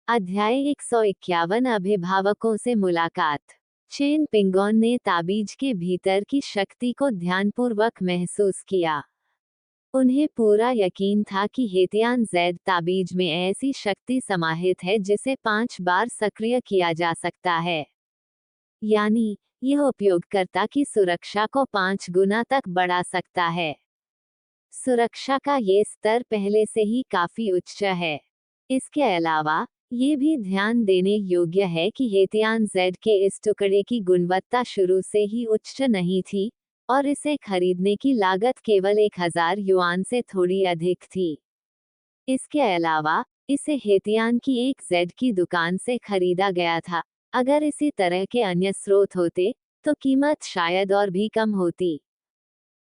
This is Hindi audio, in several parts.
अध्याय 151 अभिभावकों से मुलाकात। चेन पिंगोन ने ताबीज के भीतर की शक्ति को ध्यानपूर्वक महसूस किया। उन्हें पूरा यकीन था कि हेतियान जैद ताबीज में ऐसी शक्ति समाहित है जिसे 5 बार सक्रिय किया जा सकता है, यानी यह उपयोगकर्ता की सुरक्षा को 5 गुना तक बढ़ा सकता है। सुरक्षा का ये स्तर पहले से ही काफी उच्च है। इसके अलावा ये भी ध्यान देने योग्य है कि हेतियान जेड के इस टुकड़े की गुणवत्ता शुरू से ही उच्च नहीं थी और इसे खरीदने की लागत केवल 1000 युआन से थोड़ी अधिक थी। इसके अलावा इसे हेतियान की एक जेड की दुकान से खरीदा गया था। अगर इसी तरह के अन्य स्रोत होते तो कीमत शायद और भी कम होती।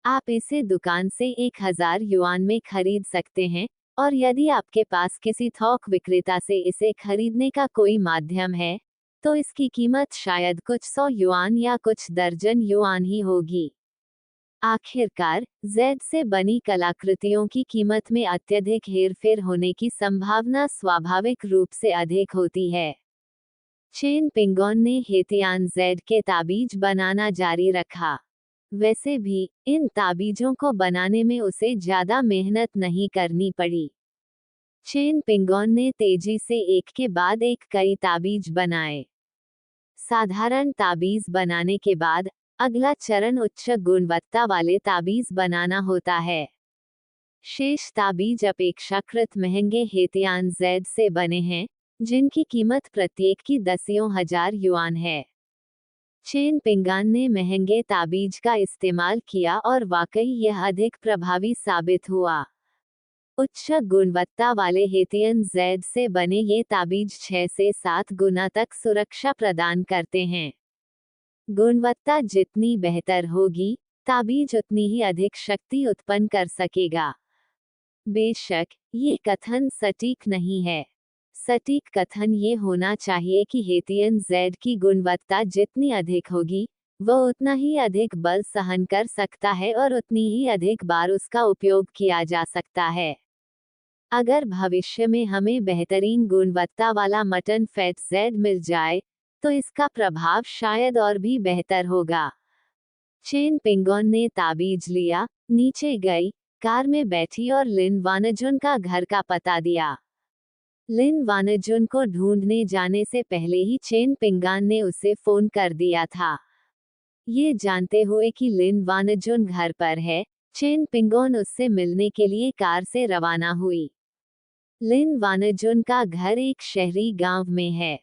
आप इसे दुकान से 1000 युआन में खरीद सकते हैं, और यदि आपके पास किसी थोक विक्रेता से इसे खरीदने का कोई माध्यम है, तो इसकी कीमत शायद कुछ 100 युआन या कुछ दर्जन युआन ही होगी। आखिरकार, जेड से बनी कलाकृतियों की कीमत में अत्यधिक हेरफेर होने की संभावना स्वाभाविक रूप से अधिक होती है। चेन पिंगोन ने हेतियान जेड के ताबीज बनाना जारी रखा। वैसे भी इन ताबीजों को बनाने में उसे ज्यादा मेहनत नहीं करनी पड़ी। चेन पिंगोन ने तेजी से एक के बाद एक कई ताबीज बनाए। साधारण ताबीज बनाने के बाद अगला चरण उच्च गुणवत्ता वाले ताबीज बनाना होता है। शेष ताबीज अपेक्षाकृत महंगे हेतियान जेड से बने हैं, जिनकी कीमत प्रत्येक की 10,000 युआन है। चेन पिंगोन ने महंगे ताबीज का इस्तेमाल किया और वाकई यह अधिक प्रभावी साबित हुआ। उच्च गुणवत्ता वाले हेतियन जेड से बने ये ताबीज 6 से 7 गुना तक सुरक्षा प्रदान करते हैं। गुणवत्ता जितनी बेहतर होगी, ताबीज उतनी ही अधिक शक्ति उत्पन्न कर सकेगा। बेशक ये कथन सटीक नहीं है। सटीक कथन ये होना चाहिए कि हेतियन जेड की गुणवत्ता जितनी अधिक होगी, वह उतना ही अधिक बल सहन कर सकता है और उतनी ही अधिक बार उसका उपयोग किया जा सकता है। अगर भविष्य में हमें बेहतरीन गुणवत्ता वाला मटन फैट जेड मिल जाए, तो इसका प्रभाव शायद और भी बेहतर होगा। चेन पिंगोन ने ताबीज लिया, नीचे गई, कार में बैठी और लिन वानजुन का घर का पता दिया। लिन वानजुन को ढूंढने जाने से पहले ही चेन पिंगोन ने उसे फोन कर दिया था। ये जानते हुए कि लिन वानजुन घर पर है, चेन पिंगोन उससे मिलने के लिए कार से रवाना हुई। लिन वानजुन का घर एक शहरी गांव में है।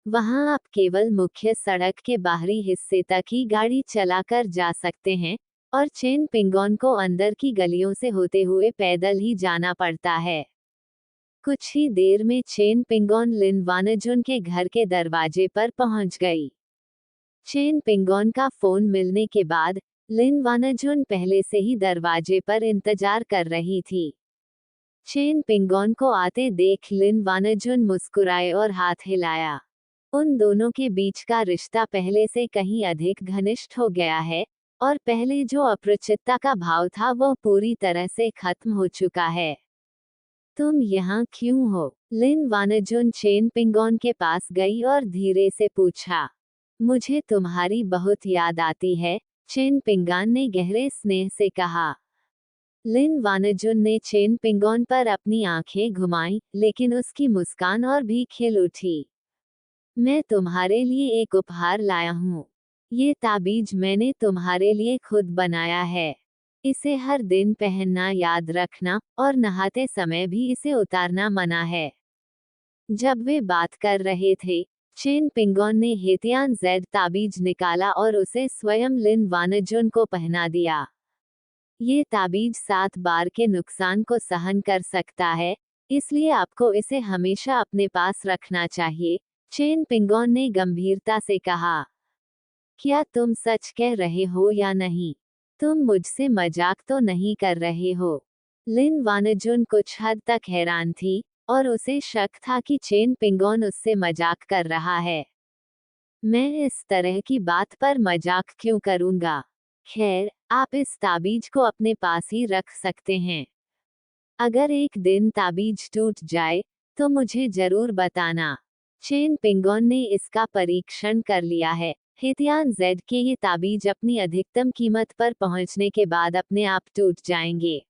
वहां आप केवल मुख्य सड़क के बाहरी हिस्से तक ही गाड़ी चलाकर जा सकते हैं, और चेन पिंगोन को अंदर की गलियों से होते हुए पैदल ही जाना पड़ता है। कुछ ही देर में चेन पिंगोन लिन वानजुन के घर के दरवाजे पर पहुंच गई। चेन पिंगोन का फोन मिलने के बाद लिन वानजुन पहले से ही दरवाजे पर इंतजार कर रही थी। चेन पिंगोन को आते देख लिन वानजुन मुस्कुराए और हाथ हिलाया। उन दोनों के बीच का रिश्ता पहले से कहीं अधिक घनिष्ठ हो गया है, और पहले जो अपरिचितता का भाव था वो पूरी तरह से खत्म हो चुका है। तुम यहाँ क्यों हो? लिन वानजुन चेन पिंगोन के पास गई और धीरे से पूछा। मुझे तुम्हारी बहुत याद आती है, चेन पिंगोन ने गहरे स्नेह से कहा। लिन वानजुन ने चेन पिंगोन पर अपनी आंखें घुमाईं, लेकिन उसकी मुस्कान और भी खिल उठी। मैं तुम्हारे लिए एक उपहार लाया हूँ। ये ताबीज मैंने तुम्हारे लिए खुद बनाया है। इसे हर दिन पहनना याद रखना, और नहाते समय भी इसे उतारना मना है। जब वे बात कर रहे थे, चेन पिंगोन ने हेतियान जेड ताबीज निकाला और उसे स्वयं लिन वानजुन को पहना दिया। ये ताबीज 7 बार के नुकसान को सहन कर सकता है, इसलिए आपको इसे हमेशा अपने पास रखना चाहिए, चेन पिंगोन ने गंभीरता से कहा। क्या तुम सच कह रहे हो या नहीं? तुम मुझसे मजाक तो नहीं कर रहे हो? लिन वानजुन कुछ हद तक हैरान थी, और उसे शक था कि चेन पिंगोन उससे मजाक कर रहा है। मैं इस तरह की बात पर मजाक क्यों करूंगा? खैर, आप इस ताबीज को अपने पास ही रख सकते हैं। अगर एक दिन ताबीज टूट जाए, तो मुझे जरूर बताना। चेन पिंगोन ने इसका परीक्षण कर लिया है। हेतियान जेड के ये ताबीज अपनी अधिकतम कीमत पर पहुंचने के बाद अपने आप टूट जाएंगे।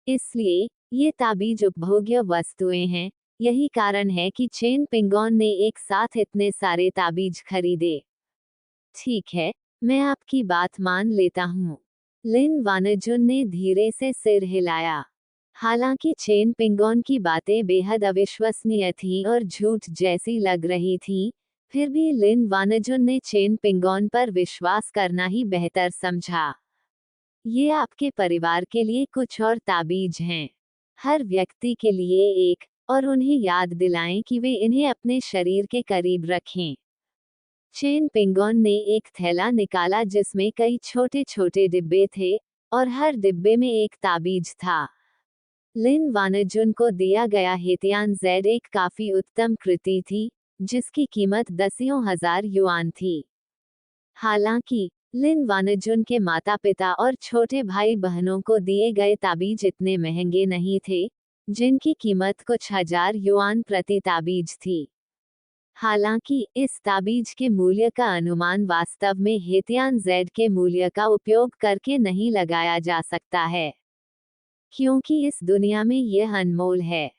इसलिए ये ताबीज उपभोग्य वस्तुएं हैं। यही कारण है कि चेन पिंगोन ने एक साथ इतने सारे ताबीज खरीदे। ठीक है, मैं आपकी बात मान लेता हूँ। लिन वानजुन ने धीरे से सिर हिलाया। हालांकि चेन पिंगोन की बातें बेहद अविश्वसनीय थीं और झूठ जैसी लग रही थीं, फिर भी लिन वानजुन ने चेन पिंगोन पर विश्वास करना ही बेहतर समझा। ये आपके परिवार के लिए कुछ और ताबीज हैं। हर व्यक्ति के लिए एक, और उन्हें याद दिलाएं कि वे इन्हें अपने शरीर के करीब रखें। चेन पिंगोन ने एक थैला निकाला जिसमें कई छोटे छोटे डिब्बे थे, और हर डिब्बे में एक ताबीज था। लिन वानजुन को दिया गया हेतियान जेड एक काफी उत्तम कृति थी, जिसकी कीमत दसियों हजार युआन थी। हालांकि लिन वानजुन के माता पिता और छोटे भाई बहनों को दिए गए ताबीज इतने महंगे नहीं थे, जिनकी कीमत कुछ हजार युआन प्रति ताबीज थी। हालांकि इस ताबीज के मूल्य का अनुमान वास्तव में हेतियान जेड के मूल्य का उपयोग करके नहीं लगाया जा सकता है, क्योंकि इस दुनिया में यह अनमोल है।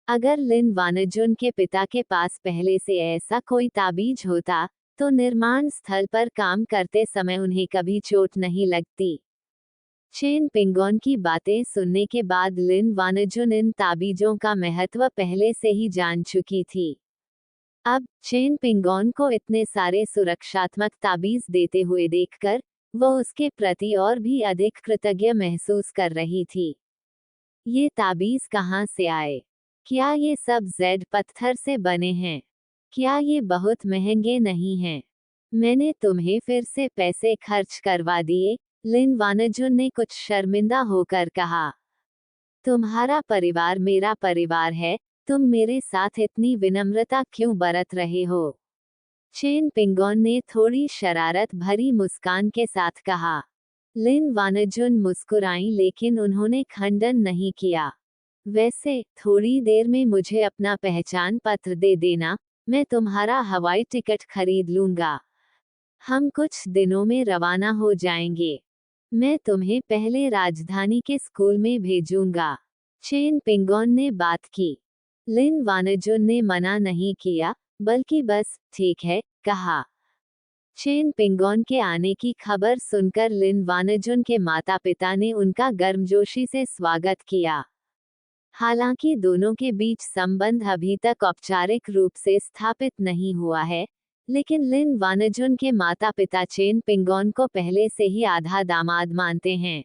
अगर लिन वानजुन के पिता के पास पहले से ऐसा कोई ताबीज होता, तो निर्माण स्थल पर काम करते समय उन्हें कभी चोट नहीं लगती। चेन पिंगोन की बातें सुनने के बाद लिन वानजुन इन ताबीजों का महत्व पहले से ही जान चुकी थी। अब चेन पिंगोन को इतने सारे सुरक्षात्मक ताबीज देते हुए देखकर वो उसके प्रति और भी अधिक कृतज्ञ महसूस कर रही थी। ये ताबीज कहाँ से आए? क्या ये सब जेड पत्थर से बने हैं? क्या ये बहुत महंगे नहीं हैं? मैंने तुम्हें फिर से पैसे खर्च करवा दिए, लिन वानजुन ने कुछ शर्मिंदा होकर कहा। तुम्हारा परिवार मेरा परिवार है, तुम मेरे साथ इतनी विनम्रता क्यों बरत रहे हो? चेन पिंगोन ने थोड़ी शरारत भरी मुस्कान के साथ कहा। लिन वानजुन मुस्कुराई, लेकिन उन्होंने खंडन नहीं किया। वैसे थोड़ी देर में मुझे अपना पहचान पत्र दे देना, मैं तुम्हारा हवाई टिकट खरीद लूंगा। हम कुछ दिनों में रवाना हो जाएंगे। मैं तुम्हें पहले राजधानी के स्कूल में भेजूंगा। चेन पिंगोन ने बात की। लिन वानजुन ने मना नहीं किया, बल्कि बस ठीक है कहा। चेन पिंगोन के आने की खबर सुनकर लिन वानजुन के माता पिता ने उनका गर्मजोशी से स्वागत किया। हालांकि दोनों के बीच संबंध अभी तक औपचारिक रूप से स्थापित नहीं हुआ है, लेकिन लिन वानजुन के माता पिता चेन पिंगोन को पहले से ही आधा दामाद मानते हैं।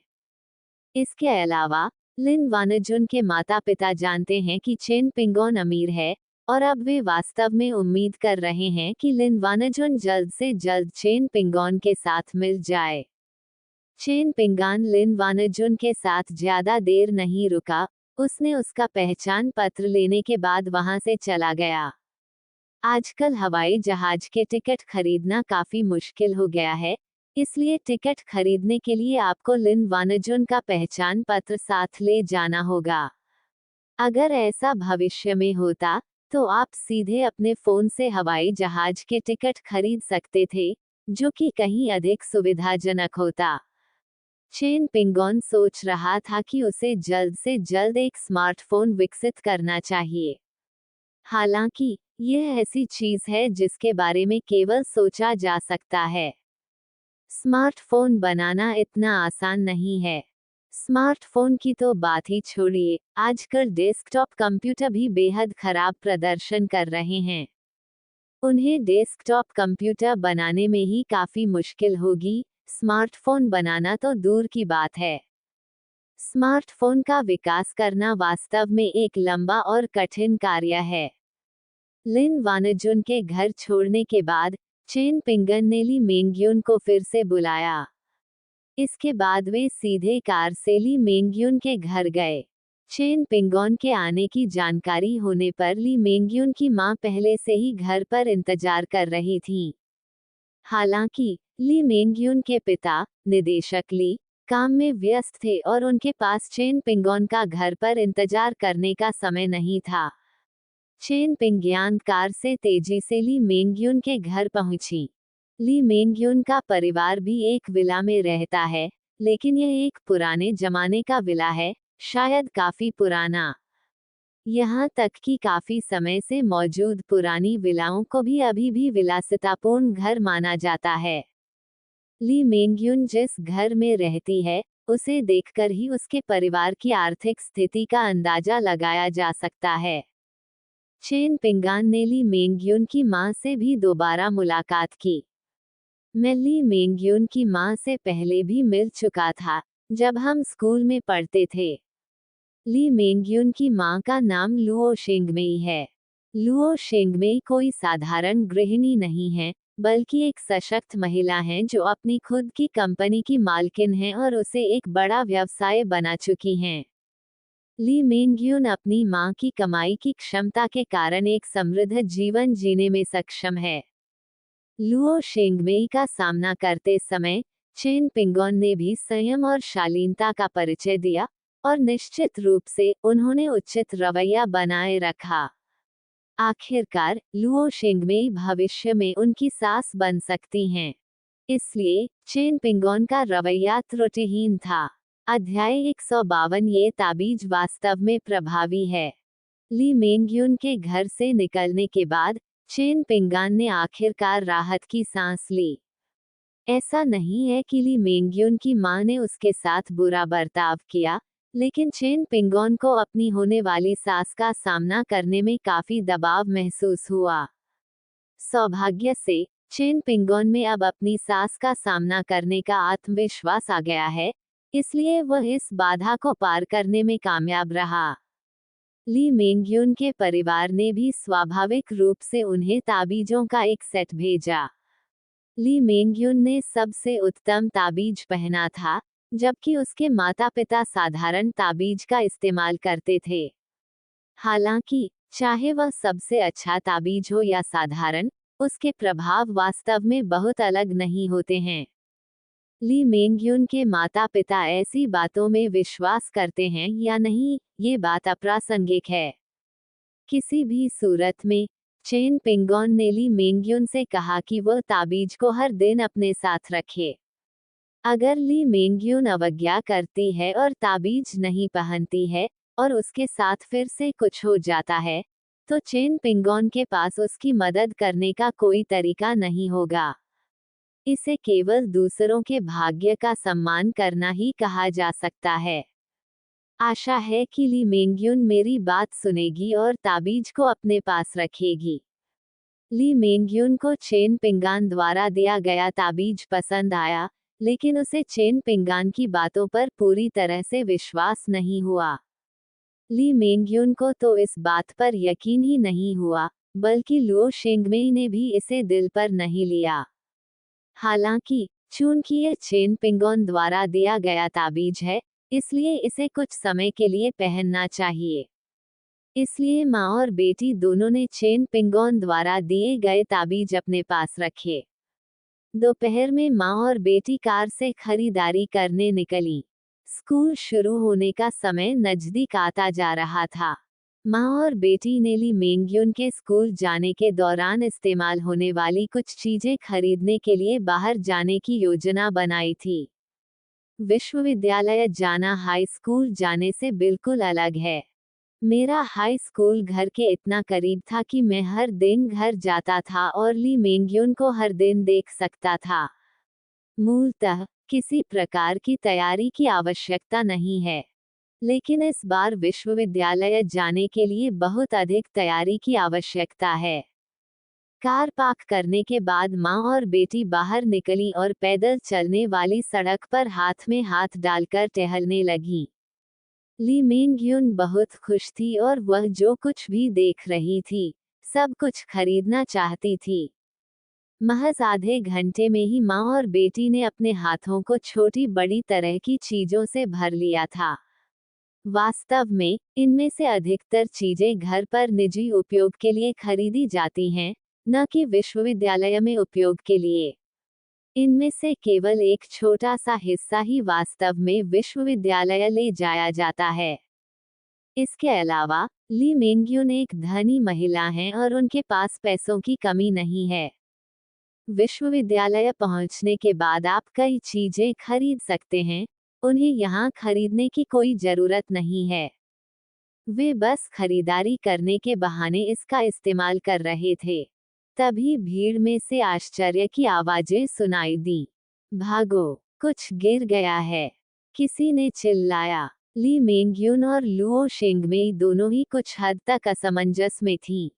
इसके अलावा लिन वानजुन के माता पिता जानते हैं कि चेन पिंगोन अमीर है, और अब वे वास्तव में उम्मीद कर रहे हैं कि लिन वानजुन जल्द से जल्द चेन पिंगोन के साथ मिल जाए। चेन पिंगोन लिन वानजुन के साथ ज्यादा देर नहीं रुका, उसने उसका पहचान पत्र लेने के बाद वहां से चला गया। आजकल हवाई जहाज के टिकट खरीदना काफी मुश्किल हो गया है, इसलिए टिकट खरीदने के लिए आपको लिन वानजुन का पहचान पत्र साथ ले जाना होगा। अगर ऐसा भविष्य में होता, तो आप सीधे अपने फोन से हवाई जहाज के टिकट खरीद सकते थे, जो कि कहीं अधिक सुविधाजनक होता। चेन पिंगोन सोच रहा था कि उसे जल्द से जल्द एक स्मार्टफोन विकसित करना चाहिए। हालांकि यह ऐसी चीज है जिसके बारे में केवल सोचा जा सकता है। स्मार्टफोन बनाना इतना आसान नहीं है। स्मार्टफोन की तो बात ही छोड़िए, आजकल डेस्कटॉप कंप्यूटर भी बेहद खराब प्रदर्शन कर रहे हैं। उन्हें डेस्कटॉप कंप्यूटर बनाने में ही काफी मुश्किल होगी, स्मार्टफोन बनाना तो दूर की बात है। स्मार्टफोन का विकास करना वास्तव में एक लंबा और कठिन कार्य है। लिन वानजुन के घर छोड़ने के बाद चेन पिंगोन ने ली मेंग्युन को फिर से बुलाया। इसके बाद वे सीधे कार से ली मेंग्युन के घर गए। चेन पिंगोन के आने की जानकारी होने पर ली मेंग्युन की मां पहले से ही घर पर इंतजार कर रही थी। हालांकि ली मेंग्युन के पिता, निदेशक ली, काम में व्यस्त थे और उनके पास चेन पिंगोन का घर पर इंतजार करने का समय नहीं था। चेन पिंगियान कार से तेजी से ली मेंग्युन के घर पहुंची। ली मेंग्युन का परिवार भी एक विला में रहता है, लेकिन यह एक पुराने जमाने का विला है, शायद काफी पुराना। यहाँ तक कि काफी समय से मौजूद पुरानी विलाओं को भी अभी भी विलासितापूर्ण घर माना जाता है। ली मेंग्युन जिस घर में रहती है, उसे देखकर ही उसके परिवार की आर्थिक स्थिति का अंदाजा लगाया जा सकता है। चेन पिंगान ने ली मेंग्युन की मां से भी दोबारा मुलाकात की। मैं ली मेंग्युन की मां से पहले भी मिल चुका था, जब हम स्कूल में पढ़ते थे। ली मेंग्युन की मां का नाम लुओ शेंगमेई है। लुओ शेंगमेई कोई साधारण गृहिणी नहीं है, बल्कि एक सशक्त महिला है जो अपनी खुद की कंपनी की मालकिन है और उसे एक बड़ा व्यवसाय बना चुकी हैं। ली मेंग्युन अपनी मां की कमाई की क्षमता के कारण एक समृद्ध जीवन जीने में सक्षम है। लुओ शेंगमेई का सामना करते समय चेन पिंगोन ने भी संयम और शालीनता का परिचय दिया, और निश्चित रूप से उन्होंने उचित रवैया बनाए रखा। आखिरकार लुओ शेंगमेई भविष्य में उनकी सास बन सकती हैं। इसलिए चेन पिंगोन का रवैया त्रुटिहीन था। अध्याय 152 ये ताबीज वास्तव में प्रभावी है। ली मेंग्युन के घर से निकलने के बाद चेन पिंगान ने आखिरकार राहत की सांस ली। ऐसा नहीं है कि ली मेंग्युन की मां ने उसके साथ बुरा बर्ताव किया, लेकिन चेन पिंगोन को अपनी होने वाली सास का सामना करने में काफी दबाव महसूस हुआ। सौभाग्य से चेन पिंगोन में अब अपनी सास का सामना करने का आत्मविश्वास आ गया है, इसलिए वह इस बाधा को पार करने में कामयाब रहा। ली मेंग्युन के परिवार ने भी स्वाभाविक रूप से उन्हें ताबीजों का एक सेट भेजा। ली मेंग्युन ने सबसे उत्तम ताबीज पहना था, जबकि उसके माता-पिता साधारण ताबीज का इस्तेमाल करते थे। हालांकि चाहे वह सबसे अच्छा ताबीज हो या साधारण, उसके प्रभाव वास्तव में बहुत अलग नहीं होते हैं। ली मेंग्युन के माता-पिता ऐसी बातों में विश्वास करते हैं या नहीं, ये बात अप्रासंगिक है। किसी भी सूरत में चेन पिंगोन ने ली मेंग्युन से कहा कि वह ताबीज को हर दिन अपने साथ रखे। अगर ली मेंग्युन अवज्ञा करती है और ताबीज नहीं पहनती है, और उसके साथ फिर से कुछ हो जाता है, तो चेन पिंगोन के पास उसकी मदद करने का कोई तरीका नहीं होगा। इसे केवल दूसरों के भाग्य का सम्मान करना ही कहा जा सकता है। आशा है कि ली मेंग्युन मेरी बात सुनेगी और ताबीज को अपने पास रखेगी। ली मेंग्युन को चेन पिंगान द्वारा दिया गया ताबीज पसंद आया, लेकिन उसे चेन पिंगान की बातों पर पूरी तरह से विश्वास नहीं हुआ। ली मेंग्युन को तो इस बात पर यकीन ही नहीं हुआ, बल्कि लुओ शेंगमेई ने भी इसे दिल पर नहीं लिया। हालांकि चूंकि ये चेन पिंगोन द्वारा दिया गया ताबीज है, इसलिए इसे कुछ समय के लिए पहनना चाहिए। इसलिए माँ और बेटी दोनों ने चेन पिंगोन द्वारा दिए गए ताबीज अपने पास रखे। दोपहर में माँ और बेटी कार से खरीदारी करने निकली। स्कूल शुरू होने का समय नजदीक आता जा रहा था। माँ और बेटी ने ली मेंग्युन के स्कूल जाने के दौरान इस्तेमाल होने वाली कुछ चीजें खरीदने के लिए बाहर जाने की योजना बनाई थी। विश्वविद्यालय जाना हाई स्कूल जाने से बिल्कुल अलग है। मेरा हाई स्कूल घर के इतना करीब था कि मैं हर दिन घर जाता था और ली मेंग्युन को हर दिन देख सकता था। मूलतः किसी प्रकार की तैयारी की आवश्यकता नहीं है, लेकिन इस बार विश्वविद्यालय जाने के लिए बहुत अधिक तैयारी की आवश्यकता है। कार पार्क करने के बाद माँ और बेटी बाहर निकली और पैदल चलने वाली सड़क पर हाथ में हाथ डालकर टहलने लगी। ली मेंग्युन बहुत खुश थी और वह जो कुछ भी देख रही थी, सब कुछ खरीदना चाहती थी। महज आधे घंटे में ही माँ और बेटी ने अपने हाथों को छोटी बड़ी तरह की चीजों से भर लिया था। वास्तव में इनमें से अधिकतर चीजें घर पर निजी उपयोग के लिए खरीदी जाती हैं, न कि विश्वविद्यालय में उपयोग के लिए। इनमें से केवल एक छोटा सा हिस्सा ही वास्तव में विश्वविद्यालय ले जाया जाता है। इसके अलावा ली मेंग्युन एक धनी महिला हैं और उनके पास पैसों की कमी नहीं है। विश्वविद्यालय पहुंचने के बाद आप कई चीजें खरीद सकते हैं, उन्हें यहाँ खरीदने की कोई जरूरत नहीं है। वे बस खरीदारी करने के बहाने इसका इस्तेमाल कर रहे थे। तभी भीड़ में से आश्चर्य की आवाजें सुनाई दी। भागो, कुछ गिर गया है, किसी ने चिल्लाया। ली मेंग्युन और लुओ शेंगमेई दोनों ही कुछ हद तक असमंजस में थीं।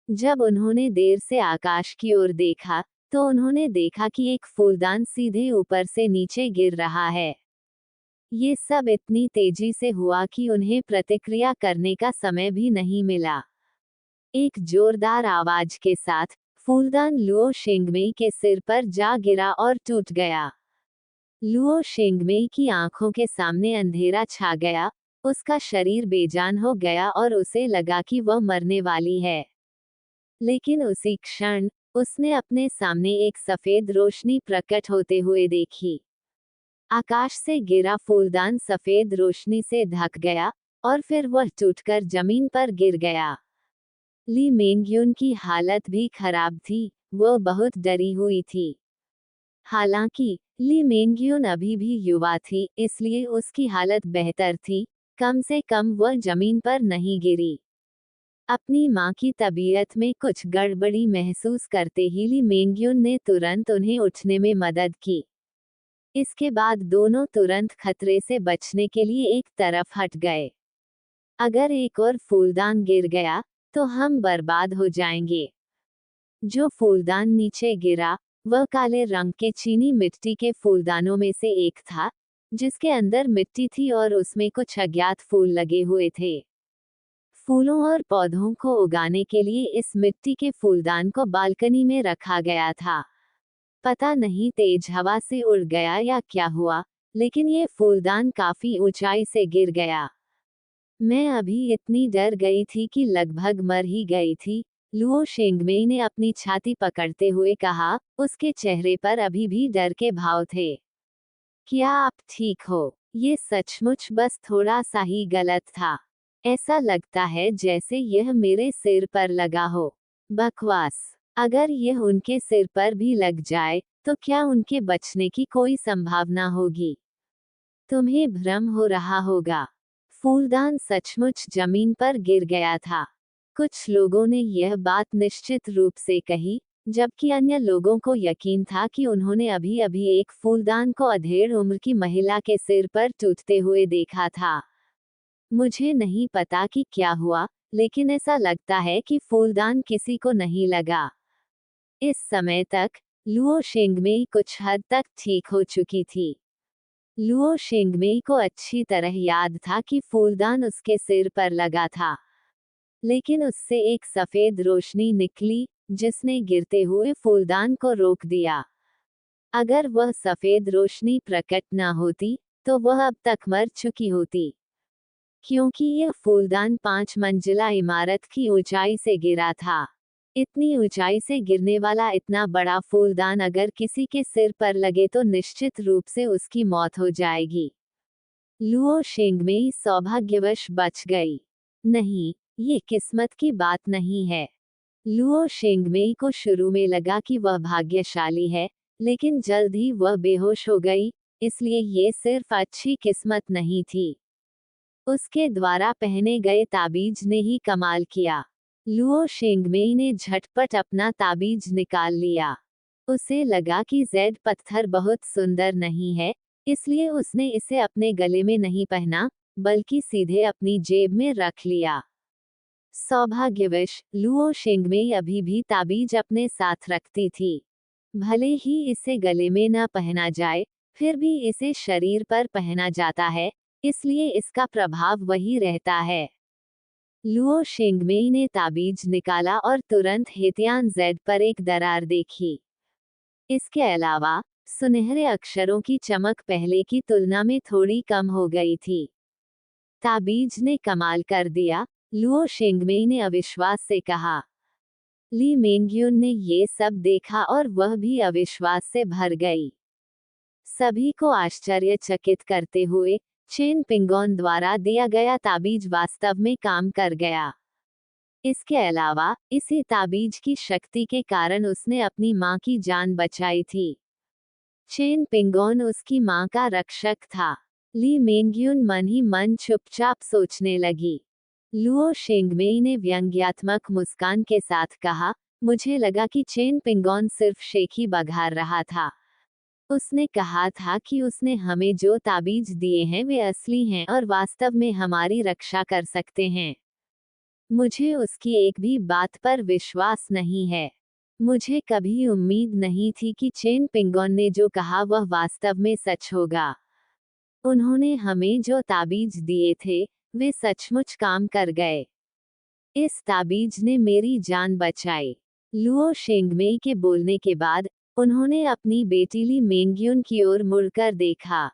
जब उन्होंने देर से आकाश की ओर देखा, तो उन्होंने देखा कि एक फूलदान सीधे ऊपर से नीचे गिर रहा है। ये सब इतनी तेजी से हुआ कि उन्हें प्रतिक्रिया करने का समय भी नहीं मिला। एक जोरदार आवाज के साथ फूलदान लुओ शेंगमेई के सिर पर जा गिरा और टूट गया। लुओ शेंगमेई की आंखों के सामने अंधेरा छा गया, उसका शरीर बेजान हो गया और उसे लगा कि वह मरने वाली है। लेकिन उसी क्षण उसने अपने सामने एक सफेद रोशनी प्रकट होते हुए देखी। आकाश से गिरा फूलदान सफेद रोशनी से ढक गया और फिर वह टूटकर जमीन पर गिर गया। ली मेंग्युन की हालत भी खराब थी, वह बहुत डरी हुई थी। हालांकि ली मेंग्युन अभी भी युवा थी, इसलिए उसकी हालत बेहतर थी, कम से कम वह जमीन पर नहीं गिरी। अपनी मां की तबीयत में कुछ गड़बड़ी महसूस करते ही ली मेंग्युन ने तुरंत उन्हें उठने में मदद की। इसके बाद दोनों तुरंत खतरे से बचने के लिए एक तरफ हट गए। अगर एक और फूलदान गिर गया तो हम बर्बाद हो जाएंगे। जो फूलदान नीचे गिरा वह काले रंग के चीनी मिट्टी के फूलदानों में से एक था, जिसके अंदर मिट्टी थी और उसमें कुछ अज्ञात फूल लगे हुए थे। फूलों और पौधों को उगाने के लिए इस मिट्टी के फूलदान को बालकनी में रखा गया था। पता नहीं तेज हवा से उड़ गया या क्या हुआ, लेकिन ये फूलदान काफी ऊंचाई से गिर गया। मैं अभी इतनी डर गई थी कि लगभग मर ही गई थी, लुओ शेंगमेई ने अपनी छाती पकड़ते हुए कहा, उसके चेहरे पर अभी भी डर के भाव थे। क्या आप ठीक हो? ये सचमुच बस थोड़ा सा ही गलत था। ऐसा लगता है जैसे यह मेरे सिर पर लगा हो। बकवास। अगर यह उनके सिर पर भी लग जाए, तो क्या उनके बचने की कोई संभावना होगी? तुम्हें भ्रम हो रहा होगा। फूलदान सचमुच जमीन पर गिर गया था। कुछ लोगों ने यह बात निश्चित रूप से कही, जबकि अन्य लोगों को यकीन था कि उन्होंने अभी अभी एक फूलदान को अधेड़ उम्र की महिला के सिर पर टूटते हुए देखा था। मुझे नहीं पता कि क्या हुआ, लेकिन ऐसा लगता है कि फूलदान किसी को नहीं लगा। इस समय तक लुओ शेंगमेई कुछ हद तक ठीक हो चुकी थी। लुओ शेंगमेई को अच्छी तरह याद था कि फूलदान उसके सिर पर लगा था, लेकिन उससे एक सफेद रोशनी निकली, जिसने गिरते हुए फूलदान को रोक दिया। अगर वह सफेद रोशनी प्रकट न होती, तो वह अब तक मर चुकी होती। क्योंकि यह फूलदान 5 मंजिला इमारत की ऊंचाई से गिरा था। इतनी ऊंचाई से गिरने वाला इतना बड़ा फूलदान अगर किसी के सिर पर लगे तो निश्चित रूप से उसकी मौत हो जाएगी। लुओ शेंगमेई सौभाग्यवश बच गई। नहीं, ये किस्मत की बात नहीं है। लुओ शेंगमेई को शुरू में लगा कि वह भाग्यशाली है, लेकिन जल्द ही वह बेहोश हो गई, इसलिए ये सिर्फ अच्छी किस्मत नहीं थी। उसके द्वारा पहने गए ताबीज ने ही कमाल किया। लुओ शेंगमेई ने झटपट अपना ताबीज निकाल लिया। उसे लगा कि जेड पत्थर बहुत सुंदर नहीं है, इसलिए उसने इसे अपने गले में नहीं पहना, बल्कि सीधे अपनी जेब में रख लिया। सौभाग्यवश लुओ शेंगमेई अभी भी ताबीज अपने साथ रखती थी। भले ही इसे गले में न पहना जाए, फिर भी इसे शरीर पर पहना जाता है, इसलिए इसका प्रभाव वही रहता है। लुओ शेंगमेई ने ताबीज निकाला और तुरंत हेतियान जेड पर एक दरार देखी। इसके अलावा सुनहरे अक्षरों की चमक पहले की तुलना में थोड़ी कम हो गई थी। ताबीज ने कमाल कर दिया, लुओ शेंगमेई ने अविश्वास से कहा। ली मेंग्युन ने ये सब देखा और वह भी अविश्वास से भर गई। सभी को आश्चर्यचकित करते हुए चेन पिंगोन द्वारा दिया गया ताबीज वास्तव में काम कर गया। इसके अलावा इसी ताबीज की शक्ति के कारण उसने अपनी मां की जान बचाई थी। चेन पिंगोन उसकी मां का रक्षक था। ली मेंग्युन मन ही मन चुपचाप सोचने लगी। लुओ शेंगमेई ने व्यंग्यात्मक मुस्कान के साथ कहा, मुझे लगा कि चेन पिंगोन सिर्फ शेखी बघार रहा था। उसने कहा था कि उसने हमें जो ताबीज दिए हैं वे असली हैं और वास्तव में हमारी रक्षा कर सकते हैं। मुझे उसकी एक भी बात पर विश्वास नहीं है। मुझे कभी उम्मीद नहीं थी कि चेन पिंगोन ने जो कहा वह वास्तव में सच होगा। उन्होंने हमें जो ताबीज दिए थे वे सचमुच काम कर गए। इस ताबीज ने मेरी जान बचाई। लुओ शेंगमेई के बोलने के बाद उन्होंने अपनी बेटी ली मेंग्युन की ओर मुड़कर देखा।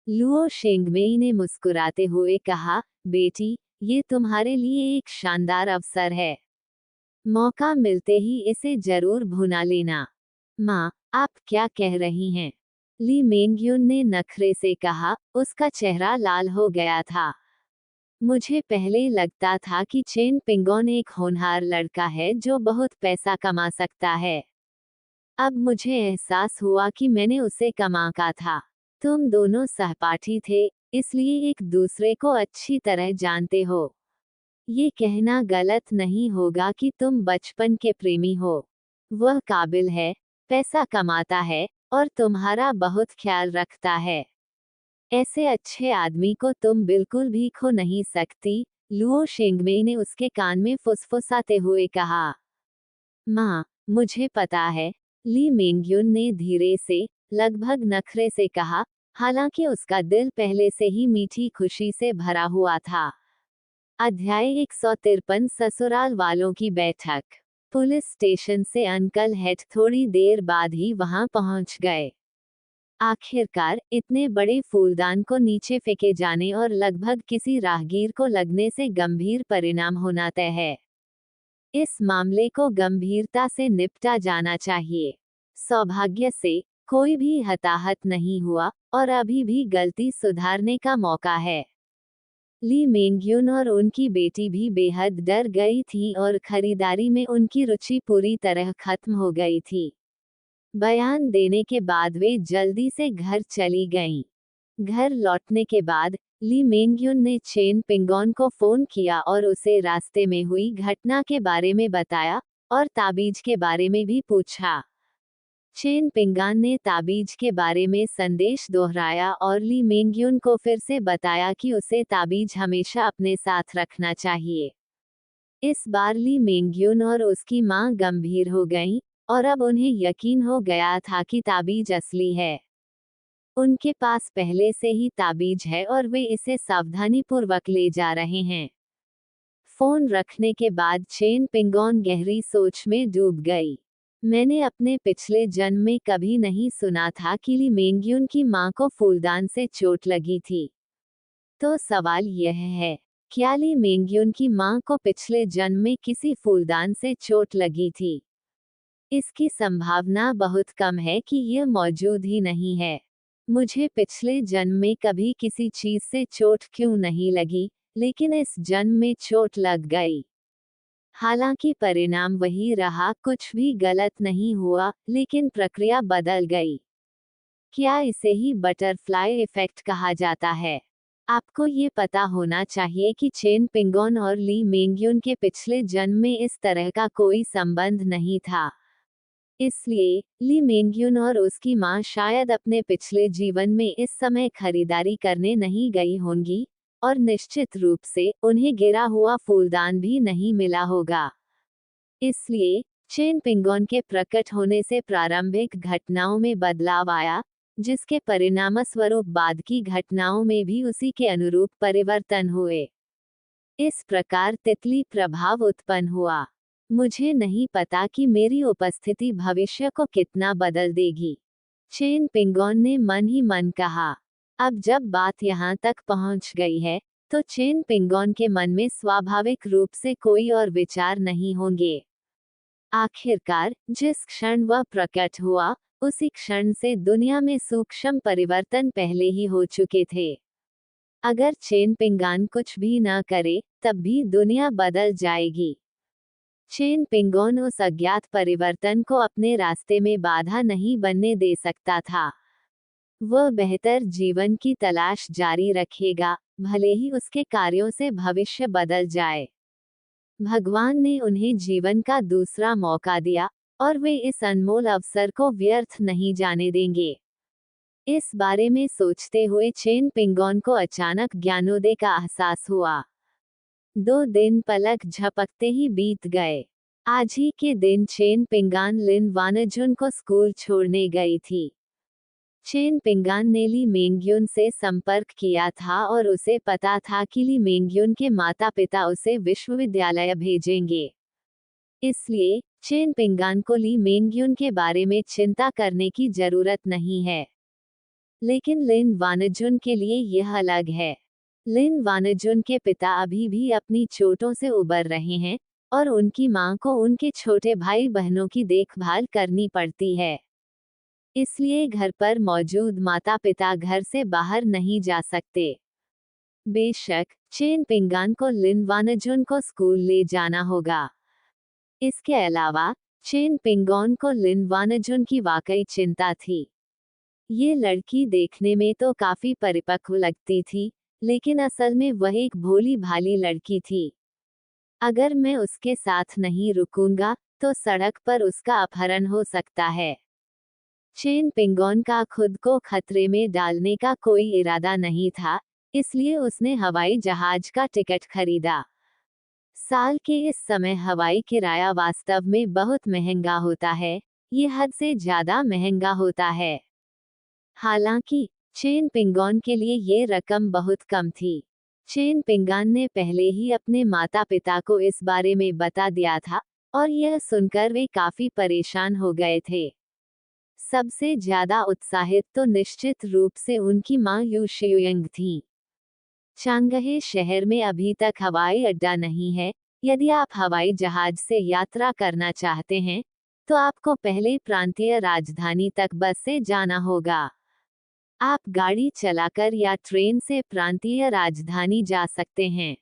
लुओ शेंगमेई ने मुस्कुराते हुए कहा, बेटी, ये तुम्हारे लिए एक शानदार अवसर है। मौका मिलते ही इसे जरूर भुना लेना। माँ, आप क्या कह रही हैं? ली मेंग्युन ने नखरे से कहा, उसका चेहरा लाल हो गया था। मुझे पहले लगता था कि चेन पिंगोन एक होनहार लड़का है जो बहुत पैसा कमा सकता है। अब मुझे एहसास हुआ कि मैंने उसे कमाका था। तुम दोनों सहपाठी थे, इसलिए एक दूसरे को अच्छी तरह जानते हो। ये कहना गलत नहीं होगा कि तुम बचपन के प्रेमी हो। वह काबिल है, पैसा कमाता है और तुम्हारा बहुत ख्याल रखता है। ऐसे अच्छे आदमी को तुम बिल्कुल भी खो नहीं सकती। लुओ शेंगमेई ने उसके कान में फुसफुसाते हुए कहा। माँ, मुझे पता है, ली मेंग्युन ने धीरे से, लगभग नखरे से कहा, हालांकि उसका दिल पहले से ही मीठी खुशी से भरा हुआ था। अध्याय 153 ससुराल वालों की बैठक। पुलिस स्टेशन से अंकल हेड थोड़ी देर बाद ही वहां पहुंच गए। आखिरकार इतने बड़े फूलदान को नीचे फेंके जाने और लगभग किसी राहगीर को लगने से गंभीर परिणाम होना तय है। इस मामले को गंभीरता से निपटा जाना चाहिए। सौभाग्य से कोई भी हताहत नहीं हुआ और अभी भी गलती सुधारने का मौका है। ली मेंग्युन और उनकी बेटी भी बेहद डर गई थी और खरीदारी में उनकी रुचि पूरी तरह खत्म हो गई थी। बयान देने के बाद वे जल्दी से घर चली गईं। घर लौटने के बाद ली मेंग्युन ने चेन पिंगोन को फोन किया और उसे रास्ते में हुई घटना के बारे में बताया और ताबीज के बारे में भी पूछा। चेन पिंगोन ने ताबीज के बारे में संदेश दोहराया और ली मेंग्युन को फिर से बताया कि उसे ताबीज हमेशा अपने साथ रखना चाहिए। इस बार ली मेंग्युन और उसकी मां गंभीर हो गईं और अब उन्हें यकीन हो गया था कि ताबीज असली है। उनके पास पहले से ही ताबीज है और वे इसे सावधानीपूर्वक ले जा रहे हैं। फोन रखने के बाद चेन पिंगोन गहरी सोच में डूब गई। मैंने अपने पिछले जन्म में कभी नहीं सुना था कि ली मेंग्युन की मां को फूलदान से चोट लगी थी। तो सवाल यह है, क्या ली मेंग्युन की मां को पिछले जन्म में किसी फूलदान से चोट लगी थी? इसकी संभावना बहुत कम है कि यह मौजूद ही नहीं है। मुझे पिछले जन्म में कभी किसी चीज से चोट क्यों नहीं लगी, लेकिन इस जन्म में चोट लग गई। हालांकि परिणाम वही रहा, कुछ भी गलत नहीं हुआ, लेकिन प्रक्रिया बदल गई। क्या इसे ही बटरफ्लाई इफेक्ट कहा जाता है? आपको ये पता होना चाहिए कि चेन पिंगोन और ली मेंग्युन के पिछले जन्म में इस तरह का कोई संबंध नहीं था। इसलिए ली मेंग्युन और उसकी मां शायद अपने पिछले जीवन में इस समय खरीदारी करने नहीं गई होंगी और निश्चित रूप से उन्हें गिरा हुआ फूलदान भी नहीं मिला होगा। इसलिए चेन पिंगोन के प्रकट होने से प्रारंभिक घटनाओं में बदलाव आया, जिसके परिणामस्वरूप बाद की घटनाओं में भी उसी के अनुरूप परिवर्तन हुए। इस प्रकार तितली प्रभाव उत्पन्न हुआ। मुझे नहीं पता कि मेरी उपस्थिति भविष्य को कितना बदल देगी, चेन पिंगोन ने मन ही मन कहा। अब जब बात यहाँ तक पहुँच गई है, तो चेन पिंगोन के मन में स्वाभाविक रूप से कोई और विचार नहीं होंगे। आखिरकार जिस क्षण वह प्रकट हुआ, उसी क्षण से दुनिया में सूक्ष्म परिवर्तन पहले ही हो चुके थे। अगर चेन पिंगान कुछ भी न करे तब भी दुनिया बदल जाएगी। चेन पिंगोन उस अज्ञात परिवर्तन को अपने रास्ते में बाधा नहीं बनने दे सकता था। वह बेहतर जीवन की तलाश जारी रखेगा, भले ही उसके कार्यों से भविष्य बदल जाए। भगवान ने उन्हें जीवन का दूसरा मौका दिया और वे इस अनमोल अवसर को व्यर्थ नहीं जाने देंगे। इस बारे में सोचते हुए चेन पिंगोन को अचानक ज्ञानोदय का एहसास हुआ। 2 दिन पलक झपकते ही बीत गए। आज ही के दिन चेन पिंगान लिन वानजुन को स्कूल छोड़ने गई थी। चेन पिंगान ने ली मेंग्युन से संपर्क किया था और उसे पता था कि ली मेंग्युन के माता पिता उसे विश्वविद्यालय भेजेंगे। इसलिए चेन पिंगान को ली मेंग्युन के बारे में चिंता करने की जरूरत नहीं है। लेकिन लिन वानजुन के लिए यह अलग है। लिन वानजुन के पिता अभी भी अपनी चोटों से उबर रहे हैं और उनकी मां को उनके छोटे भाई बहनों की देखभाल करनी पड़ती है। इसलिए घर पर मौजूद माता पिता घर से बाहर नहीं जा सकते। बेशक चेन पिंगान को लिन वानजुन को स्कूल ले जाना होगा। इसके अलावा चेन पिंगोन को लिन वानजुन की वाकई चिंता थी। ये लड़की देखने में तो काफी परिपक्व लगती थी, लेकिन असल में वह एक भोली भाली लड़की थी। अगर मैं उसके साथ नहीं रुकूंगा तो सड़क पर उसका अपहरण हो सकता है। चेन पिंगोन का खुद को खतरे में डालने का कोई इरादा नहीं था, इसलिए उसने हवाई जहाज का टिकट खरीदा। साल के इस समय हवाई किराया वास्तव में बहुत महंगा होता है, ये हद से ज्यादा महंगा होता है। हालांकि चेन पिंगोन के लिए ये रकम बहुत कम थी। चेन पिंगान ने पहले ही अपने माता पिता को इस बारे में बता दिया था और यह सुनकर वे काफी परेशान हो गए थे। सबसे ज्यादा उत्साहित तो निश्चित रूप से उनकी मां यू शियुयंग थी। चांगहे शहर में अभी तक हवाई अड्डा नहीं है। यदि आप हवाई जहाज से यात्रा करना चाहते हैं तो आपको पहले प्रांतीय राजधानी तक बस से जाना होगा। आप गाड़ी चलाकर या ट्रेन से प्रांतीय राजधानी जा सकते हैं।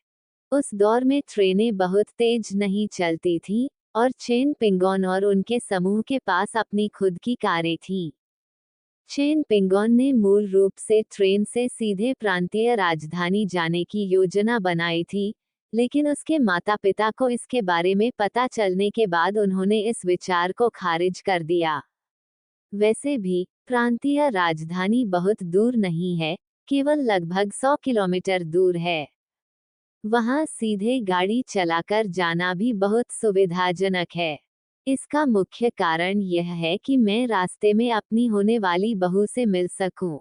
उस दौर में ट्रेनें बहुत तेज नहीं चलती थीं और चेन पिंगोन और उनके समूह के पास अपनी खुद की कारें थीं। चेन पिंगोन ने मूल रूप से ट्रेन से सीधे प्रांतीय राजधानी जाने की योजना बनाई थी, लेकिन उसके माता पिता को इसके बारे में पता चलने के बाद उन्होंने इस विचार को खारिज कर दिया। वैसे भी प्रांतीय राजधानी बहुत दूर नहीं है, केवल लगभग 100 किलोमीटर दूर है। वहां सीधे गाड़ी चलाकर जाना भी बहुत सुविधाजनक है। इसका मुख्य कारण यह है कि मैं रास्ते में अपनी होने वाली बहू से मिल सकूं।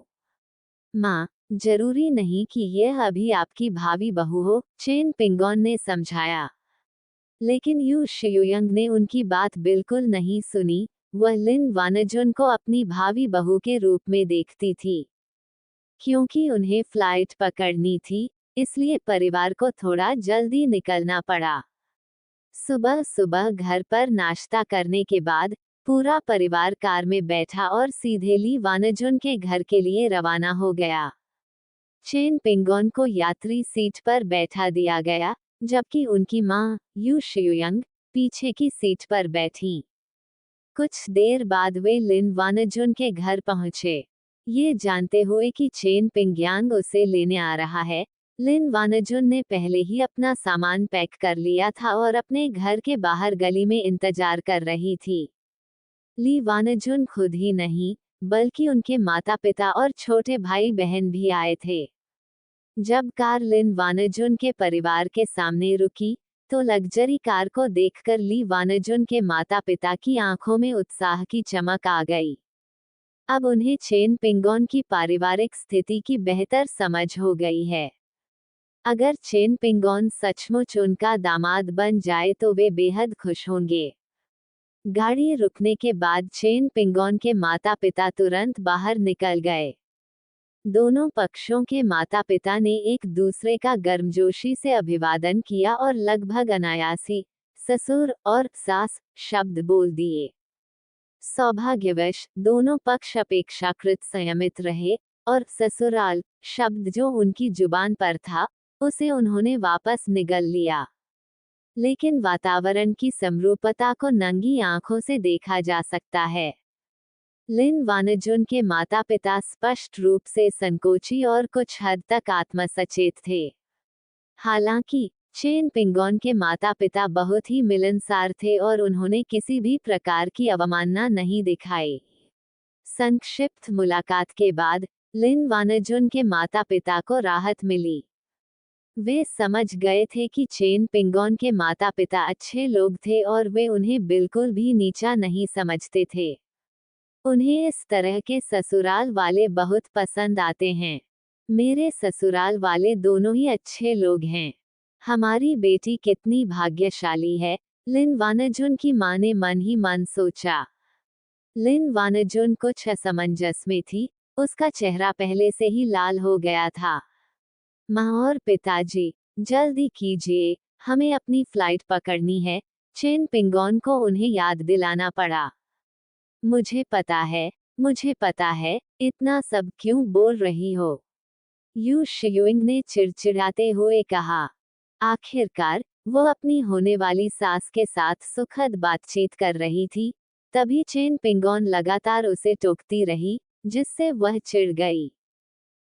माँ, जरूरी नहीं कि यह अभी आपकी भावी बहू हो, चेन पिंगोन ने समझाया। लेकिन यू शियुयंग ने उनकी बात बिल्कुल नहीं सुनी। वह लिन वानजुन को अपनी भावी बहू के रूप में देखती थी। क्योंकि उन्हें फ्लाइट पकड़नी थी, इसलिए परिवार को थोड़ा जल्दी निकलना पड़ा। सुबह सुबह घर पर नाश्ता करने के बाद पूरा परिवार कार में बैठा और सीधे ली वानजुन के घर के लिए रवाना हो गया। चेन पिंगोन को यात्री सीट पर बैठा दिया गया, जबकि उनकी मां यू शियुयंग पीछे की सीट पर बैठी। कुछ देर बाद वे लिन वानजुन के घर पहुंचे। ये जानते हुए कि चेन पिंग्यांग उसे लेने आ रहा है, लिन वानजुन ने पहले ही अपना सामान पैक कर लिया था और अपने घर के बाहर गली में इंतजार कर रही थी। ली वानजुन खुद ही नहीं, बल्कि उनके माता पिता और छोटे भाई बहन भी आए थे। जब कार लिन वानजुन के परिवार के सामने रुकी, तो लग्जरी कार को देखकर ली वानजुन के माता पिता की आंखों में उत्साह की चमक आ गई। अब उन्हें चेन पिंगोन की पारिवारिक स्थिति की बेहतर समझ हो गई है। अगर चेन पिंगोन सचमुच उनका दामाद बन जाए तो वे बेहद खुश होंगे। गाड़ी रुकने के बाद चेन पिंगोन के माता पिता तुरंत बाहर निकल गए। दोनों पक्षों के माता पिता ने एक दूसरे का गर्मजोशी से अभिवादन किया और लगभग अनायास ही ससुर और सास शब्द बोल दिए। सौभाग्यवश दोनों पक्ष अपेक्षाकृत संयमित रहे और ससुराल शब्द जो उनकी जुबान पर था, उसे उन्होंने वापस निगल लिया। लेकिन वातावरण की समरूपता को नंगी आंखों से देखा जा सकता है। लिन वानजुन के माता पिता स्पष्ट रूप से संकोची और कुछ हद तक आत्मसचेत थे। हालांकि चेन पिंगोन के माता पिता बहुत ही मिलनसार थे और उन्होंने किसी भी प्रकार की अवमानना नहीं दिखाई। संक्षिप्त मुलाकात के बाद लिन वानजुन के माता पिता को राहत मिली। वे समझ गए थे कि चेन पिंगोन के माता पिता अच्छे लोग थे और वे उन्हें बिल्कुल भी नीचा नहीं समझते थे। उन्हें इस तरह के ससुराल वाले बहुत पसंद आते हैं। मेरे ससुराल वाले दोनों ही अच्छे लोग हैं। हमारी बेटी कितनी भाग्यशाली है, लिन वानजुन की मां ने मन ही मन सोचा। लिन वानजुन कुछ असमंजस में थी, उसका चेहरा पहले से ही लाल हो गया था। माँ और पिताजी, जल्दी कीजिए, हमें अपनी फ्लाइट पकड़नी है, चेन पिंगोन को उन्हें याद दिलाना पड़ा। मुझे पता है, इतना सब क्यों बोल रही हो? यू शियुइंग ने चिड़चिड़ाते हुए कहा। आखिरकार वो अपनी होने वाली सास के साथ सुखद बातचीत कर रही थी, तभी चेन पिंगोन लगातार उसे टोकती रही, जिससे वह चिढ़ गई।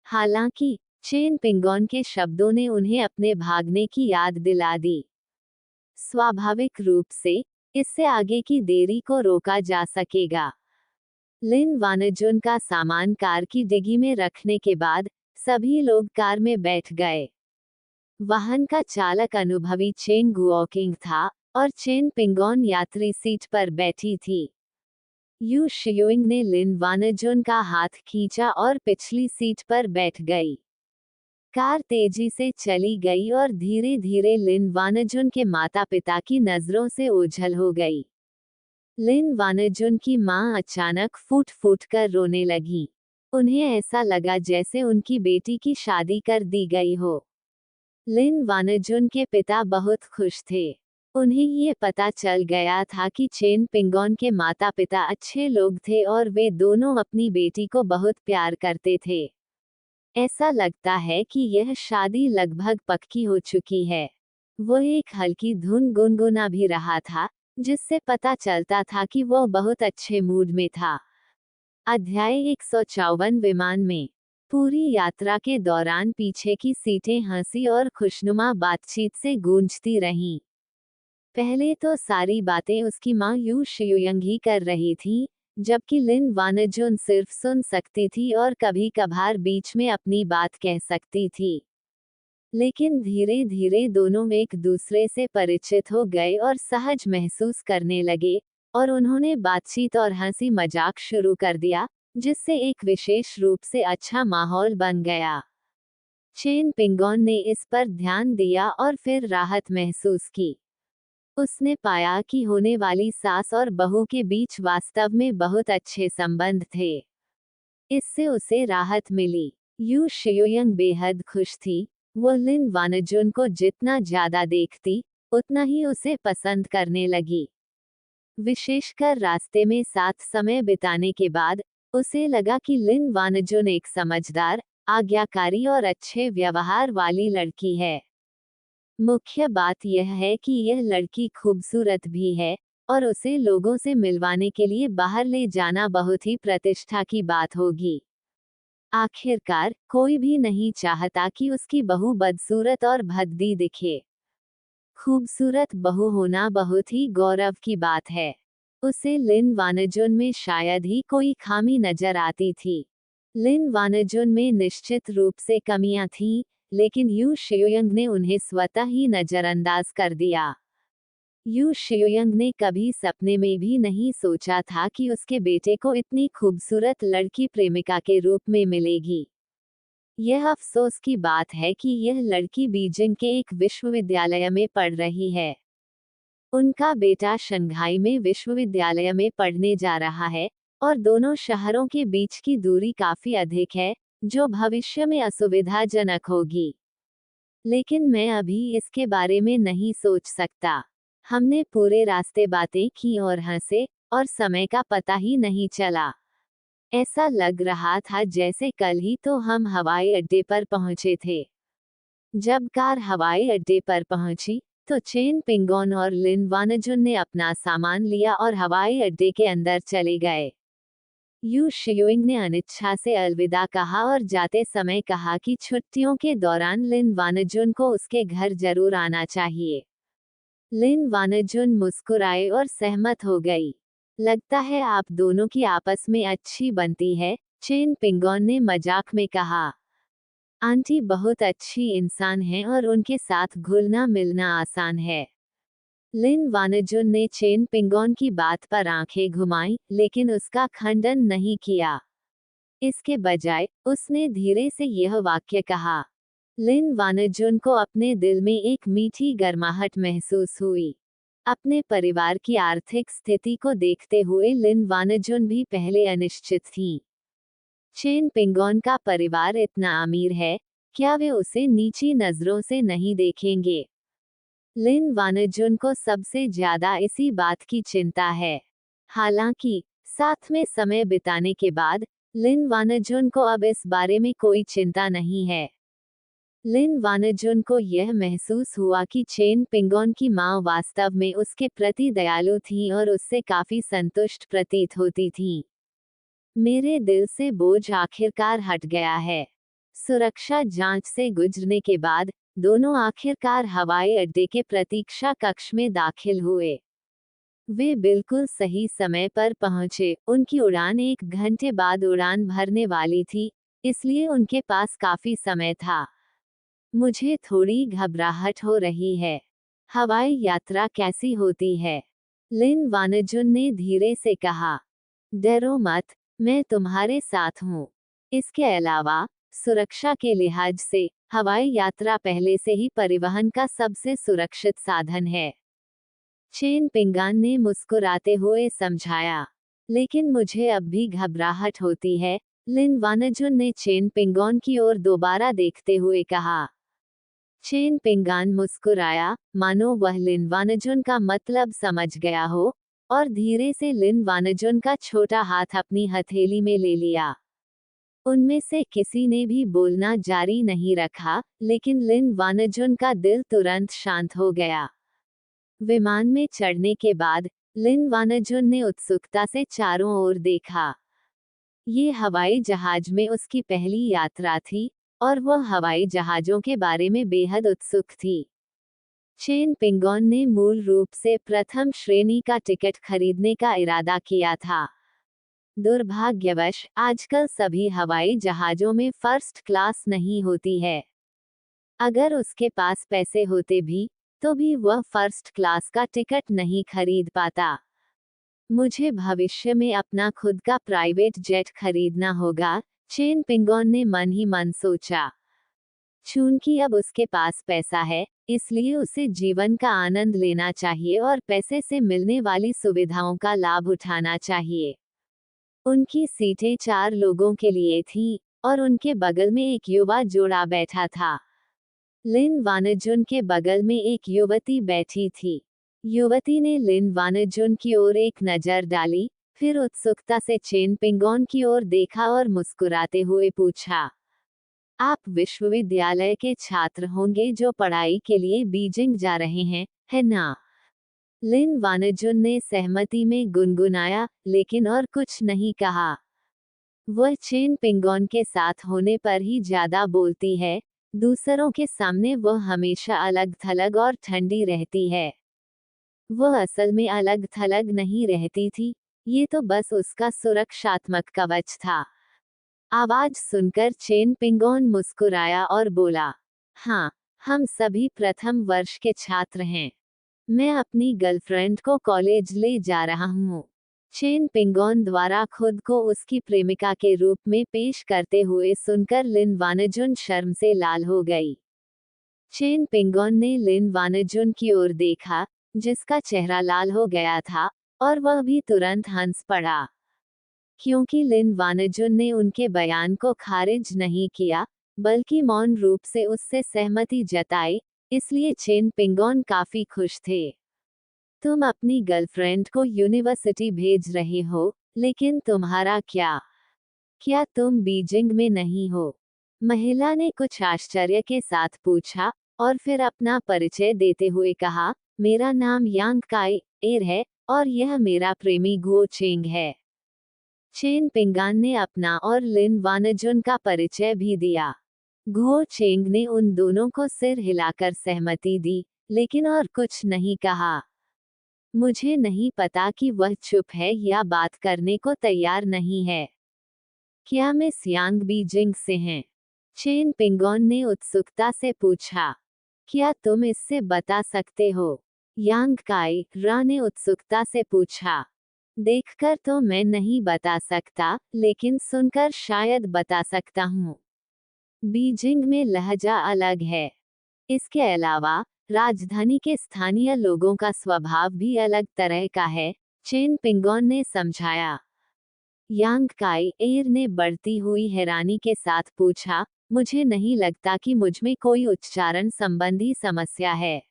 हालांकि चेन पिंगोन के शब्दों ने उन्हें अपने भागने की याद दिला दी। स्वाभाविक रूप से इससे आगे की देरी को रोका जा सकेगा। लिन वानजुन का सामान कार की डिग्गी में रखने के बाद सभी लोग कार में बैठ गए। वाहन का चालक अनुभवी चेन गुओकिंग था और चेन पिंगोन यात्री सीट पर बैठी थी। यू शियुइंग ने लिन वानजुन का हाथ खींचा और पिछली सीट पर बैठ गई। कार तेजी से चली गई और धीरे धीरे लिन वानजुन के माता पिता की नजरों से ओझल हो गई। लिन वानजुन की मां अचानक फूट फूट कर रोने लगी। उन्हें ऐसा लगा जैसे उनकी बेटी की शादी कर दी गई हो। लिन वानजुन के पिता बहुत खुश थे। उन्हें ये पता चल गया था कि चेन पिंगोन के माता पिता अच्छे लोग थे और वे दोनों अपनी बेटी को बहुत प्यार करते थे। ऐसा लगता है कि यह शादी लगभग पक्की हो चुकी है। वो एक हल्की धुन गुनगुना भी रहा था, जिससे पता चलता था कि वो बहुत अच्छे मूड में था। अध्याय 154 विमान में। पूरी यात्रा के दौरान पीछे की सीटें हंसी और खुशनुमा बातचीत से गूंजती रहीं। पहले तो सारी बातें उसकी मां यू शियुयंग ही कर रही थी, जबकि लिन वानजुन सिर्फ सुन सकती थी और कभी कभार बीच में अपनी बात कह सकती थी। लेकिन धीरे धीरे दोनों एक दूसरे से परिचित हो गए और सहज महसूस करने लगे, और उन्होंने बातचीत और हंसी मजाक शुरू कर दिया, जिससे एक विशेष रूप से अच्छा माहौल बन गया। चेन पिंगोन ने इस पर ध्यान दिया और फिर राहत महसूस की। उसने पाया कि होने वाली सास और बहू के बीच वास्तव में बहुत अच्छे संबंध थे। इससे उसे राहत मिली। यू शियुयंग बेहद खुश थी। वो लिन वानजुन को जितना ज्यादा देखती, उतना ही उसे पसंद करने लगी। विशेषकर रास्ते में साथ समय बिताने के बाद उसे लगा कि लिन वानजुन एक समझदार, आज्ञाकारी और अच्छे व्यवहार वाली लड़की है। मुख्य बात यह है कि यह लड़की खूबसूरत भी है, और उसे लोगों से मिलवाने के लिए बाहर ले जाना बहुत ही प्रतिष्ठा की बात होगी। आखिरकार कोई भी नहीं चाहता कि उसकी बहू बदसूरत और भद्दी दिखे। खूबसूरत बहू होना बहुत ही गौरव की बात है। उसे लिन वानजुन में शायद ही कोई खामी नजर आती थी। लिन वानजुन में निश्चित रूप से कमियां थीं, लेकिन यू शियुयंग ने उन्हें स्वतः ही नजरअंदाज कर दिया। यू शियुयंग ने कभी सपने में भी नहीं सोचा था कि उसके बेटे को इतनी खूबसूरत लड़की प्रेमिका के रूप में मिलेगी। यह अफसोस की बात है कि यह लड़की बीजिंग के एक विश्वविद्यालय में पढ़ रही है। उनका बेटा शंघाई में विश्वविद्यालय में पढ़ने जा रहा है, और दोनों शहरों के बीच की दूरी काफी अधिक है, जो भविष्य में असुविधाजनक होगी। लेकिन मैं अभी इसके बारे में नहीं सोच सकता। हमने पूरे रास्ते बातें की और हंसे, और समय का पता ही नहीं चला। ऐसा लग रहा था जैसे कल ही तो हम हवाई अड्डे पर पहुंचे थे। जब कार हवाई अड्डे पर पहुंची तो चेन पिंगोन और लिन वानजुन ने अपना सामान लिया और हवाई अड्डे के अंदर चले गए। यू शियुइंग ने अनिच्छा से अलविदा कहा और जाते समय कहा कि छुट्टियों के दौरान लिन वानजुन को उसके घर जरूर आना चाहिए। लिन वानजुन मुस्कुराए और सहमत हो गई। लगता है आप दोनों की आपस में अच्छी बनती है, चेन पिंगोन ने मजाक में कहा। आंटी बहुत अच्छी इंसान हैं और उनके साथ घुलना मिलना आसान है। लिन वानजुन ने चेन पिंगोन की बात पर आंखें घुमाई, लेकिन उसका खंडन नहीं किया। इसके बजाय उसने धीरे से यह वाक्य कहा। लिन वानजुन को अपने दिल में एक मीठी गर्माहट महसूस हुई। अपने परिवार की आर्थिक स्थिति को देखते हुए लिन वानजुन भी पहले अनिश्चित थीं। चेन पिंगोन का परिवार इतना अमीर है, क्या वे उसे नीची नजरों से नहीं देखेंगे? लिन वानजुन को सबसे ज्यादा इसी बात की चिंता है। हालांकि साथ में समय बिताने के बाद लिन वानजुन को अब इस बारे में कोई चिंता नहीं है। लिन वानजुन को यह महसूस हुआ कि चेन पिंगोन की मां वास्तव में उसके प्रति दयालु थीं और उससे काफी संतुष्ट प्रतीत होती थीं। मेरे दिल से बोझ आखिरकार हट गया है। सुरक्षा जांच से गुजरने के बाद दोनों आखिरकार हवाई अड्डे के प्रतीक्षा कक्ष में दाखिल हुए। वे बिल्कुल सही समय पर पहुंचे। उनकी उड़ान 1 घंटे बाद उड़ान भरने वाली थी, इसलिए उनके पास काफी समय था। मुझे थोड़ी घबराहट हो रही है। हवाई यात्रा कैसी होती है? लिन वानजुन ने धीरे से कहा। डरो मत, मैं तुम्हारे साथ हूँ। इसके अलावा सुरक्षा के लिहाज से हवाई यात्रा पहले से ही परिवहन का सबसे सुरक्षित साधन है। चेन पिंगोन ने मुस्कुराते हुए समझाया। लेकिन मुझे अब भी घबराहट होती है, लिन वानजुन ने चेन पिंगोन की ओर दोबारा देखते हुए कहा। चेन पिंगोन मुस्कुराया, मानो वह लिन वानजुन का मतलब समझ गया हो, और धीरे से लिन वानजुन का छोटा हाथ अपनी हथेली में ले लिया। उनमें से किसी ने भी बोलना जारी नहीं रखा, लेकिन लिन वानजुन का दिल तुरंत शांत हो गया। विमान में चढ़ने के बाद लिन वानजुन ने उत्सुकता से चारों ओर देखा। ये हवाई जहाज में उसकी पहली यात्रा थी, और वह हवाई जहाजों के बारे में बेहद उत्सुक थी। चेन पिंगोन ने मूल रूप से प्रथम श्रेणी का टिकट खरीदने का इरादा किया था। दुर्भाग्यवश आजकल सभी हवाई जहाजों में फर्स्ट क्लास नहीं होती है। अगर उसके पास पैसे होते भी, तो भी वह फर्स्ट क्लास का टिकट नहीं खरीद पाता। मुझे भविष्य में अपना खुद का प्राइवेट जेट खरीदना होगा, चेन पिंगोन ने मन ही मन सोचा। चूंकि अब उसके पास पैसा है, इसलिए उसे जीवन का आनंद लेना चाहिए और पैसे से मिलने वाली सुविधाओं का लाभ उठाना चाहिए। उनकी सीटें 4 लोगों के लिए थीं, और उनके बगल में एक युवा जोड़ा बैठा था। लिन वानजुन के बगल में एक युवती बैठी थी। युवती ने लिन वानजुन की ओर एक नजर डाली, फिर उत्सुकता से चेन पिंगोन की ओर देखा और मुस्कुराते हुए पूछा, आप विश्वविद्यालय के छात्र होंगे जो पढ़ाई के लिए बीजिंग जा रहे हैं, है ना? लिन वानजुन ने सहमति में गुनगुनाया, लेकिन और कुछ नहीं कहा। वह चेन पिंगोन के साथ होने पर ही ज्यादा बोलती है, दूसरों के सामने वह हमेशा अलग थलग और ठंडी रहती है। वह असल में अलग थलग नहीं रहती थी, ये तो बस उसका सुरक्षात्मक कवच था। आवाज सुनकर चेन पिंगोन मुस्कुराया और बोला, हाँ, हम सभी प्रथम वर्ष के छात्र हैं। मैं अपनी गर्लफ्रेंड को कॉलेज ले जा रहा हूँ। चेन पिंगोन द्वारा खुद को उसकी प्रेमिका के रूप में पेश करते हुए सुनकर लिन वानजुन शर्म से लाल हो गई। चेन पिंगोन ने लिन वानजुन की ओर देखा, जिसका चेहरा लाल हो गया था, और वह भी तुरंत हंस पड़ा। क्योंकि लिन वानजुन ने उनके बयान को खारिज नहीं किया, बल्कि मौन रूप से उससे सहमति जताई, इसलिए चेन पिंगोन काफी खुश थे। तुम अपनी गर्लफ्रेंड को यूनिवर्सिटी भेज रहे हो, लेकिन तुम्हारा क्या? क्या तुम बीजिंग में नहीं हो? महिला ने कुछ आश्चर्य के साथ पूछा, और फिर अपना परिचय देते हुए कहा, मेरा नाम यांग काई एर है, और यह मेरा प्रेमी गुओ चेंग है। चेन पिंगान ने अपना और लिन वानजुन का परिचय भी दिया। गुओ चेंग ने उन दोनों को सिर हिलाकर सहमति दी, लेकिन और कुछ नहीं कहा। मुझे नहीं पता कि वह चुप है या बात करने को तैयार नहीं है। क्या मिस यांग बीजिंग से हैं? चेन पिंगोन ने उत्सुकता से पूछा। क्या तुम इससे बता सकते हो? यांग काई रा ने उत्सुकता से पूछा। देखकर तो मैं नहीं बता सकता, लेकिन सुनकर शायद बता सकता हूँ। बीजिंग में लहजा अलग है। इसके अलावा राजधानी के स्थानीय लोगों का स्वभाव भी अलग तरह का है, चेन पिंगोन ने समझाया। यांग काई एर ने बढ़ती हुई हैरानी के साथ पूछा, मुझे नहीं लगता कि मुझमें कोई उच्चारण संबंधी समस्या है।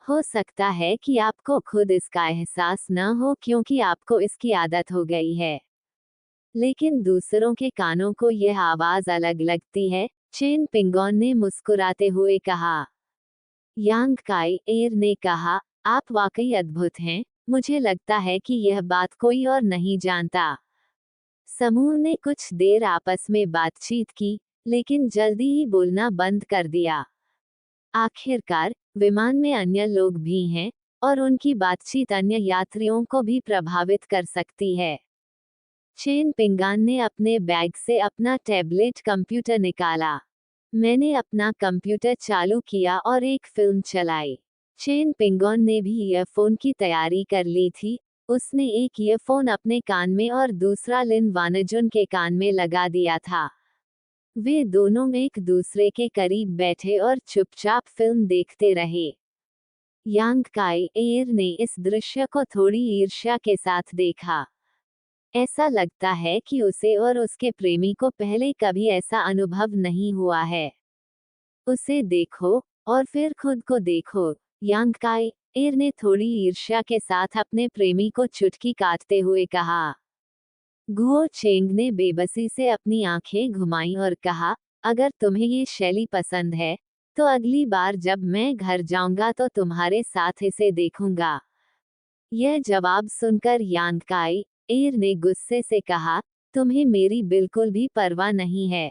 हो सकता है कि आपको खुद इसका एहसास न हो क्योंकि आपको इसकी आदत हो गई है, लेकिन दूसरों के कानों को यह आवाज अलग लगती है, चेन पिंगोन ने मुस्कुराते हुए कहा। यांग काई एर ने कहा, आप वाकई अद्भुत हैं, मुझे लगता है कि यह बात कोई और नहीं जानता। समूह ने कुछ देर आपस में बातचीत की, लेकिन जल्दी ही बोलना बंद कर दिया। आखिरकार विमान में अन्य लोग भी हैं, और उनकी बातचीत अन्य यात्रियों को भी प्रभावित कर सकती है। चेन पिंगान ने अपने बैग से अपना टैबलेट कंप्यूटर निकाला। मैंने अपना कंप्यूटर चालू किया और एक फिल्म चलाई। चेन पिंगोन ने भी ईयरफोन की तैयारी कर ली थी। उसने एक ईयरफोन अपने कान में और दूसरा लिन वानजुन के कान में लगा दिया था। वे दोनों एक दूसरे के करीब बैठे और चुपचाप फिल्म देखते रहे। यांग काई एर ने इस दृश्य को थोड़ी ईर्ष्या के साथ देखा। ऐसा लगता है कि उसे और उसके प्रेमी को पहले कभी ऐसा अनुभव नहीं हुआ है। उसे देखो, और फिर खुद को देखो, यांग काई एर ने थोड़ी ईर्ष्या के साथ अपने प्रेमी को चुटकी काटते हुए कहा। गुओ चेंग ने बेबसी से अपनी आंखें घुमाईं और कहा, अगर तुम्हें ये शैली पसंद है, तो अगली बार जब मैं घर जाऊंगा तो तुम्हारे साथ इसे देखूंगा। यह जवाब सुनकर यांग काई एर ने गुस्से से कहा, तुम्हें मेरी बिल्कुल भी परवाह नहीं है।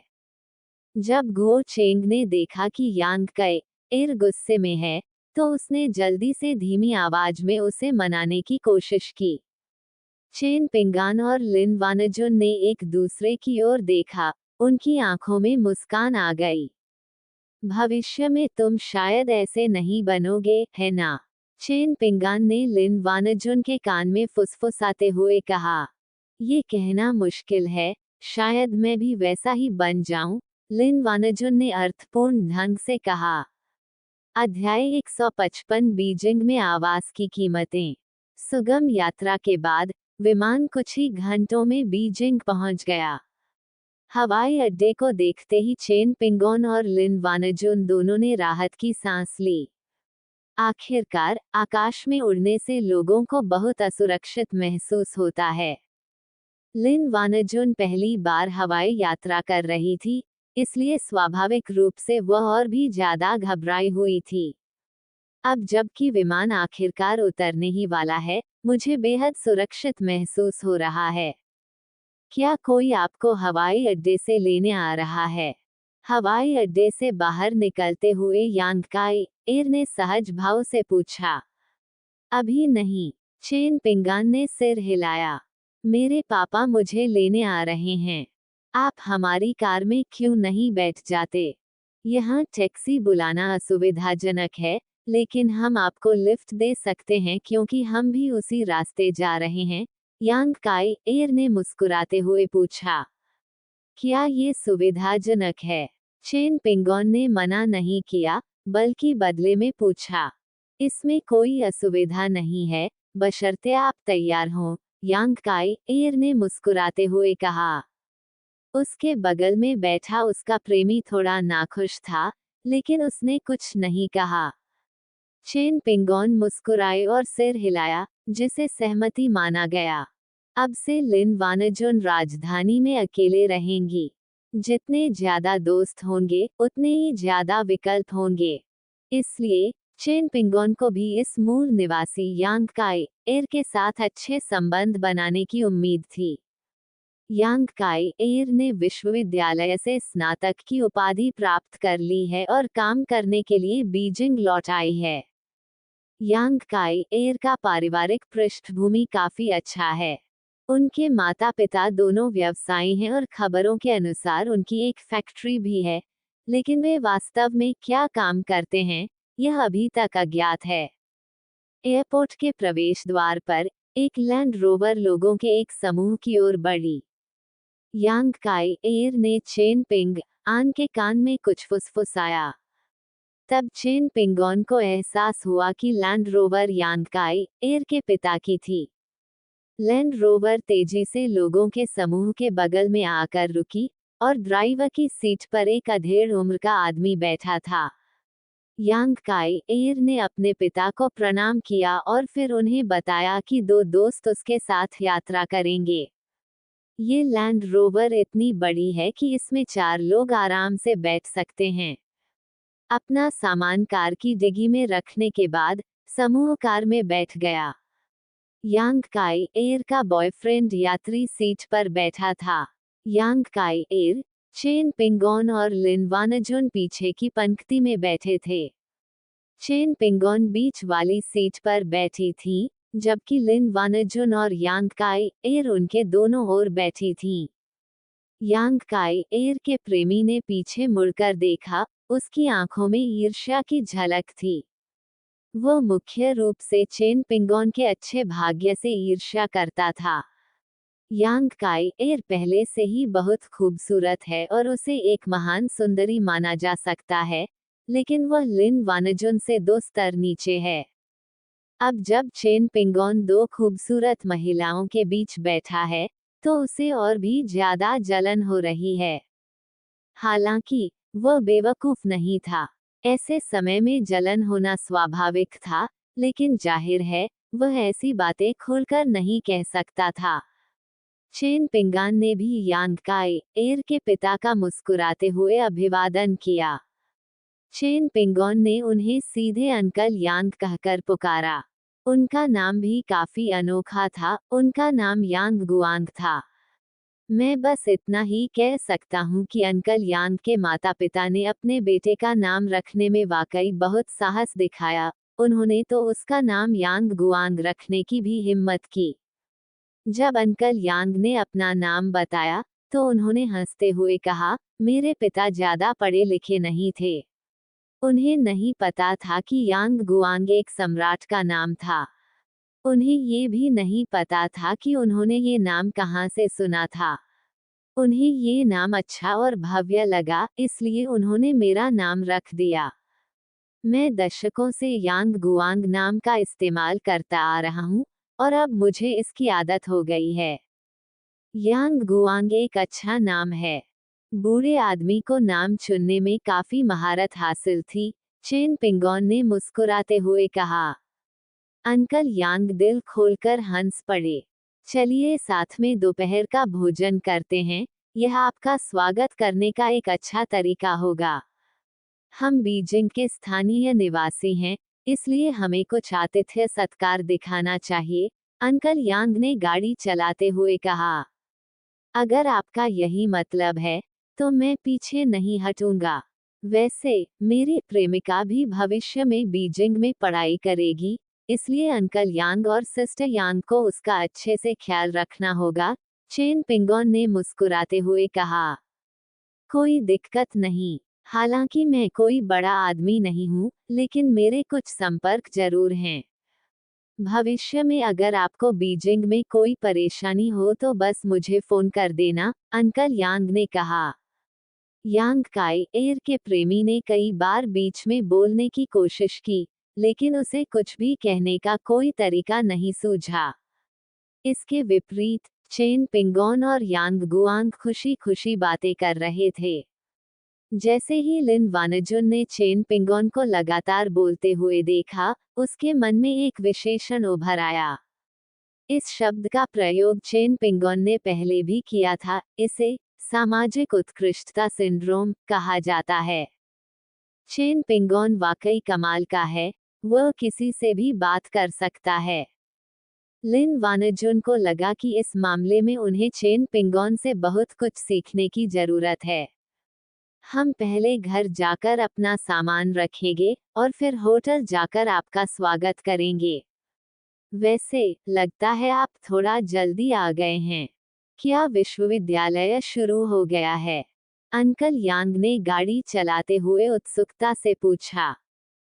जब गुओ चेंग ने देखा कि यांग काई एर गुस्से में है, तो उसने जल्दी से धीमी आवाज में उसे मनाने की कोशिश की। चेन पिंगान और लिन वानजुन ने एक दूसरे की ओर देखा, उनकी आंखों में मुस्कान आ गई। भविष्य में तुम शायद ऐसे नहीं बनोगे, है ना? चेन पिंगान ने लिन वानजुन के कान में फुसफुसाते हुए कहा। ये कहना मुश्किल है, शायद मैं भी वैसा ही बन जाऊं, लिन वानजुन ने अर्थपूर्ण ढंग से कहा। अध्याय 155 बीजिंग में आवास की कीमतें। सुगम यात्रा के बाद विमान कुछ ही घंटों में बीजिंग पहुंच गया। हवाई अड्डे को देखते ही चेन पिंगोन और लिन वानजुन दोनों ने राहत की सांस ली। आखिरकार आकाश में उड़ने से लोगों को बहुत असुरक्षित महसूस होता है। लिन वानजुन पहली बार हवाई यात्रा कर रही थी, इसलिए स्वाभाविक रूप से वह और भी ज्यादा घबराई हुई थी। अब जबकि विमान आखिरकार उतरने ही वाला है, मुझे बेहद सुरक्षित महसूस हो रहा है। क्या कोई आपको हवाई अड्डे से लेने आ रहा है? हवाई अड्डे से बाहर निकलते हुए यांग काई एर ने सहज भाव से पूछा। अभी नहीं, चेन पिंगान ने सिर हिलाया। मेरे पापा मुझे लेने आ रहे हैं। आप हमारी कार में क्यों नहीं बैठ जाते? यहाँ टैक्सी बुलाना असुविधाजनक है, लेकिन हम आपको लिफ्ट दे सकते हैं क्योंकि हम भी उसी रास्ते जा रहे हैं, यांग काई एर ने मुस्कुराते हुए पूछा। क्या ये सुविधाजनक है? चेन पिंगोन ने मना नहीं किया, बल्कि बदले में पूछा। इसमें कोई असुविधा नहीं है, बशर्ते आप तैयार हों, यांग काई एर ने मुस्कुराते हुए कहा। उसके बगल में बैठा उसका प्रेमी थोड़ा नाखुश था, लेकिन उसने कुछ नहीं कहा। चेन पिंगोन मुस्कुराए और सिर हिलाया, जिसे सहमति माना गया। अब से लिन वानाजुन राजधानी में अकेले रहेंगी। जितने ज्यादा दोस्त होंगे उतने ही ज्यादा विकल्प होंगे। इसलिए चेन पिंगोन को भी इस मूल निवासी यांग काई एर के साथ अच्छे संबंध बनाने की उम्मीद थी। यांग काई एर ने विश्वविद्यालय से स्नातक की उपाधि प्राप्त कर ली है और काम करने के लिए बीजिंग लौट आई है। यांग काई एर का पारिवारिक पृष्ठभूमि काफी अच्छा है। उनके माता पिता दोनों व्यवसायी हैं और खबरों के अनुसार उनकी एक फैक्ट्री भी है, लेकिन वे वास्तव में क्या काम करते हैं यह अभी तक अज्ञात है। एयरपोर्ट के प्रवेश द्वार पर एक लैंड रोवर लोगों के एक समूह की ओर बढ़ी। यांग काई एर ने चेन पिंग आन के कान में कुछ फुसफुसाया। तब चेन पिंगोन को एहसास हुआ कि लैंड रोवर यांग काई एर के पिता की थी। लैंड रोवर तेजी से लोगों के समूह के बगल में आकर रुकी और ड्राइवर की सीट पर एक अधेड़ उम्र का आदमी बैठा था। यांग काई एर ने अपने पिता को प्रणाम किया और फिर उन्हें बताया कि दो दोस्त उसके साथ यात्रा करेंगे। ये लैंड रोवर इतनी बड़ी है कि इसमें 4 लोग आराम से बैठ सकते हैं। अपना सामान कार की डिग्गी में रखने के बाद समूह कार में बैठ गया। यांग काई एर का बॉयफ्रेंड यात्री सीट पर बैठा था। यांग काई एर, चेन पिंगोन और लिन वानाजुन पीछे की पंक्ति में बैठे थे। चेन पिंगोन बीच वाली सीट पर बैठी थी, जबकि लिन वानाजुन और यांग काई एर उनके दोनों ओर बैठी थीं। यांग काई एर के प्रेमी ने पीछे मुड़कर देखा, उसकी आंखों में ईर्ष्या की झलक थी। वो मुख्य रूप से चेन पिंगोन के अच्छे भाग्य से ईर्ष्या करता था। यांग काई एर पहले से ही बहुत खूबसूरत है और उसे एक महान सुंदरी माना जा सकता है, लेकिन वह लिन वानाजुन से 2 स्तर नीचे है। अब जब चेन पिंगोन 2 खूबसूरत महिलाओं के बीच बैठा है, तो उसे और भी ज्यादा जलन हो रही है। हालांकि वह बेवकूफ नहीं था। ऐसे समय में जलन होना स्वाभाविक था, लेकिन जाहिर है वह ऐसी बातें खुलकर नहीं कह सकता था। चेन पिंगान ने भी यांग काई एर के पिता का मुस्कुराते हुए अभिवादन किया। चेन पिंगोन ने उन्हें सीधे अंकल यांग कहकर पुकारा। उनका नाम भी काफी अनोखा था, उनका नाम यांग गुआंग था। मैं बस इतना ही कह सकता हूँ कि अंकल यांग के माता पिता ने अपने बेटे का नाम रखने में वाकई बहुत साहस दिखाया। उन्होंने तो उसका नाम यांग गुआंग रखने की भी हिम्मत की। जब अंकल यांग ने अपना नाम बताया, तो उन्होंने हंसते हुए कहा, मेरे पिता ज्यादा पढ़े लिखे नहीं थे। उन्हें नहीं पता था कि यांग गुआंग एक सम्राट का नाम था। उन्हें ये भी नहीं पता था कि उन्होंने ये नाम कहाँ से सुना था। उन्हें ये नाम अच्छा और भव्य लगा, इसलिए उन्होंने मेरा नाम रख दिया। मैं दशकों से यांग गुआंग नाम का इस्तेमाल करता आ रहा हूँ, और अब मुझे इसकी आदत हो गई है। यांग गुआंग एक अच्छा नाम है। बूढ़े आदमी को नाम चुनने में काफी महारत हासिल थी, चेन पिंगोन ने मुस्कुराते हुए कहा। अंकल यांग दिल खोलकर हंस पड़े। चलिए साथ में दोपहर का भोजन करते हैं, यह आपका स्वागत करने का एक अच्छा तरीका होगा। हम बीजिंग के स्थानीय निवासी हैं, इसलिए हमें कुछ आतिथ्य सत्कार दिखाना चाहिए, अंकल यांग ने गाड़ी चलाते हुए कहा। अगर आपका यही मतलब है, तो मैं पीछे नहीं हटूंगा। वैसे मेरी प्रेमिका भी भविष्य में बीजिंग में पढ़ाई करेगी, इसलिए अंकल यांग और सिस्टर यांग को उसका अच्छे से ख्याल रखना होगा, चेन पिंगोन ने मुस्कुराते हुए कहा। कोई दिक्कत नहीं। हालांकि मैं कोई बड़ा आदमी नहीं हूँ, लेकिन मेरे कुछ संपर्क जरूर हैं। भविष्य में अगर आपको बीजिंग में कोई परेशानी हो तो बस मुझे फोन कर देना, अंकल यांग ने कहा। यांग काई एर के प्रेमी ने कई बार बीच में बोलने की कोशिश की, लेकिन उसे कुछ भी कहने का कोई तरीका नहीं सूझा। इसके विपरीत चेन पिंगोन और यांग गुआंग खुशी खुशी बातें कर रहे थे। जैसे ही लिन वानाजुन ने चेन पिंगोन को लगातार बोलते हुए देखा, उसके मन में एक विशेषण उभर आया। इस शब्द का प्रयोग चेन पिंगोन ने पहले भी किया था। इसे सामाजिक उत्कृष्टता सिंड्रोम कहा जाता है। चेन पिंगोन वाकई कमाल का है, वह किसी से भी बात कर सकता है। लिन वानजुन को लगा कि इस मामले में उन्हें चेन पिंगोन से बहुत कुछ सीखने की जरूरत है। हम पहले घर जाकर अपना सामान रखेंगे और फिर होटल जाकर आपका स्वागत करेंगे। वैसे लगता है आप थोड़ा जल्दी आ गए हैं। क्या विश्वविद्यालय शुरू हो गया है? अंकल यांग ने गाड़ी चलाते हुए उत्सुकता से पूछा।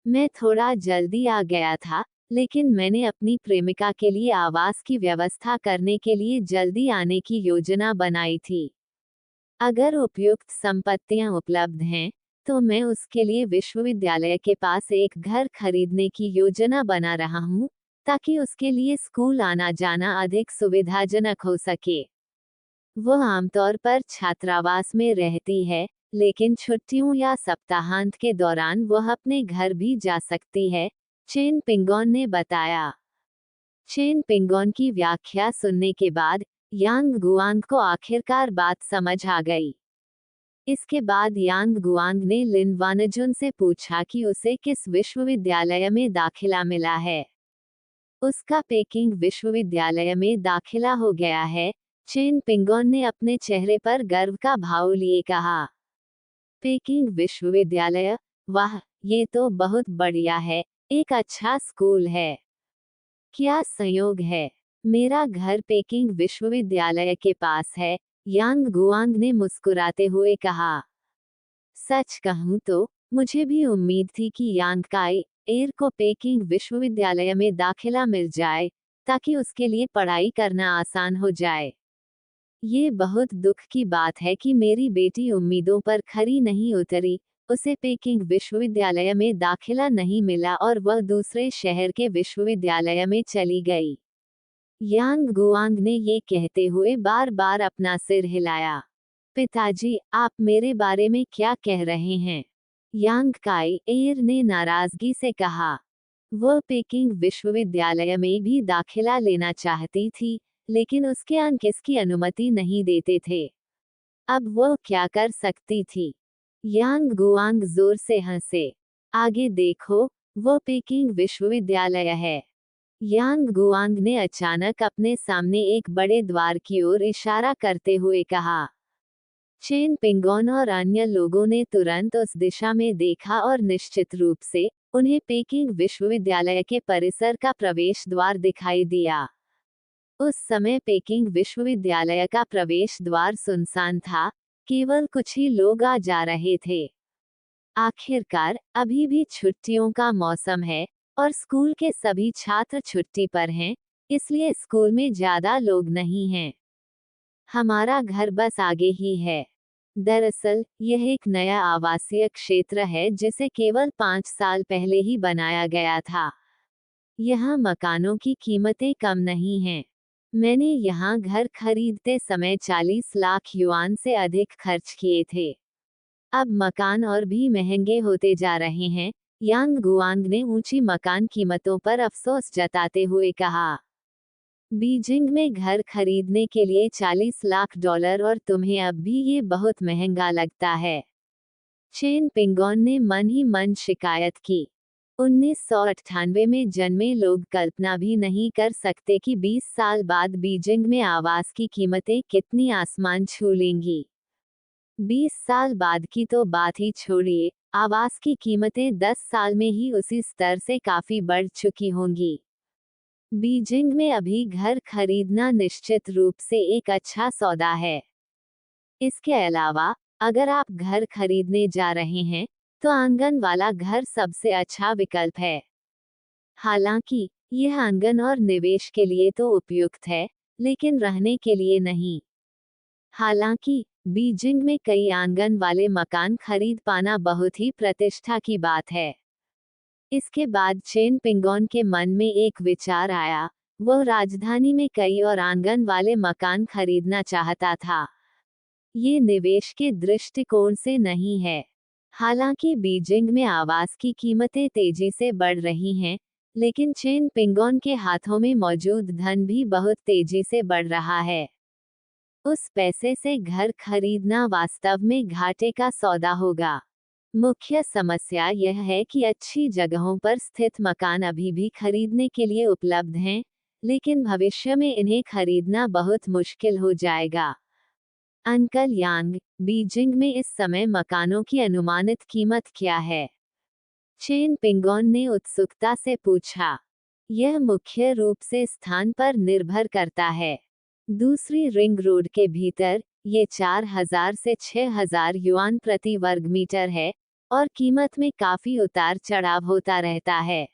मैं थोड़ा जल्दी आ गया था, लेकिन मैंने अपनी प्रेमिका के लिए आवास की व्यवस्था करने के लिए जल्दी आने की योजना बनाई थी। अगर उपयुक्त संपत्तियां उपलब्ध हैं, तो मैं उसके लिए विश्वविद्यालय के पास एक घर खरीदने की योजना बना रहा हूँ, ताकि उसके लिए स्कूल आना जाना अधिक सुविधाजनक हो सके। वह आमतौर पर छात्रावास में रहती है, लेकिन छुट्टियों या सप्ताहांत के दौरान वह अपने घर भी जा सकती है, चेन पिंगोन ने बताया। चेन पिंगोन की व्याख्या सुनने के बाद यांग गुआंग को आखिरकार बात समझ आ गई। इसके बाद यांग गुआंग ने लिन वानजुन से पूछा कि उसे किस विश्वविद्यालय में दाखिला मिला है। उसका पेकिंग विश्वविद्यालय में दाखिला हो गया है, चेन पिंगोन ने अपने चेहरे पर गर्व का भाव लिए कहा। पेकिंग विश्वविद्यालय, वाह, ये तो बहुत बढ़िया है, एक अच्छा स्कूल है। क्या संयोग है, मेरा घर पेकिंग विश्वविद्यालय के पास है, यांग गुआंग ने मुस्कुराते हुए कहा। सच कहूँ तो मुझे भी उम्मीद थी कि यांग काई एर को पेकिंग विश्वविद्यालय में दाखिला मिल जाए, ताकि उसके लिए पढ़ाई करना आसान हो जाए। ये बहुत दुख की बात है कि मेरी बेटी उम्मीदों पर खरी नहीं उतरी, उसे पेकिंग विश्वविद्यालय में दाखिला नहीं मिला और वह दूसरे शहर के विश्वविद्यालय में चली गई। यांग गुआंग ने ये कहते हुए बार बार अपना सिर हिलाया। पिताजी, आप मेरे बारे में क्या कह रहे हैं? यांग काई एर ने नाराजगी से कहा। वह पेकिंग विश्वविद्यालय में भी दाखिला लेना चाहती थी, लेकिन उसके अंक इसकी अनुमति नहीं देते थे। अब वह क्या कर सकती थी? यांग गुआंग जोर से हंसे। आगे देखो, वह पेकिंग विश्वविद्यालय है। यांग गुआंग ने अचानक अपने सामने एक बड़े द्वार की ओर इशारा करते हुए कहा। चेन पिंगोन और अन्य लोगों ने तुरंत उस दिशा में देखा और निश्चित रूप से उन्हें पेकिंग विश्वविद्यालय के परिसर का प्रवेश द्वार दिखाई दिया। उस समय पेकिंग विश्वविद्यालय का प्रवेश द्वार सुनसान था, केवल कुछ ही लोग आ जा रहे थे। आखिरकार अभी भी छुट्टियों का मौसम है और स्कूल के सभी छात्र छुट्टी पर हैं, इसलिए स्कूल में ज्यादा लोग नहीं हैं। हमारा घर बस आगे ही है। दरअसल यह एक नया आवासीय क्षेत्र है जिसे केवल 5 साल पहले ही बनाया गया था। यहाँ मकानों की कीमतें कम नहीं हैं। मैंने यहाँ घर खरीदते समय 40 लाख युआन से अधिक खर्च किए थे। अब मकान और भी महंगे होते जा रहे हैं, यांग गुआंग ने ऊंची मकान कीमतों पर अफसोस जताते हुए कहा। बीजिंग में घर खरीदने के लिए 40 लाख डॉलर और तुम्हें अब भी ये बहुत महंगा लगता है। चेन पिंगोन ने मन ही मन शिकायत की। 1998 में जन्मे लोग कल्पना भी नहीं कर सकते कि 20 साल बाद बीजिंग में आवास की कीमतें कितनी आसमान छू लेंगी। 20 साल बाद की तो बात ही छोड़िए, आवास की कीमतें 10 साल में ही उसी स्तर से काफी बढ़ चुकी होंगी। बीजिंग में अभी घर खरीदना निश्चित रूप से एक अच्छा सौदा है। इसके अलावा अगर आप घर खरीदने जा रहे हैं, तो आंगन वाला घर सबसे अच्छा विकल्प है। हालांकि यह आंगन और निवेश के लिए तो उपयुक्त है, लेकिन रहने के लिए नहीं। हालांकि बीजिंग में कई आंगन वाले मकान खरीद पाना बहुत ही प्रतिष्ठा की बात है। इसके बाद चेन पिंगोन के मन में एक विचार आया, वह राजधानी में कई और आंगन वाले मकान खरीदना चाहता था। ये निवेश के दृष्टिकोण से नहीं है। हालांकि बीजिंग में आवास की कीमतें तेजी से बढ़ रही हैं, लेकिन चेन पिंगोन के हाथों में मौजूद धन भी बहुत तेजी से बढ़ रहा है। उस पैसे से घर खरीदना वास्तव में घाटे का सौदा होगा। मुख्य समस्या यह है कि अच्छी जगहों पर स्थित मकान अभी भी खरीदने के लिए उपलब्ध हैं, लेकिन भविष्य में इन्हें खरीदना बहुत मुश्किल हो जाएगा। अंकल यांग, बीजिंग में इस समय मकानों की अनुमानित कीमत क्या है? चेन पिंगोन ने उत्सुकता से पूछा। यह मुख्य रूप से स्थान पर निर्भर करता है। दूसरी रिंग रोड के भीतर ये 4,000 से 6,000 युआन प्रति वर्ग मीटर है, और कीमत में काफी उतार चढ़ाव होता रहता है।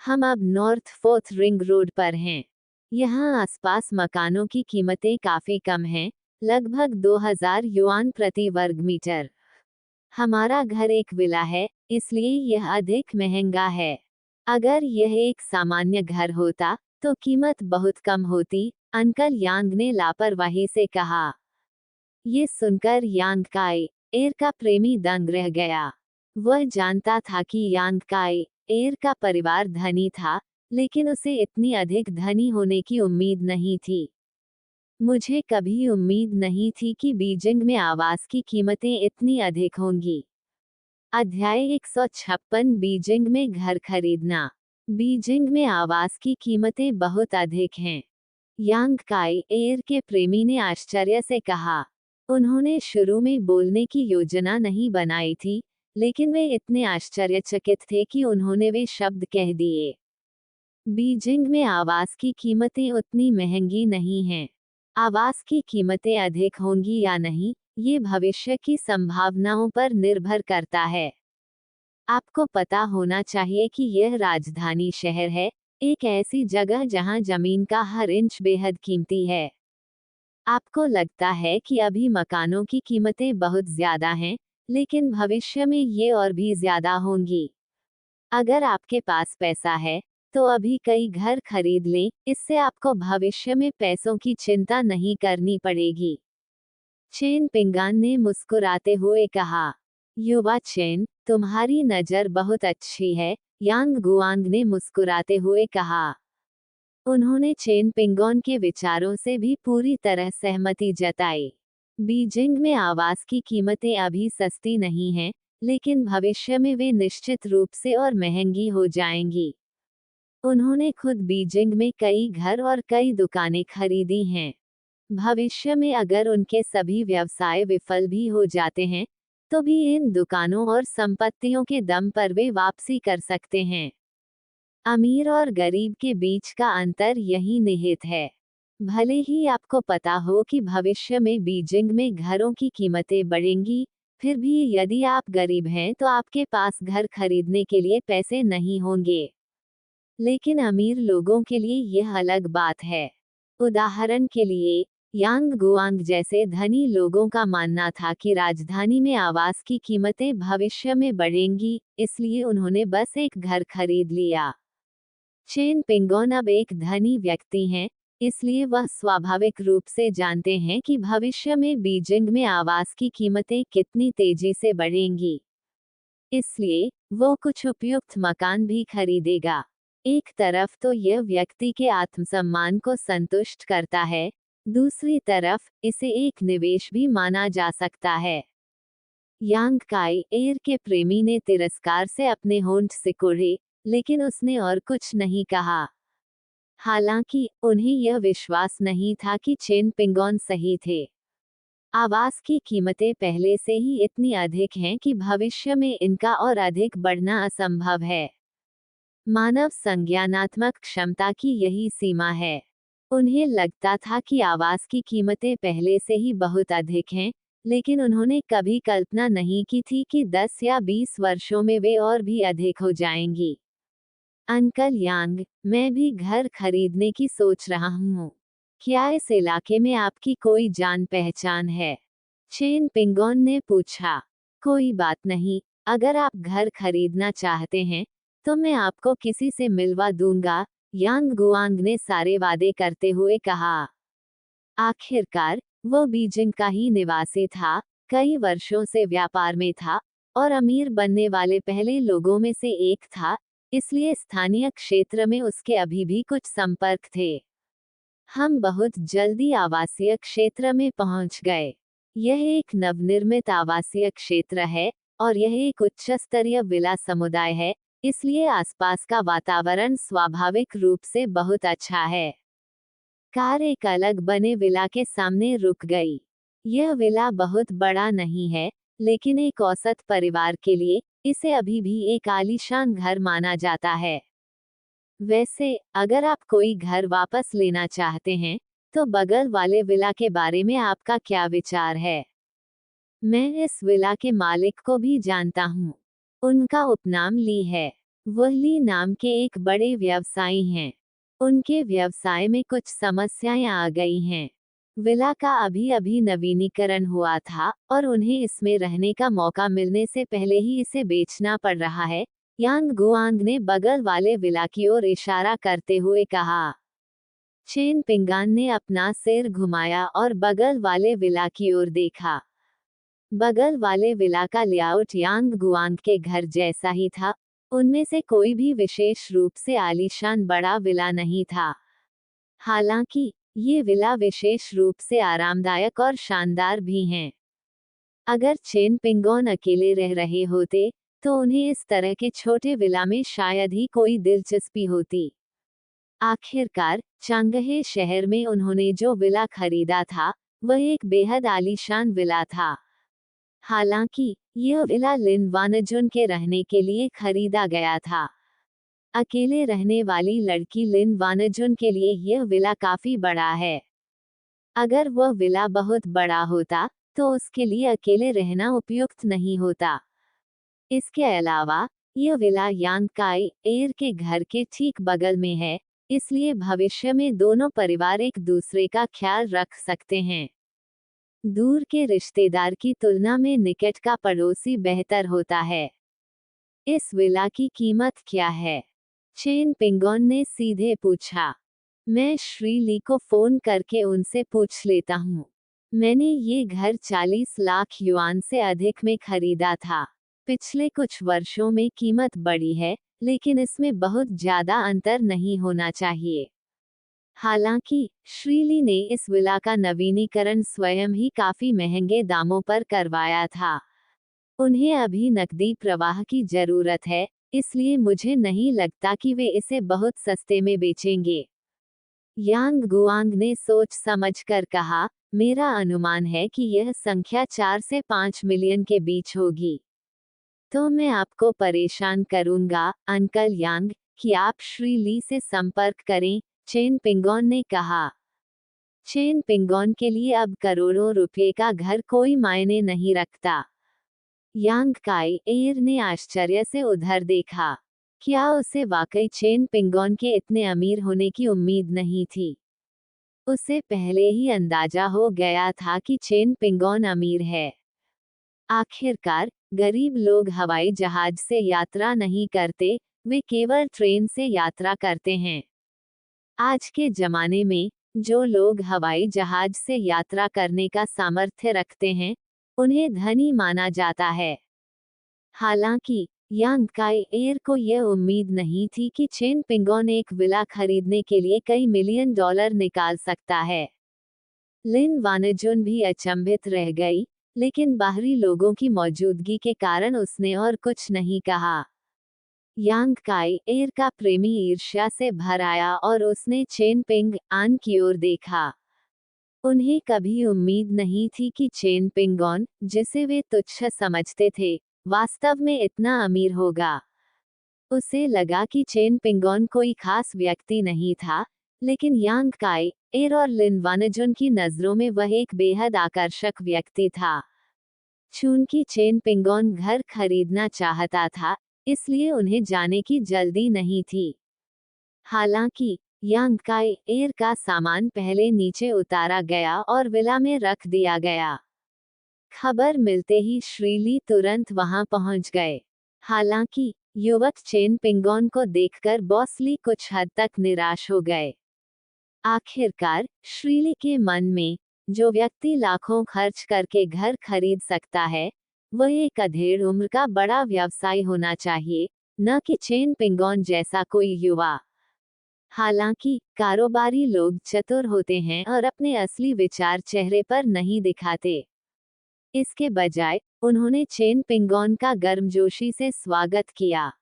हम अब नॉर्थ फोर्थ रिंग रोड पर हैं। यहाँ आसपास मकानों की कीमतें काफी कम हैं, लगभग 2,000 युआन प्रति वर्ग मीटर। हमारा घर एक विला है, इसलिए यह अधिक महंगा है। अगर यह एक सामान्य घर होता तो कीमत बहुत कम होती, अंकल यांग ने लापरवाही से कहा। ये सुनकर यांग काई एर का प्रेमी दंग रह गया। वह जानता था कि यांग काई एर का परिवार धनी था, लेकिन उसे इतनी अधिक धनी होने की उम्मीद नहीं थी। मुझे कभी उम्मीद नहीं थी कि बीजिंग में आवास की कीमतें इतनी अधिक होंगी। अध्याय 156 बीजिंग में घर खरीदना। बीजिंग में आवास की कीमतें बहुत अधिक हैं। यांग काई एर के प्रेमी ने आश्चर्य से कहा। उन्होंने शुरू में बोलने की योजना नहीं बनाई थी, लेकिन वे इतने आश्चर्यचकित थे कि उन्होंने वे शब्द कह दिए। बीजिंग में आवास की कीमतें उतनी महंगी नहीं हैं। आवास की कीमतें अधिक होंगी या नहीं, ये भविष्य की संभावनाओं पर निर्भर करता है। आपको पता होना चाहिए कि यह राजधानी शहर है, एक ऐसी जगह जहां जमीन का हर इंच बेहद कीमती है। आपको लगता है कि अभी मकानों की कीमतें बहुत ज्यादा हैं, लेकिन भविष्य में ये और भी ज्यादा होंगी। अगर आपके पास पैसा है तो अभी कई घर खरीद लें, इससे आपको भविष्य में पैसों की चिंता नहीं करनी पड़ेगी। चेन पिंगान ने मुस्कुराते हुए कहा। युवा चेन, तुम्हारी नजर बहुत अच्छी है, यांग गुआंग ने मुस्कुराते हुए कहा। उन्होंने चेन पिंगोन के विचारों से भी पूरी तरह सहमति जताई। बीजिंग में आवास की कीमतें अभी सस्ती नहीं हैं, लेकिन भविष्य में वे निश्चित रूप से और महंगी हो जाएंगी। उन्होंने खुद बीजिंग में कई घर और कई दुकानें खरीदी हैं। भविष्य में अगर उनके सभी व्यवसाय विफल भी हो जाते हैं, तो भी इन दुकानों और संपत्तियों के दम पर वे वापसी कर सकते हैं। अमीर और गरीब के बीच का अंतर यही निहित है। भले ही आपको पता हो कि भविष्य में बीजिंग में घरों की कीमतें बढ़ेंगी, फिर भी यदि आप गरीब हैं तो आपके पास घर खरीदने के लिए पैसे नहीं होंगे। लेकिन अमीर लोगों के लिए यह अलग बात है। उदाहरण के लिए, यांग गुआंग जैसे धनी लोगों का मानना था कि राजधानी में आवास की कीमतें भविष्य में बढ़ेंगी, इसलिए उन्होंने बस एक घर खरीद लिया। चेन पिंगोन अब एक धनी व्यक्ति हैं, इसलिए वह स्वाभाविक रूप से जानते हैं कि भविष्य में बीजिंग में आवास की कीमतें कितनी तेजी से बढ़ेंगी। इसलिए वो कुछ उपयुक्त मकान भी खरीदेगा। एक तरफ तो यह व्यक्ति के आत्मसम्मान को संतुष्ट करता है, दूसरी तरफ इसे एक निवेश भी माना जा सकता है। यांग काई एर के प्रेमी ने तिरस्कार से अपने होंठ सिकोड़े, लेकिन उसने और कुछ नहीं कहा। हालांकि उन्हें यह विश्वास नहीं था कि चेन पिंगोन सही थे। आवास की कीमतें पहले से ही इतनी अधिक हैं कि भविष्य में इनका और अधिक बढ़ना असंभव है। मानव संज्ञानात्मक क्षमता की यही सीमा है। उन्हें लगता था कि आवास की कीमतें पहले से ही बहुत अधिक हैं, लेकिन उन्होंने कभी कल्पना नहीं की थी कि 10 या 20 वर्षों में वे और भी अधिक हो जाएंगी। अंकल यांग, मैं भी घर खरीदने की सोच रहा हूँ। क्या इस इलाके में आपकी कोई जान पहचान है? चेन पिंगोन ने पूछा। कोई बात नहीं, अगर आप घर खरीदना चाहते हैं तो मैं आपको किसी से मिलवा दूंगा, यांग गुआंग ने सारे वादे करते हुए कहा। आखिरकार वो बीजिंग का ही निवासी था, कई वर्षों से व्यापार में था और अमीर बनने वाले पहले लोगों में से एक था, इसलिए स्थानीय क्षेत्र में उसके अभी भी कुछ संपर्क थे। हम बहुत जल्दी आवासीय क्षेत्र में पहुंच गए। यह एक नवनिर्मित आवासीय क्षेत्र है और यह एक उच्च स्तरीय विला समुदाय है, इसलिए आसपास का वातावरण स्वाभाविक रूप से बहुत अच्छा है। कार एक अलग बने विला के सामने रुक गई। यह विला बहुत बड़ा नहीं है, लेकिन एक औसत परिवार के लिए इसे अभी भी एक आलीशान घर माना जाता है। वैसे, अगर आप कोई घर वापस लेना चाहते हैं, तो बगल वाले विला के बारे में आपका क्या विचार है? मैं इस विला के मालिक को भी जानता हूँ। उनका उपनाम ली है। वह ली नाम के एक बड़े व्यवसायी हैं। उनके व्यवसाय में कुछ समस्याएं आ गई हैं। विला का अभी अभी नवीनीकरण हुआ था और उन्हें इसमें रहने का मौका मिलने से पहले ही इसे बेचना पड़ रहा है। यांग गुआंग ने बगल वाले विला की ओर इशारा करते हुए कहा। चेन पिंगान ने अपना सिर घुमाया और बगल वाले विला की ओर देखा। बगल वाले विला का लेआउट यांग गुआंग के घर जैसा ही था। उनमें से कोई भी विशेष रूप से आलीशान बड़ा विला नहीं था। हालांकि ये विला विशेष रूप से आरामदायक और शानदार भी हैं। अगर चेन पिंगोन अकेले रह रहे होते, तो उन्हें इस तरह के छोटे विला में शायद ही कोई दिलचस्पी होती। आखिरकार चांगहे शहर में उन्होंने जो विला खरीदा था, वह एक बेहद आलीशान विला था। हालांकि यह विला लिन वानजुन के रहने के लिए खरीदा गया था। अकेले रहने वाली लड़की लिन वानजुन के लिए यह विला काफी बड़ा है। अगर वह विला बहुत बड़ा होता, तो उसके लिए अकेले रहना उपयुक्त नहीं होता। इसके अलावा यह विला यांग काई एर के घर के ठीक बगल में है, इसलिए भविष्य में दोनों परिवार एक दूसरे का ख्याल रख सकते हैं। दूर के रिश्तेदार की तुलना में निकट का पड़ोसी बेहतर होता है। इस विला की कीमत क्या है? चेन पिंगोन ने सीधे पूछा। मैं श्री ली को फोन करके उनसे पूछ लेता हूँ। मैंने ये घर 40 लाख युआन से अधिक में खरीदा था। पिछले कुछ वर्षों में कीमत बढ़ी है, लेकिन इसमें बहुत ज्यादा अंतर नहीं होना चाहिए। हालांकि श्रीली ने इस विला का नवीनीकरण स्वयं ही काफी महंगे दामों पर करवाया था। उन्हें अभी नकदी प्रवाह की जरूरत है, इसलिए मुझे नहीं लगता कि वे इसे बहुत सस्ते में बेचेंगे। यांग गुआंग ने सोच समझकर कहा, मेरा अनुमान है कि यह संख्या 4 से 5 मिलियन के बीच होगी। तो मैं आपको परेशान करूंगा, अंकल यांग, कि आप श्री ली से संपर्क करें, चेन पिंगोन ने कहा। चेन पिंगोन के लिए अब करोड़ों रुपए का घर कोई मायने नहीं रखता। यांग काई एर ने आश्चर्य से उधर देखा। क्या उसे वाकई चेन पिंगोन के इतने अमीर होने की उम्मीद नहीं थी? उसे पहले ही अंदाजा हो गया था कि चेन पिंगोन अमीर है। आखिरकार गरीब लोग हवाई जहाज से यात्रा नहीं करते, वे केवल ट्रेन से यात्रा करते हैं। आज के जमाने में जो लोग हवाई जहाज से यात्रा करने का सामर्थ्य रखते हैं, उन्हें धनी माना जाता है। हालांकि यांग काई एर को यह उम्मीद नहीं थी कि चेन पिंगोन एक विला खरीदने के लिए कई मिलियन डॉलर निकाल सकता है। लिन वानजुन भी अचंभित रह गई, लेकिन बाहरी लोगों की मौजूदगी के कारण उसने और कुछ नहीं कहा। यांग काई एर का प्रेमी ईर्ष्या से भर आया और उसने चेन पिंग आन की ओर देखा। उन्हें कभी उम्मीद नहीं थी कि चेन पिंगोन, जिसे वे तुच्छ समझते थे, वास्तव में इतना अमीर होगा। उसे लगा कि चेन पिंगोन कोई खास व्यक्ति नहीं था, लेकिन यांग काई एर और लिन वानजुन की नजरों में वह एक बेहद आकर्षक व्यक्ति था। चूंकि चेन पिंगोन घर खरीदना चाहता था, इसलिए उन्हें जाने की जल्दी नहीं थी। हालांकि यांग काई एर का सामान पहले नीचे उतारा गया और विला में रख दिया गया। खबर मिलते ही श्रीली तुरंत वहां पहुंच गए। हालांकि युवक चेन पिंगोन को देखकर बॉसली कुछ हद तक निराश हो गए। आखिरकार श्रीली के मन में, जो व्यक्ति लाखों खर्च करके घर खरीद सकता है, वह एक अधेड़ उम्र का बड़ा व्यवसायी होना चाहिए, न कि चेन पिंगोन जैसा कोई युवा। हालांकि कारोबारी लोग चतुर होते हैं और अपने असली विचार चेहरे पर नहीं दिखाते। इसके बजाय उन्होंने चेन पिंगोन का गर्मजोशी से स्वागत किया।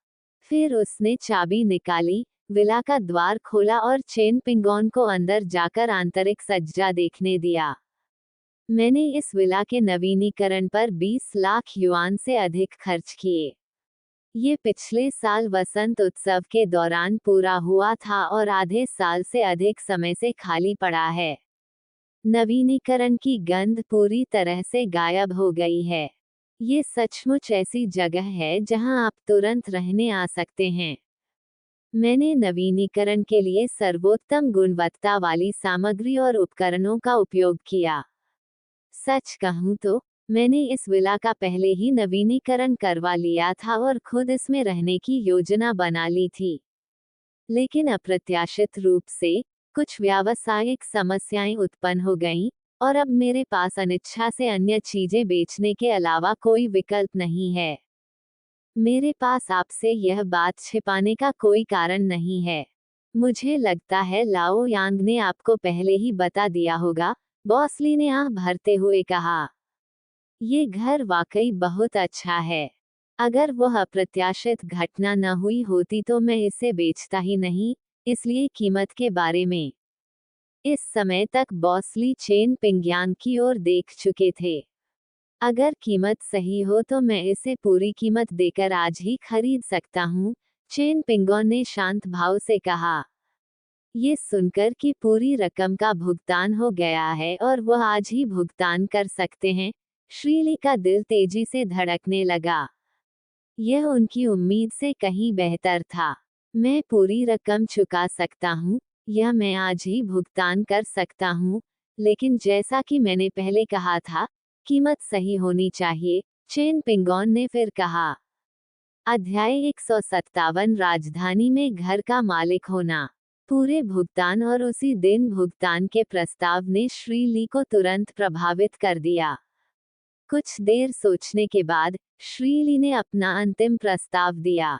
फिर उसने चाबी निकाली, विला का द्वार खोला और चेन पिंगोन को अंदर जाकर आंतरिक सज्जा देखने दिया। मैंने इस विला के नवीनीकरण पर 20 लाख युआन से अधिक खर्च किए। ये पिछले साल वसंत उत्सव के दौरान पूरा हुआ था और आधे साल से अधिक समय से खाली पड़ा है। नवीनीकरण की गंध पूरी तरह से गायब हो गई है। ये सचमुच ऐसी जगह है जहां आप तुरंत रहने आ सकते हैं। मैंने नवीनीकरण के लिए सर्वोत्तम गुणवत्ता वाली सामग्री और उपकरणों का उपयोग किया। सच कहूं तो मैंने इस विला का पहले ही नवीनीकरण करवा लिया था और खुद इसमें रहने की योजना बना ली थी। लेकिन अप्रत्याशित रूप से कुछ व्यावसायिक समस्याएं उत्पन्न हो गईं, और अब मेरे पास अनिच्छा से अन्य चीजें बेचने के अलावा कोई विकल्प नहीं है। मेरे पास आपसे यह बात छिपाने का कोई कारण नहीं है। मुझे लगता है लाओ यांग ने आपको पहले ही बता दिया होगा, बॉस ली ने आह भरते हुए कहा। ये घर वाकई बहुत अच्छा है। अगर वह अप्रत्याशित घटना न हुई होती तो मैं इसे बेचता ही नहीं, इसलिए कीमत के बारे में। इस समय तक बॉस ली चेन पिंगयांग की ओर देख चुके थे। अगर कीमत सही हो तो मैं इसे पूरी कीमत देकर आज ही खरीद सकता हूँ, चेन पिंगोन ने शांत भाव से कहा। ये सुनकर कि पूरी रकम का भुगतान हो गया है और वह आज ही भुगतान कर सकते हैं, श्री ली का दिल तेजी से धड़कने लगा। यह उनकी उम्मीद से कहीं बेहतर था। मैं पूरी रकम चुका सकता हूँ, यह मैं आज ही भुगतान कर सकता हूँ, लेकिन जैसा कि मैंने पहले कहा था, कीमत सही होनी चाहिए, चेन पिंगोन ने फिर कहा। अध्याय 157 राजधानी में घर का मालिक होना। पूरे भुगतान और उसी दिन भुगतान के प्रस्ताव ने श्री ली को तुरंत प्रभावित कर दिया। कुछ देर सोचने के बाद श्री ली ने अपना अंतिम प्रस्ताव दिया।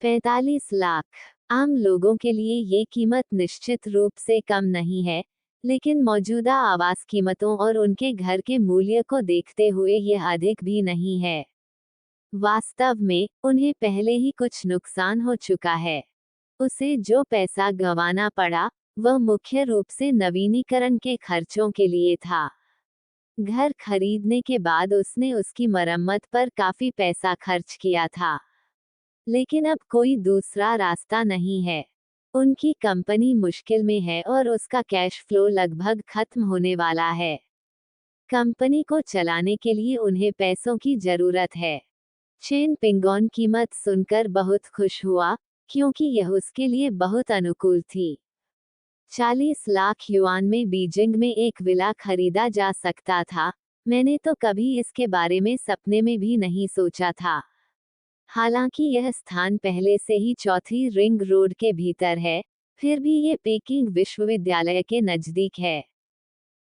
45 लाख। आम लोगों के लिए ये कीमत निश्चित रूप से कम नहीं है, लेकिन मौजूदा आवास कीमतों और उनके घर के मूल्य को देखते हुए यह अधिक भी नहीं है। वास्तव में उन्हें पहले ही कुछ नुकसान हो चुका है। उसे जो पैसा गंवाना पड़ा, वह मुख्य रूप से नवीनीकरण के खर्चों के लिए था। घर खरीदने के बाद उसने उसकी मरम्मत पर काफी पैसा खर्च किया था। लेकिन अब कोई दूसरा रास्ता नहीं है। उनकी कंपनी मुश्किल में है और उसका कैश फ्लो लगभग खत्म होने वाला है। कंपनी को चलाने के लिए उन्हें पैसों की जरूरत है। चेन पिंगोन कीमत सुनकर बहुत खुश हुआ, क्योंकि यह उसके लिए बहुत अनुकूल थी। 40 लाख युआन में बीजिंग में एक विला खरीदा जा सकता था। मैंने तो कभी इसके बारे में सपने में भी नहीं सोचा था। हालांकि यह स्थान पहले से ही चौथी रिंग रोड के भीतर है, फिर भी ये पेकिंग विश्वविद्यालय के नजदीक है।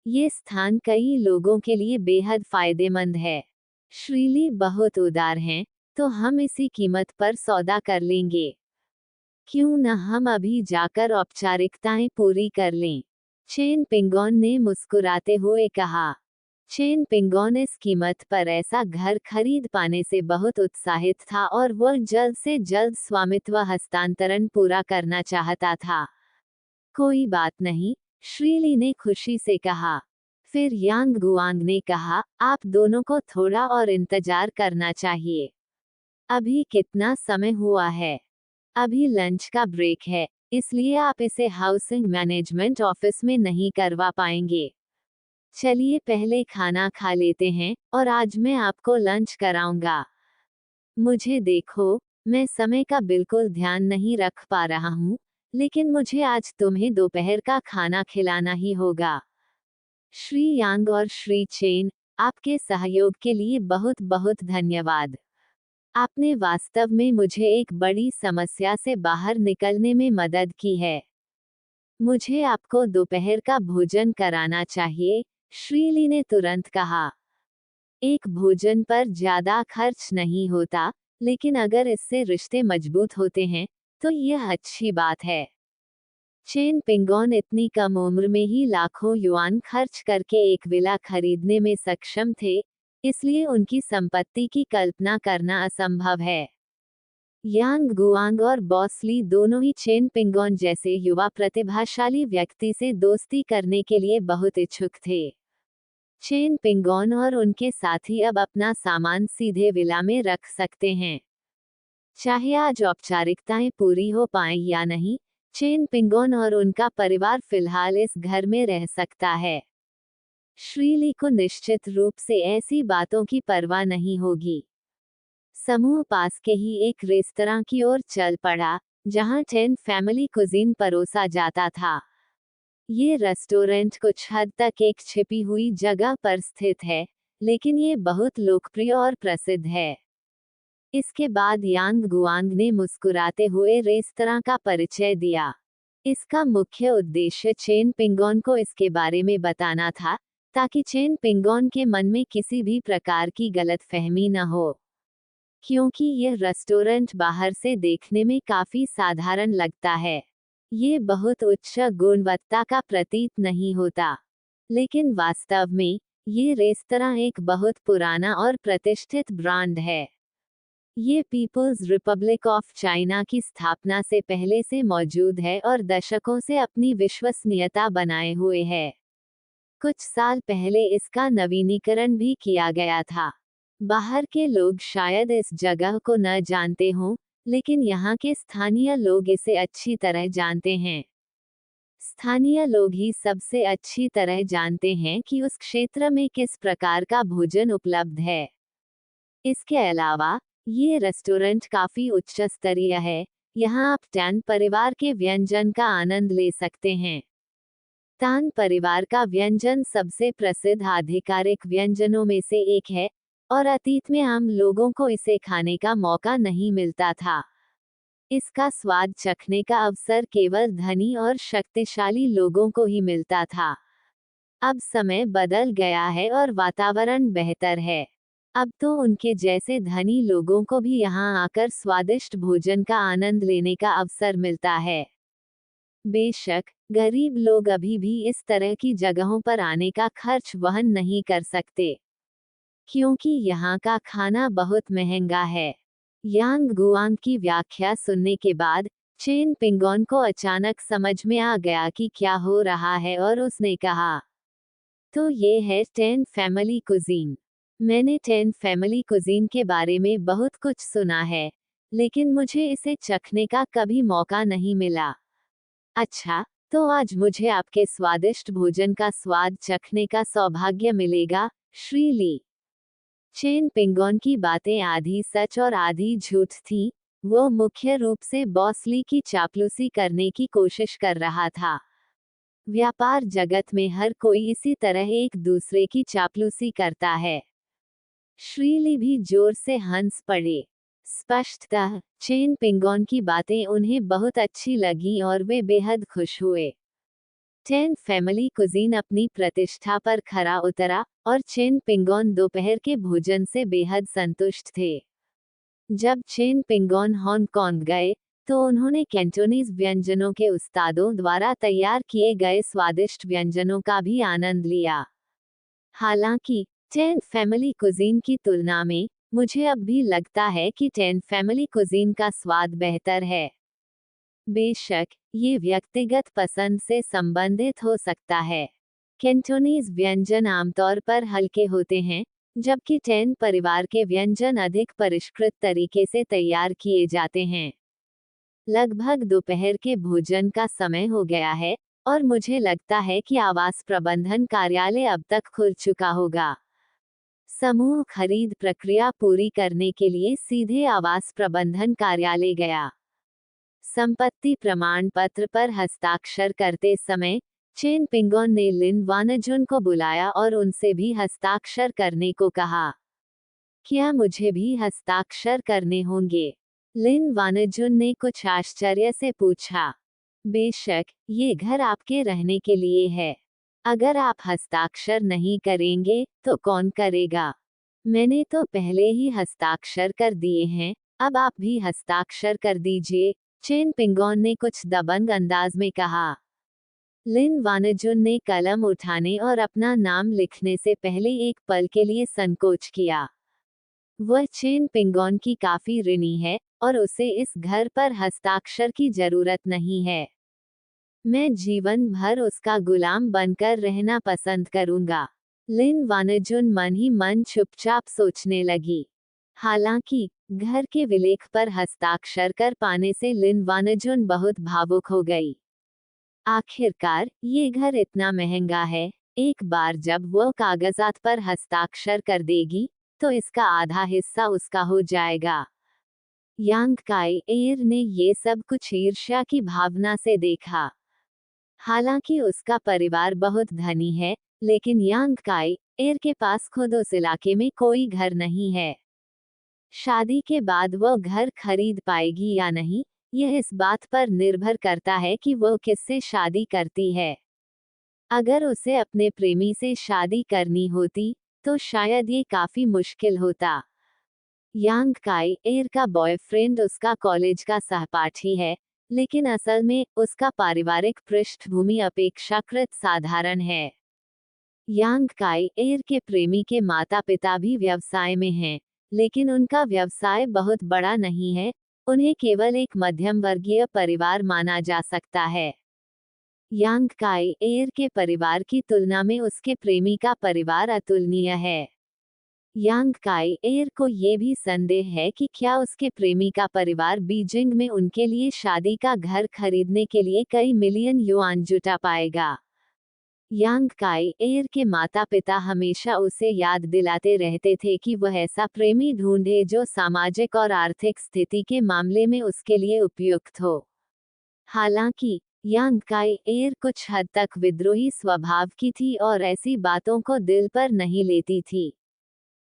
ये स्थान कई लोगों के लिए बेहद फायदेमंद है। श्री ली बहुत उदार हैं, तो हम इसी कीमत पर सौदा कर लेंगे। क्यों न हम अभी जाकर औपचारिकताएं पूरी कर लें, चेन पिंगोन ने मुस्कुराते हुए कहा। चेन पिंगोन इस कीमत पर ऐसा घर खरीद पाने से बहुत उत्साहित था और वह जल्द से जल्द स्वामित्व हस्तांतरण पूरा करना चाहता था। कोई बात नहीं, श्री ली ने खुशी से कहा। फिर यांग गुआंग ने कहा, आप दोनों को थोड़ा और इंतजार करना चाहिए। अभी कितना समय हुआ है? अभी लंच का ब्रेक है, इसलिए आप इसे हाउसिंग मैनेजमेंट ऑफिस में नहीं करवा पाएंगे। चलिए पहले खाना खा लेते हैं, और आज मैं आपको लंच कराऊंगा। मुझे देखो, मैं समय का बिल्कुल ध्यान नहीं रख पा रहा हूँ, लेकिन मुझे आज तुम्हें दोपहर का खाना खिलाना ही होगा। श्री यांग और श्री चेन, आपके सहयोग के लिए बहुत बहुत धन्यवाद। आपने वास्तव में मुझे एक बड़ी समस्या से बाहर निकलने में मदद की है। मुझे आपको दोपहर का भोजन कराना चाहिए, श्री ली ने तुरंत कहा। एक भोजन पर ज्यादा खर्च नहीं होता, लेकिन अगर इससे रिश्ते मजबूत होते हैं तो यह अच्छी बात है। चेन पिंगोन इतनी कम उम्र में ही लाखों युआन खर्च करके एक विला खरीदने में सक्षम थे, इसलिए उनकी संपत्ति की कल्पना करना असंभव है। यांग गुआंग और बॉस ली दोनों ही चेन पिंगोन जैसे युवा प्रतिभाशाली व्यक्ति से दोस्ती करने के लिए बहुत इच्छुक थे। चेन पिंगोन और उनके साथी अब अपना सामान सीधे विला में रख सकते हैं। चाहे आज औपचारिकताएं पूरी हो पाएं या नहीं, चेन पिंगोन और उनका परिवार फिलहाल इस घर में रह सकता है। श्रीली को निश्चित रूप से ऐसी बातों की परवाह नहीं होगी। समूह पास के ही एक रेस्तरां की ओर चल पड़ा, जहां टेन फैमिली कुजीन परोसा जाता था। ये रेस्टोरेंट कुछ हद तक एक छिपी हुई जगह पर स्थित है, लेकिन ये बहुत लोकप्रिय और प्रसिद्ध है। इसके बाद यांग गुआंग ने मुस्कुराते हुए रेस्तरां का परिचय दिया। इसका मुख्य उद्देश्य चेन पिंगोन को इसके बारे में बताना था, ताकि चेन पिंगोन के मन में किसी भी प्रकार की गलतफहमी न हो। क्योंकि यह रेस्टोरेंट बाहर से देखने में काफी साधारण लगता है, ये बहुत उच्च गुणवत्ता का प्रतीत नहीं होता, लेकिन वास्तव में ये रेस्तरां एक बहुत पुराना और प्रतिष्ठित ब्रांड है। ये पीपुल्स रिपब्लिक ऑफ चाइना की स्थापना से पहले से मौजूद है और दशकों से अपनी विश्वसनीयता बनाए हुए है। कुछ साल पहले इसका नवीनीकरण भी किया गया था। बाहर के लोग शायद इस जगह को न जानते हों, लेकिन यहाँ के स्थानीय लोग इसे अच्छी तरह जानते हैं। स्थानीय लोग ही सबसे अच्छी तरह जानते हैं कि उस क्षेत्र में किस प्रकार का भोजन उपलब्ध है। इसके अलावा ये रेस्टोरेंट काफी उच्च स्तरीय है। यहाँ आप टैन परिवार के व्यंजन का आनंद ले सकते हैं। तान परिवार का व्यंजन सबसे प्रसिद्ध आधिकारिक व्यंजनों में से एक है, और अतीत में आम लोगों को इसे खाने का मौका नहीं मिलता था। इसका स्वाद चखने का अवसर केवल धनी और शक्तिशाली लोगों को ही मिलता था। अब समय बदल गया है और वातावरण बेहतर है। अब तो उनके जैसे धनी लोगों को भी यहाँ आकर स्वादिष्ट भोजन का आनंद लेने का अवसर मिलता है। बेशक, गरीब लोग अभी भी इस तरह की जगहों पर आने का खर्च वहन नहीं कर सकते, क्योंकि यहाँ का खाना बहुत महंगा है। यांग गुआंग की व्याख्या सुनने के बाद चेन पिंगोन को अचानक समझ में आ गया कि क्या हो रहा है, और उसने कहा, तो ये है टेन फैमिली कुजीन। मैंने टेन फैमिली कुजीन के बारे में बहुत कुछ सुना है, लेकिन मुझे इसे चखने का कभी मौका नहीं मिला। अच्छा, तो आज मुझे आपके स्वादिष्ट भोजन का स्वाद चखने का सौभाग्य मिलेगा, श्रीली। चेन पिंगोन की बातें आधी सच और आधी झूठ थीं। वो मुख्य रूप से बॉस ली की चापलूसी करने की कोशिश कर रहा था। व्यापार जगत में हर कोई इसी तरह एक दूसरे की चापलूसी करता है। श्रीली भी जोर से हंस पड़े। स्पष्टतः चेन पिंगोन की बातें उन्हें बहुत अच्छी लगीं और वे बेहद खुश हुए। टेन फैमिली कुजीन अपनी प्रतिष्ठा पर खरा उतरा, और चेन पिंगोन दोपहर के भोजन से बेहद संतुष्ट थे। जब चेन पिंगोन हांगकांग गए, तो उन्होंने कैंटोनीज व्यंजनों के उस्तादों द्वारा तैयार किए गए स्वादिष्ट व्यंजनों का भी आनंद लिया। हालांकि टेन फैमिली कुजीन की तुलना में मुझे अब भी लगता है कि टेन फैमिली कुजीन का स्वाद बेहतर है। बेशक, ये व्यक्तिगत पसंद से संबंधित हो सकता है। कैंटोनीज व्यंजन आमतौर पर हल्के होते हैं, जबकि टेन परिवार के व्यंजन अधिक परिष्कृत तरीके से तैयार किए जाते हैं। लगभग दोपहर के भोजन का समय हो गया है, और मुझे लगता है कि आवास प्रबंधन कार्यालय अब तक खुल चुका होगा। समूह खरीद प्रक्रिया पूरी करने के लिए सीधे आवास प्रबंधन कार्यालय गया। संपत्ति प्रमाण पत्र पर हस्ताक्षर करते समय चेन पिंगोन ने लिन वानजुन को बुलाया और उनसे भी हस्ताक्षर करने को कहा। क्या मुझे भी हस्ताक्षर करने होंगे? लिन वानजुन ने कुछ आश्चर्य से पूछा। बेशक, ये घर आपके रहने के लिए है। अगर आप हस्ताक्षर नहीं करेंगे तो कौन करेगा? मैंने तो पहले ही हस्ताक्षर कर दिए हैं, अब आप भी हस्ताक्षर कर दीजिए, चेन पिंगोन ने कुछ दबंग अंदाज में कहा। लिन वानजुन ने कलम उठाने और अपना नाम लिखने से पहले एक पल के लिए संकोच किया। वह चेन पिंगोन की काफी ऋणी है और उसे इस घर पर हस्ताक्षर की जरूरत नहीं है। मैं जीवन भर उसका गुलाम बनकर रहना पसंद करूंगा। लिन वानजुन मन ही मन चुपचाप सोचने लगी। हालांकि घर के विलेख पर हस्ताक्षर कर पाने से लिन वानजुन बहुत भावुक हो गई। आखिरकार ये घर इतना महंगा है, एक बार जब वह कागजात पर हस्ताक्षर कर देगी तो इसका आधा हिस्सा उसका हो जाएगा। यांग काई एर ने ये सब कुछ ईर्ष्या की भावना से देखा। हालांकि उसका परिवार बहुत धनी है, लेकिन यांग काई एर के पास खुद उस इलाके में कोई घर नहीं है। शादी के बाद वह घर खरीद पाएगी या नहीं, यह इस बात पर निर्भर करता है कि वह किससे शादी करती है। अगर उसे अपने प्रेमी से शादी करनी होती तो शायद ये काफी मुश्किल होता। यांग काई एर का बॉयफ्रेंड उसका कॉलेज का सहपाठी है, लेकिन असल में उसका पारिवारिक पृष्ठभूमि अपेक्षाकृत साधारण है। यांग काई एर के प्रेमी के माता-पिता भी व्यवसाय में हैं, लेकिन उनका व्यवसाय बहुत बड़ा नहीं है, उन्हें केवल एक मध्यम वर्गीय परिवार माना जा सकता है। यांग काई एर के परिवार की तुलना में उसके प्रेमी का परिवार अतुलनीय है। यांग काई एर को ये भी संदेह है कि क्या उसके प्रेमी का परिवार बीजिंग में उनके लिए शादी का घर खरीदने के लिए कई मिलियन युआन जुटा पाएगा। यांग काई एर के माता पिता हमेशा उसे याद दिलाते रहते थे कि वह ऐसा प्रेमी ढूंढे जो सामाजिक और आर्थिक स्थिति के मामले में उसके लिए उपयुक्त हो। हालांकि यांग काई एर कुछ हद तक विद्रोही स्वभाव की थी और ऐसी बातों को दिल पर नहीं लेती थी।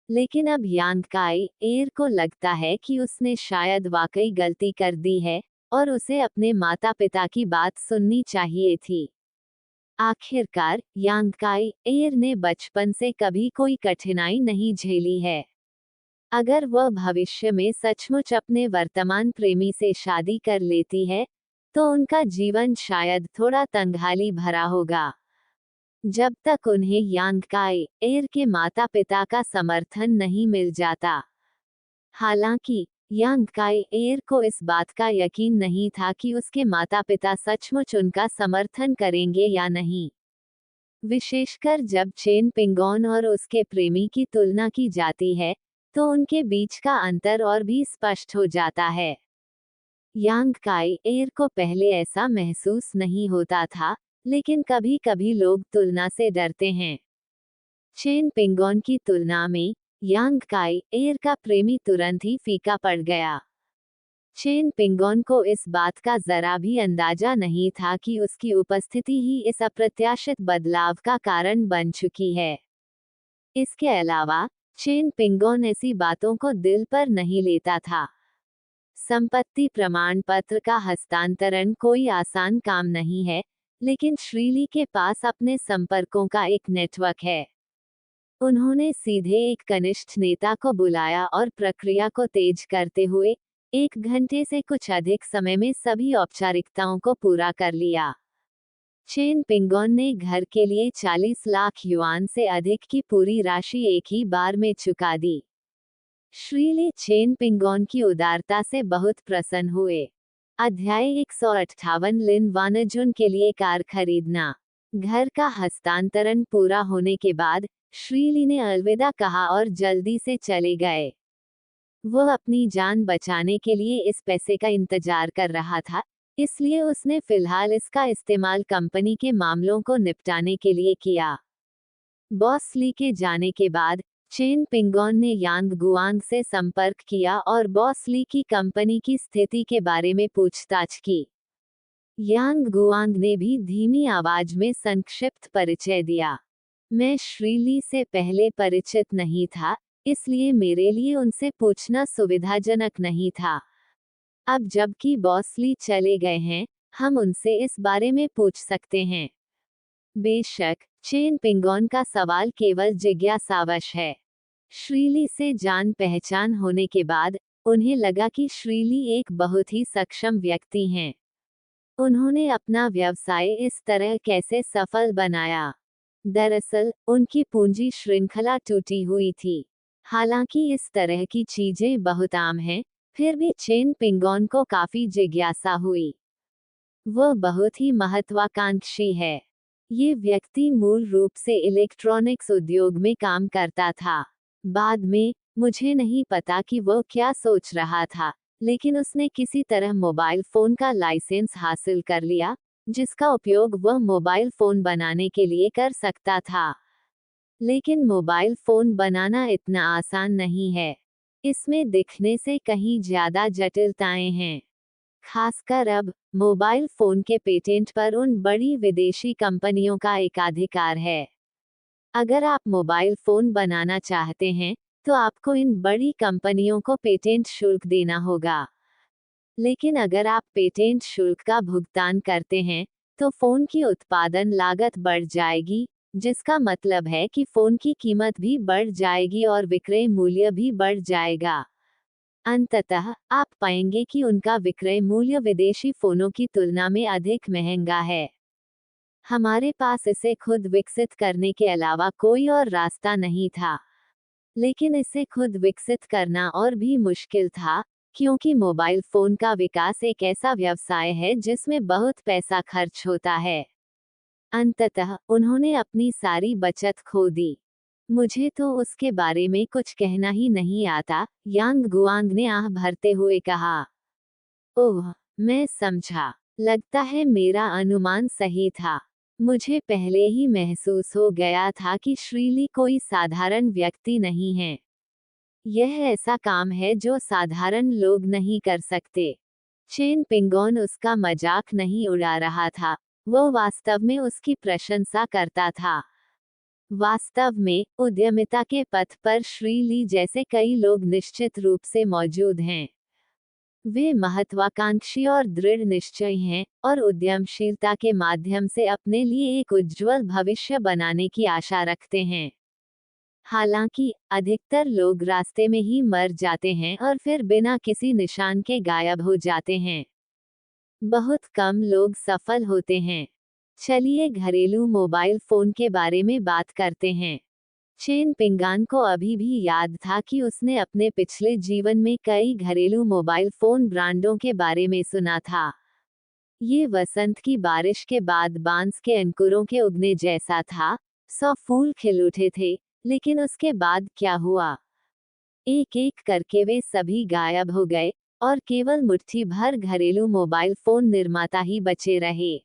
लेकिन अब यांग काई एर को लगता है कि उसने शायद वाकई गलती कर दी है और उसे अपने माता पिता की बात सुननी चाहिए थी। आखिरकार यांग काई एर ने बचपन से कभी कोई कठिनाई नहीं झेली है। अगर वह भविष्य में सचमुच अपने वर्तमान प्रेमी से शादी कर लेती है तो उनका जीवन शायद थोड़ा तंगहाली भरा होगा, जब तक उन्हें यांग काई एर के माता पिता का समर्थन नहीं मिल जाता। हालांकि यांग काई एर को इस बात का यकीन नहीं था कि उसके माता पिता सचमुच उनका समर्थन करेंगे या नहीं। विशेषकर जब चेन पिंगोन और उसके प्रेमी की तुलना की जाती है तो उनके बीच का अंतर और भी स्पष्ट हो जाता है। यांग काई एर को पहले ऐसा महसूस नहीं होता था, लेकिन कभी कभी लोग तुलना से डरते हैं। चेन पिंगोन की तुलना में यांग काई एर का प्रेमी तुरंत ही फीका पड़ गया। चेन पिंगोन को इस बात का जरा भी अंदाजा नहीं था कि उसकी उपस्थिति ही इस अप्रत्याशित बदलाव का कारण बन चुकी है। इसके अलावा चेन पिंगोन ऐसी बातों को दिल पर नहीं लेता था। संपत्ति प्रमाण पत्र का हस्तांतरण कोई आसान काम नहीं है, लेकिन श्रीली के पास अपने संपर्कों का एक नेटवर्क है। उन्होंने सीधे एक कनिष्ठ नेता को बुलाया और प्रक्रिया को तेज करते हुए 1 घंटे से कुछ अधिक समय में सभी औपचारिकताओं को पूरा कर लिया। चेन पिंगोन ने घर के लिए 40 लाख युआन से अधिक की पूरी राशि एक ही बार में चुका दी। श्रीली चेन पिंगोन की उदारता से बहुत प्रसन्न हुए। अध्याय 158 लिन वानजुन के लिए कार खरीदना। घर का हस्तांतरण पूरा होने के बाद श्रीली ने अलविदा कहा और जल्दी से चले गए। वह अपनी जान बचाने के लिए इस पैसे का इंतजार कर रहा था, इसलिए उसने फिलहाल इसका इस्तेमाल कंपनी के मामलों को निपटाने के लिए किया। बॉस ली के जाने के बाद चेन पिंगोन ने यांग गुआंग से संपर्क किया और बॉस ली की कंपनी की स्थिति के बारे में पूछताछ की। यांग गुआंग ने भी धीमी आवाज में संक्षिप्त परिचय दिया। मैं श्रीली से पहले परिचित नहीं था, इसलिए मेरे लिए उनसे पूछना सुविधाजनक नहीं था। अब जबकि बॉस ली चले गए हैं, हम उनसे इस बारे में पूछ सकते हैं। बेशक, चेन पिंगोन का सवाल केवल जिज्ञासावश है। श्रीली से जान पहचान होने के बाद उन्हें लगा कि श्रीली एक बहुत ही सक्षम व्यक्ति हैं। उन्होंने अपना व्यवसाय इस तरह कैसे सफल बनाया? दरअसल उनकी पूंजी श्रृंखला टूटी हुई थी। हालांकि इस तरह की चीजें बहुत आम हैं, फिर भी चेन पिंगोन को काफी जिज्ञासा हुई। वह बहुत ही महत्वाकांक्षी है। ये व्यक्ति मूल रूप से इलेक्ट्रॉनिक्स उद्योग में काम करता था। बाद में मुझे नहीं पता कि वह क्या सोच रहा था, लेकिन उसने किसी तरह मोबाइल फोन का लाइसेंस हासिल कर लिया, जिसका उपयोग वह मोबाइल फोन बनाने के लिए कर सकता था। लेकिन मोबाइल फोन बनाना इतना आसान नहीं है। इसमें दिखने से कहीं ज्यादा जटिलताएं हैं। खासकर अब मोबाइल फोन के पेटेंट पर उन बड़ी विदेशी कंपनियों का एकाधिकार है। अगर आप मोबाइल फोन बनाना चाहते हैं, तो आपको इन बड़ी कंपनियों को पेटेंट शुल्क देना होगा। लेकिन अगर आप पेटेंट शुल्क का भुगतान करते हैं, तो फोन की उत्पादन लागत बढ़ जाएगी, जिसका मतलब है कि फोन की कीमत भी बढ़ जाएगी और विक्रय मूल्य भी बढ़ जाएगा। अंततः आप पाएंगे कि उनका विक्रय मूल्य विदेशी फोनों की तुलना में अधिक महंगा है। हमारे पास इसे खुद विकसित करने के अलावा कोई और रास्ता नहीं था। लेकिन इसे खुद विकसित करना और भी मुश्किल था, क्योंकि मोबाइल फोन का विकास एक ऐसा व्यवसाय है जिसमें बहुत पैसा खर्च होता है। अंततः उन्होंने अपनी सारी बचत खो दी। मुझे तो उसके बारे में कुछ कहना ही नहीं आता, यांग गुआंग ने आह भरते हुए कहा। ओह, मैं समझा। लगता है मेरा अनुमान सही था। मुझे पहले ही महसूस हो गया था कि श्रीली कोई साधारण व्यक्ति नहीं है। यह ऐसा काम है जो साधारण लोग नहीं कर सकते। चेन पिंगोन उसका मजाक नहीं उड़ा रहा था, वो वास्तव में उसकी प्रशंसा करता था। वास्तव में उद्यमिता के पथ पर श्रीली जैसे कई लोग निश्चित रूप से मौजूद हैं। वे महत्वाकांक्षी और दृढ़ निश्चयी हैं और उद्यमशीलता के माध्यम से अपने लिए एक उज्जवल भविष्य बनाने की आशा रखते हैं। हालांकि अधिकतर लोग रास्ते में ही मर जाते हैं और फिर बिना किसी निशान के गायब हो जाते हैं। बहुत कम लोग सफल होते हैं। चलिए घरेलू मोबाइल फोन के बारे में बात करते हैं। चेन पिंगान को अभी भी याद था कि उसने अपने पिछले जीवन में कई घरेलू मोबाइल फोन ब्रांडों के बारे में सुना था। ये वसंत की बारिश के बाद बांस के अंकुरों के उगने जैसा था। 100 फूल खिल उठे थे, लेकिन उसके बाद क्या हुआ? एक एक करके वे सभी गायब हो गए और केवल मुट्ठी भर घरेलू मोबाइल फोन निर्माता ही बचे रहे।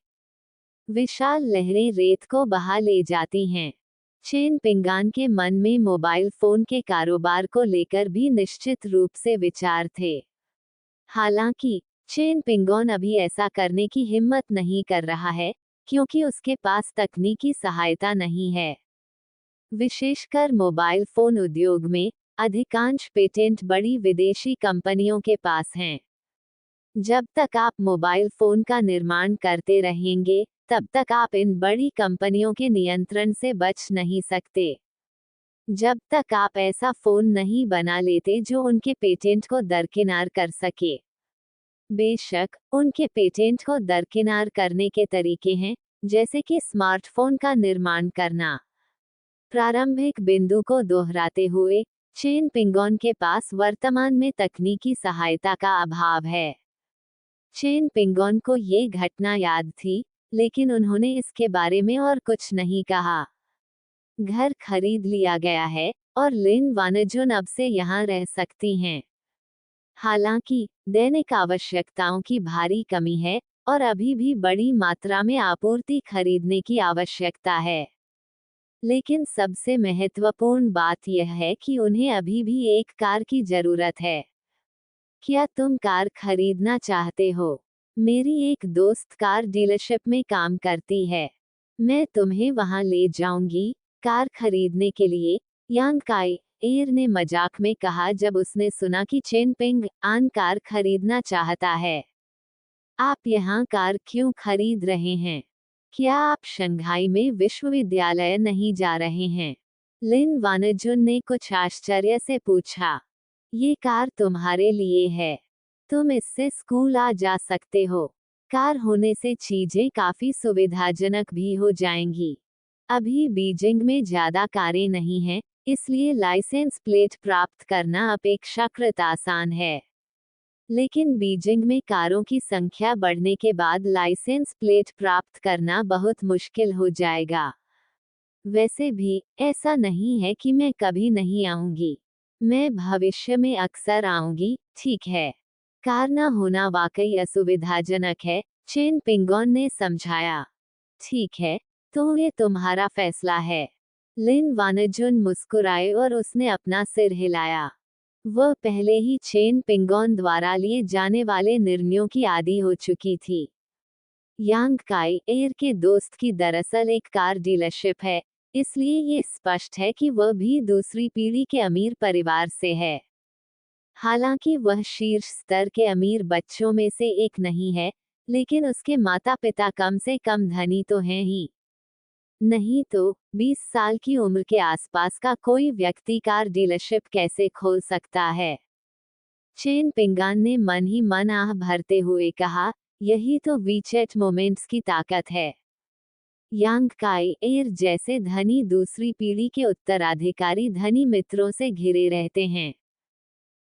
विशाल लहरें रेत को बहा ले जाती हैं। चेन पिंगान के मन में मोबाइल फोन के कारोबार को लेकर भी निश्चित रूप से विचार थे। हालांकि चेन पिंगोन अभी ऐसा करने की हिम्मत नहीं कर रहा है, क्योंकि उसके पास तकनीकी सहायता नहीं है। विशेषकर मोबाइल फोन उद्योग में अधिकांश पेटेंट बड़ी विदेशी कंपनियों के पास हैं। जब तक आप मोबाइल फोन का निर्माण करते रहेंगे, तब तक आप इन बड़ी कंपनियों के नियंत्रण से बच नहीं सकते। जब तक आप ऐसा फोन नहीं बना लेते जो उनके पेटेंट को दरकिनार कर सके। बेशक उनके पेटेंट को दरकिनार करने के तरीके हैं, जैसे कि स्मार्टफोन का निर्माण करना। प्रारंभिक बिंदु को दोहराते हुए, चेन पिंगोन के पास वर्तमान में तकनीकी सहायता का अभाव है। चेन पिंगोन को ये घटना याद थी, लेकिन उन्होंने इसके बारे में और कुछ नहीं कहा। घर खरीद लिया गया है और लिन वानजुन अब से यहाँ रह सकती हैं। हालांकि दैनिक आवश्यकताओं की भारी कमी है और अभी भी बड़ी मात्रा में आपूर्ति खरीदने की आवश्यकता है। लेकिन सबसे महत्वपूर्ण बात यह है कि उन्हें अभी भी एक कार की जरूरत है। क्या तुम कार खरीदना चाहते हो? मेरी एक दोस्त कार डीलरशिप में काम करती है। मैं तुम्हें वहां ले जाऊंगी कार खरीदने के लिए, यांग काई एर ने मजाक में कहा जब उसने सुना कि चेन पिंग आन कार खरीदना चाहता है। आप यहाँ कार क्यों खरीद रहे हैं? क्या आप शंघाई में विश्वविद्यालय नहीं जा रहे हैं? लिन वानजुन ने कुछ आश्चर्य से पूछा। ये कार तुम्हारे लिए है। तुम इससे स्कूल आ जा सकते हो। कार होने से चीजें काफी सुविधाजनक भी हो जाएंगी। अभी बीजिंग में ज्यादा कारें नहीं हैं, इसलिए लाइसेंस प्लेट प्राप्त करना अपेक्षाकृत आसान है। लेकिन बीजिंग में कारों की संख्या बढ़ने के बाद लाइसेंस प्लेट प्राप्त करना बहुत मुश्किल हो जाएगा। वैसे भी ऐसा नहीं है कि मैं कभी नहीं आऊंगी। मैं भविष्य में अक्सर आऊंगी, ठीक है। कार न होना वाकई असुविधाजनक है, चेन पिंगोन ने समझाया। ठीक है, तो ये तुम्हारा फैसला है। लिन वानजुन मुस्कुराए और उसने अपना सिर हिलाया। वह पहले ही चेन पिंगोन द्वारा लिए जाने वाले निर्णयों की आदी हो चुकी थी। यांग काई एयर के दोस्त की दरअसल एक कार डीलरशिप है, इसलिए ये स्पष्ट है कि वह भी दूसरी पीढ़ी के अमीर परिवार से है। हालांकि वह शीर्ष स्तर के अमीर बच्चों में से एक नहीं है, लेकिन उसके माता पिता कम से कम धनी तो हैं ही। नहीं तो 20 साल की उम्र के आसपास का कोई व्यक्ति कार डीलरशिप कैसे खोल सकता है? चेन पिंगान ने मन ही मन आह भरते हुए कहा, यही तो वीचेट मोमेंट्स की ताकत है। यांग काई एयर जैसे धनी दूसरी पीढ़ी के उत्तराधिकारी धनी मित्रों से घिरे रहते हैं।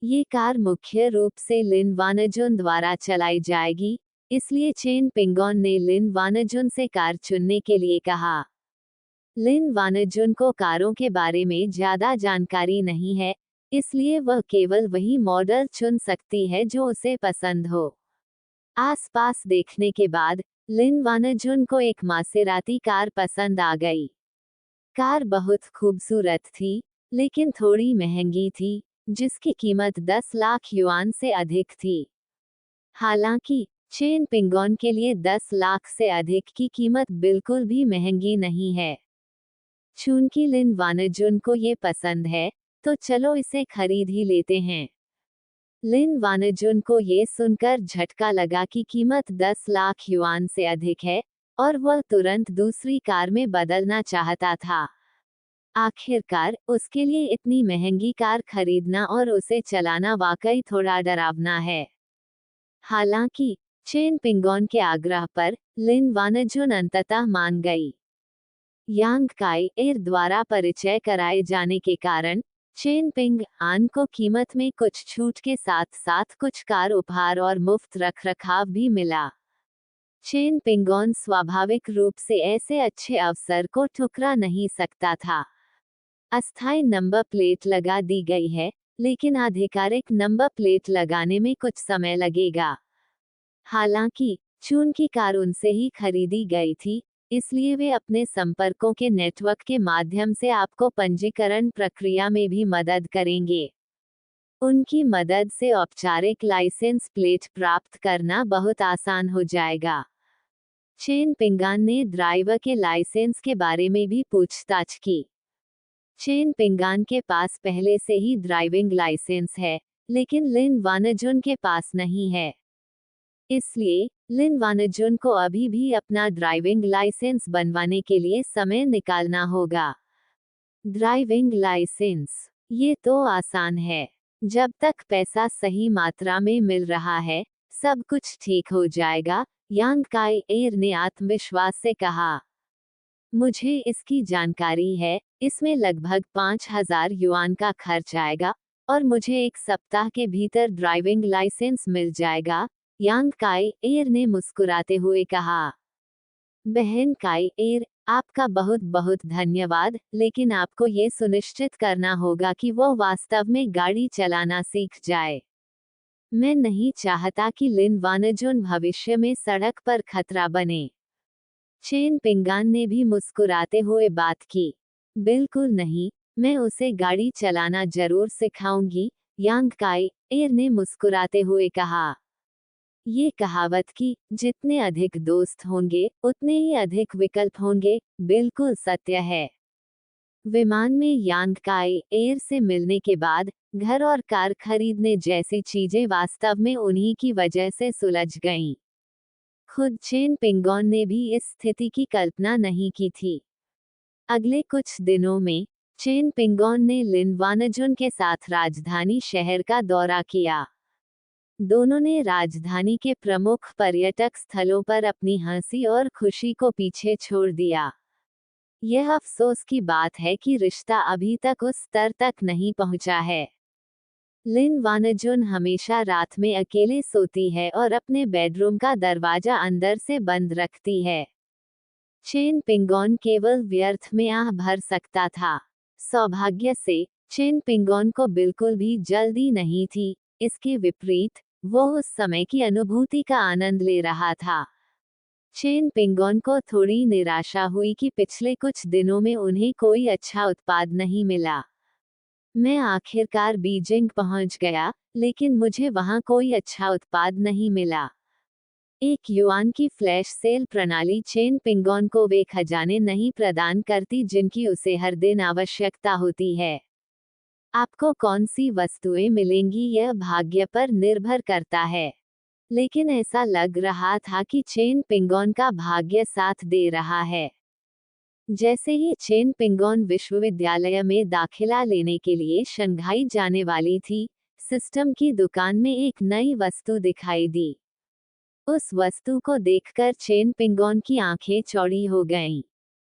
ये कार मुख्य रूप से लिन वानजुन द्वारा चलाई जाएगी, इसलिए चेन पिंगोन ने लिन वानजुन से कार चुनने के लिए कहा। लिन वानजुन को कारों के बारे में ज्यादा जानकारी नहीं है, इसलिए वह केवल वही मॉडल चुन सकती है जो उसे पसंद हो। आसपास देखने के बाद लिन वानजुन को एक मासेराती कार पसंद आ गई। कार बहुत खूबसूरत थी, लेकिन थोड़ी महंगी थी, जिसकी कीमत 10 लाख युआन से अधिक थी। हालांकि चेन पिंगोन के लिए 10 लाख से अधिक की कीमत बिल्कुल भी महंगी नहीं है। चूंकि लिन वानजुन को ये पसंद है, तो चलो इसे खरीद ही लेते हैं। लिन वानजुन को ये सुनकर झटका लगा कि कीमत 10 लाख युआन से अधिक है, और वह तुरंत दूसरी कार में बदलना चाहता था। आखिरकार उसके लिए इतनी महंगी कार खरीदना और उसे चलाना वाकई थोड़ा डरावना है। हालांकि चेन पिंगोन के आग्रह पर लिन वानजुन अंततः मान गई। यांग काई एयर द्वारा परिचय कराए जाने के कारण चेन पिंग आन को कीमत में कुछ छूट के साथ साथ कुछ कार उपहार और मुफ्त रखरखाव भी मिला। चेन पिंगोन स्वाभाविक रूप से ऐसे अच्छे अवसर को ठुकरा नहीं सकता था। अस्थायी नंबर प्लेट लगा दी गई है, लेकिन आधिकारिक नंबर प्लेट लगाने में कुछ समय लगेगा। हालांकि चूंकि कार उनसे ही खरीदी गई थी, इसलिए वे अपने संपर्कों के नेटवर्क के माध्यम से आपको पंजीकरण प्रक्रिया में भी मदद करेंगे। उनकी मदद से औपचारिक लाइसेंस प्लेट प्राप्त करना बहुत आसान हो जाएगा। चेन पिंगान ने ड्राइवर के लाइसेंस के बारे में भी पूछताछ की। चेन पिंगान के पास पहले से ही ड्राइविंग लाइसेंस है, लेकिन लिन वानजुन के पास नहीं है। इसलिए लिन वानजुन को अभी भी अपना ड्राइविंग लाइसेंस बनवाने के लिए समय निकालना होगा। ड्राइविंग लाइसेंस, ये तो आसान है। जब तक पैसा सही मात्रा में मिल रहा है, सब कुछ ठीक हो जाएगा, यांग काई एयर ने आत्मविश्वास से कहा। मुझे इसकी जानकारी है, इसमें लगभग 5,000 युआन का खर्च आएगा, और मुझे एक सप्ताह के भीतर ड्राइविंग लाइसेंस मिल जाएगा, यांग काई एयर ने मुस्कुराते हुए कहा। बहन काई एयर, आपका बहुत बहुत धन्यवाद, लेकिन आपको ये सुनिश्चित करना होगा कि वो वास्तव में गाड़ी चलाना सीख जाए। मैं नहीं चाहता कि लिन वानजुन भविष्य में सड़क पर खतरा बने। चेन पिंगान ने भी मुस्कुराते हुए बात की। बिल्कुल नहीं, मैं उसे गाड़ी चलाना जरूर सिखाऊंगी, यांग काई एयर ने मुस्कुराते हुए कहा। ये कहावत कि जितने अधिक दोस्त होंगे उतने ही अधिक विकल्प होंगे, बिल्कुल सत्य है। विमान में यांग काई एयर से मिलने के बाद घर और कार खरीदने जैसी चीजें वास्तव में उन्हीं की वजह से सुलझ गईं। खुद चेन पिंगोन ने भी इस स्थिति की कल्पना नहीं की थी। अगले कुछ दिनों में चेन पिंगोन ने लिन वानजुन के साथ राजधानी शहर का दौरा किया। दोनों ने राजधानी के प्रमुख पर्यटक स्थलों पर अपनी हंसी और खुशी को पीछे छोड़ दिया। यह अफसोस की बात है कि रिश्ता अभी तक उस स्तर तक नहीं पहुंचा है। लिन वानजुन हमेशा रात में अकेले सोती है और अपने बेडरूम का दरवाजा अंदर से बंद रखती है। चेन पिंगोन केवल व्यर्थ में आह भर सकता था। सौभाग्य से चेन पिंगोन को बिल्कुल भी जल्दी नहीं थी, इसके विपरीत वो उस समय की अनुभूति का आनंद ले रहा था। चेन पिंगोन को थोड़ी निराशा हुई कि पिछले कुछ दिनों में उन्हें कोई अच्छा उत्पाद नहीं मिला। मैं आखिरकार बीजिंग पहुंच गया, लेकिन मुझे वहां कोई अच्छा उत्पाद नहीं मिला। एक युआन की फ्लैश सेल प्रणाली चेन पिंगोन को वे खजाने नहीं प्रदान करती जिनकी उसे हर दिन आवश्यकता होती है। आपको कौन सी वस्तुएं मिलेंगी यह भाग्य पर निर्भर करता है, लेकिन ऐसा लग रहा था कि चेन पिंगोन का भाग्य साथ दे रहा है। जैसे ही चेन पिंगोन विश्वविद्यालय में दाखिला लेने के लिए शंघाई जाने वाली थी, सिस्टम की दुकान में एक नई वस्तु दिखाई दी। उस वस्तु को देखकर चेन पिंगोन की आंखें चौड़ी हो गईं।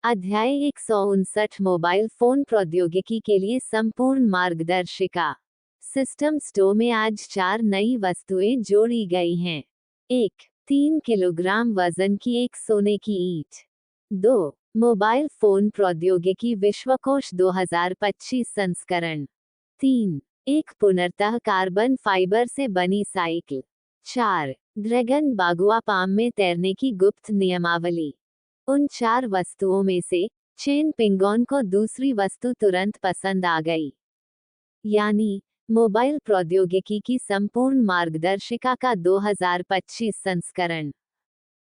अध्याय 159 मोबाइल फोन प्रौद्योगिकी के लिए संपूर्ण मार्गदर्शिका। सिस्टम स्टोर में आज 4 नई वस्तुएं जोड़ी गई हैं। 1. 3 किलोग्राम वजन की एक सोने की ईंट। 2. मोबाइल फोन प्रौद्योगिकी विश्वकोश 2025 संस्करण। 3. एक पुनर्तः कार्बन फाइबर से बनी साइकिल। 4. ड्रैगन बागुआ पाम में तैरने की गुप्त नियमावली। उन 4 वस्तुओं में से चेन पिंगोन को दूसरी वस्तु तुरंत पसंद आ गई, यानी मोबाइल प्रौद्योगिकी की संपूर्ण मार्गदर्शिका का 2025 संस्करण।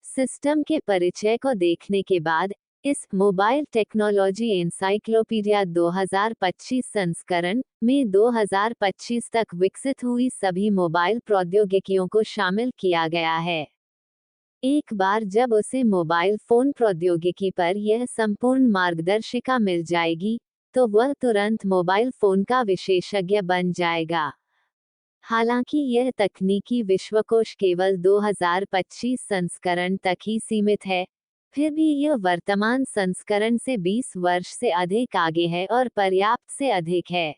सिस्टम के परिचय को देखने के बाद इस मोबाइल टेक्नोलॉजी एनसाइक्लोपीडिया 2025 संस्करण में 2025 तक विकसित हुई सभी मोबाइल प्रौद्योगिकियों को शामिल किया गया है। एक बार जब उसे मोबाइल फोन प्रौद्योगिकी पर यह संपूर्ण मार्गदर्शिका मिल जाएगी, तो वह तुरंत मोबाइल फोन का विशेषज्ञ बन जाएगा। हालांकि यह तकनीकी विश्वकोश केवल 2025 संस्करण तक ही सीमित है, फिर भी यह वर्तमान संस्करण से 20 वर्ष से अधिक आगे है और पर्याप्त से अधिक है।